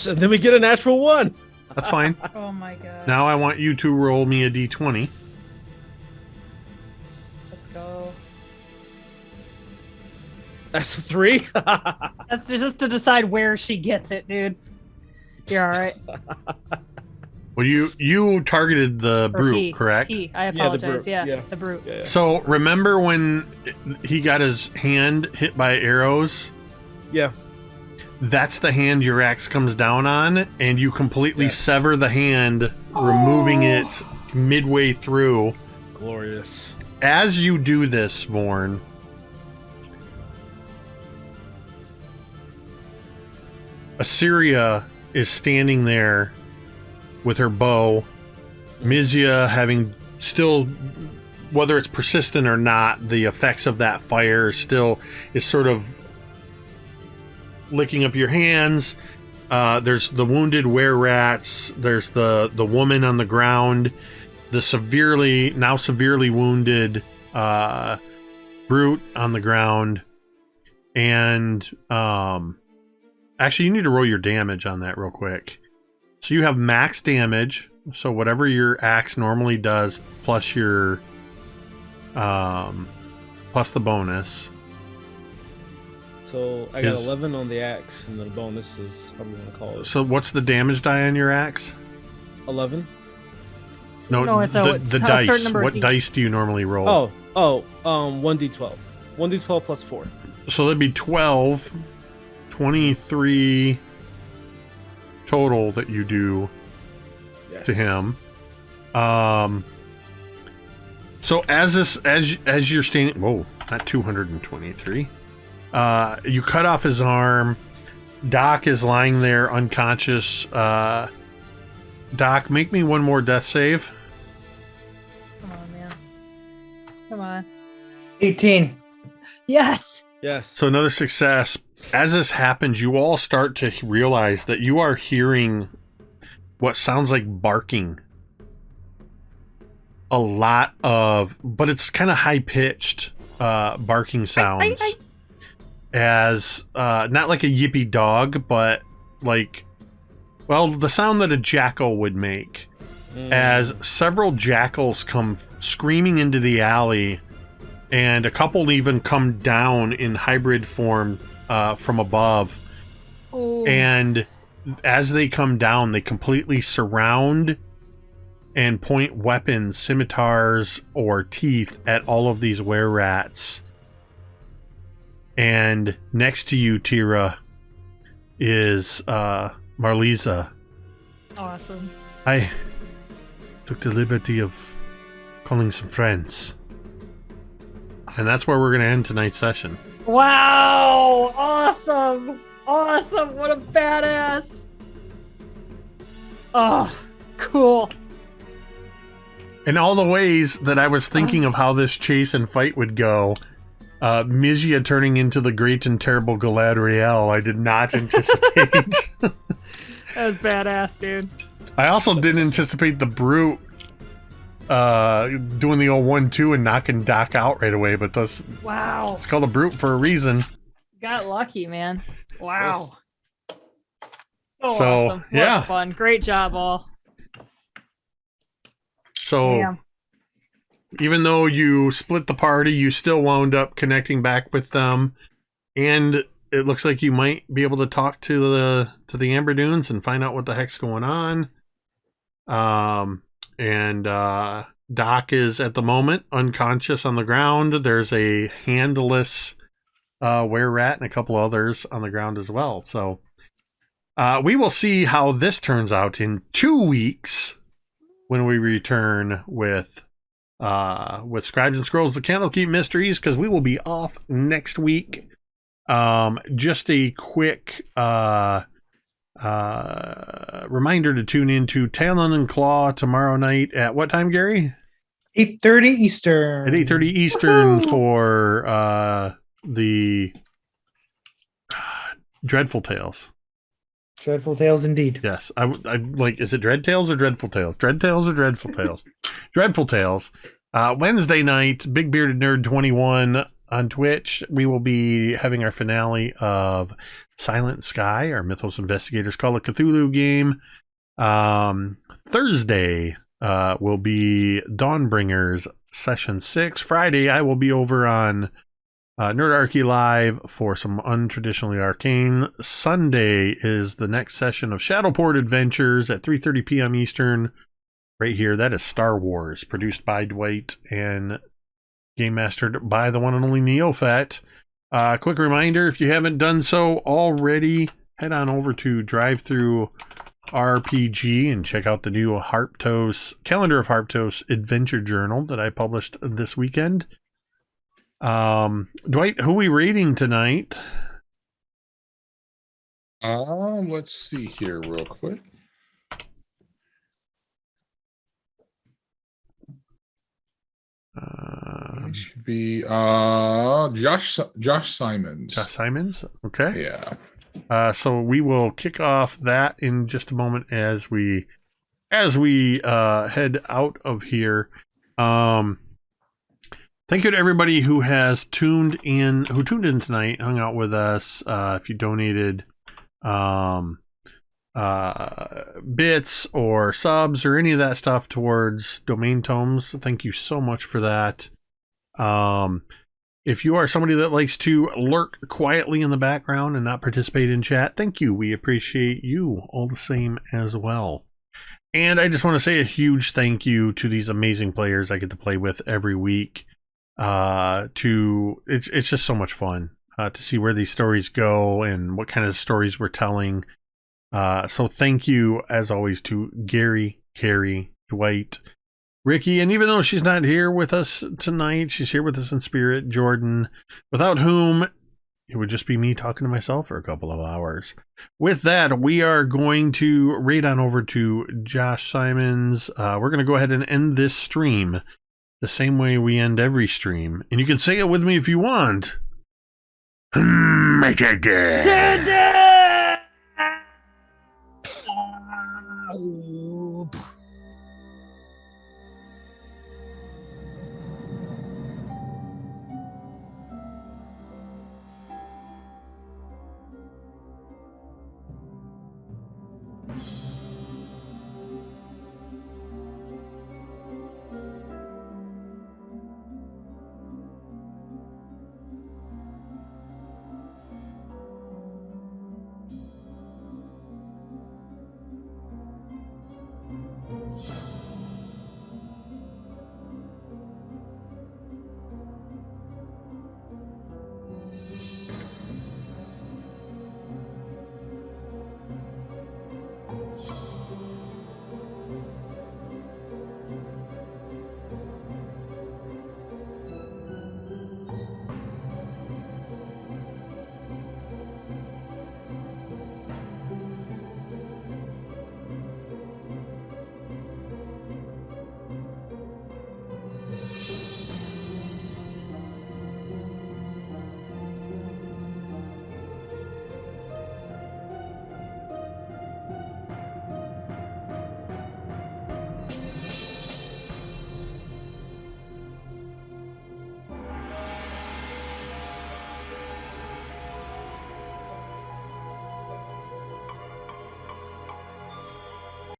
And then we get a natural 1. That's fine. Oh my god. Now I want you to roll me a d20. Let's go. That's a 3. That's just to decide where she gets it, dude. You're all right. Well, you targeted the Or brute, he, correct? He. I the apologize. brute, Yeah, yeah. the brute. Yeah. So remember when he got his hand hit by arrows? Yeah. That's the hand your axe comes down on, and you completely Yes. sever the hand, removing it midway through. Glorious. As you do this, Vorn, Assyria is standing there with her bow. Mizya having still, whether it's persistent or not, the effects of that fire still is sort of licking up your hands. There's the wounded were-rats. There's the woman on the ground. The severely wounded brute on the ground. And actually, you need to roll your damage on that real quick. So you have max damage. So whatever your axe normally does, plus your plus the bonus. So I got Is- 11 on the axe, and then the bonus is however you want to call it. So what's the damage die on your axe? 11. No, it's the a certain dice. number of What D- dice do you normally roll? 1d12. 1d12 plus 4. So that'd be 12, 23 total that you do Yes. to him. So as you're standing, whoa, not 223. You cut off his arm. Doc is lying there unconscious. Doc, make me one more death save. Come on, man. Come on. 18. Yes. Yes. So another success. As this happens, you all start to realize that you are hearing what sounds like barking. A lot of, but it's kind of high-pitched barking sounds. As not like a yippy dog, but like, well, the sound that a jackal would make. As several jackals come screaming into the alley, and a couple even come down in hybrid form from above. Oh. And as they come down, they completely surround and point weapons, scimitars or teeth, at all of these were-rats. And next to you, Teera, is Marliza. Awesome. I took the liberty of calling some friends. And that's where we're going to end tonight's session. Wow. Awesome. Awesome. What a badass. Oh, cool. In all the ways that I was thinking of how this chase and fight would go, Mizya turning into the great and terrible Galadriel, I did not anticipate. That was badass, dude. I also didn't anticipate the brute doing the old 1-2 and knocking Doc out right away, but that's, Wow. it's called a brute for a reason. Got lucky, man. Wow. So So, awesome. What yeah. fun. Great job, all. So Damn. even though you split the party, you still wound up connecting back with them, and it looks like you might be able to talk to the Amber Dunes and find out what the heck's going on. And Doc is at the moment unconscious on the ground. There's a handless were-rat and a couple others on the ground as well. So we will see how this turns out in 2 weeks when we return with Scribes and Scrolls, the Candlekeep Mysteries, because we will be off next week. Just a quick reminder to tune into Talon and Claw tomorrow night at what time, Gary? 8:30 Eastern. At 8:30 Eastern for the Dreadful Tales. Dreadful Tales indeed. Yes, I like. Is it Dread Tales or Dreadful Tales? Dread Tales or Dreadful Tales? Dreadful Tales. Wednesday night, Big Bearded Nerd 21 on Twitch. We will be having our finale of Silent Sky, our Mythos Investigators Call of Cthulhu game. Thursday will be Dawnbringers Session 6. Friday, I will be over on Nerdarchy Live for some untraditionally arcane. Sunday is the next session of Shadowport Adventures at 3:30 p.m. Eastern. Right here, that is Star Wars, produced by Dwight and game mastered by the one and only Neophat. Quick reminder, if you haven't done so already, head on over to Drive-Thru RPG and check out the new Calendar of Harptos Adventure Journal that I published this weekend. Dwight, who are we rating tonight? Let's see here real quick. It should be Josh Simons. Josh Simons? Okay. Yeah. So we will kick off that in just a moment as we head out of here. Thank you to everybody who has tuned in tonight, hung out with us. If you donated bits or subs or any of that stuff towards Domain Tomes, thank you so much for that. If you are somebody that likes to lurk quietly in the background and not participate in chat, thank you. We appreciate you all the same as well. And I just want to say a huge thank you to these amazing players I get to play with every week. It's just so much fun to see where these stories go and what kind of stories we're telling. So thank you as always to Gary, Cari, Dwight, Ricky, and even though she's not here with us tonight, she's here with us in spirit, Jordan, without whom it would just be me talking to myself for a couple of hours. With that, we are going to raid on over to Josh Simons. We're going to go ahead and end this stream the same way we end every stream. And you can say it with me if you want.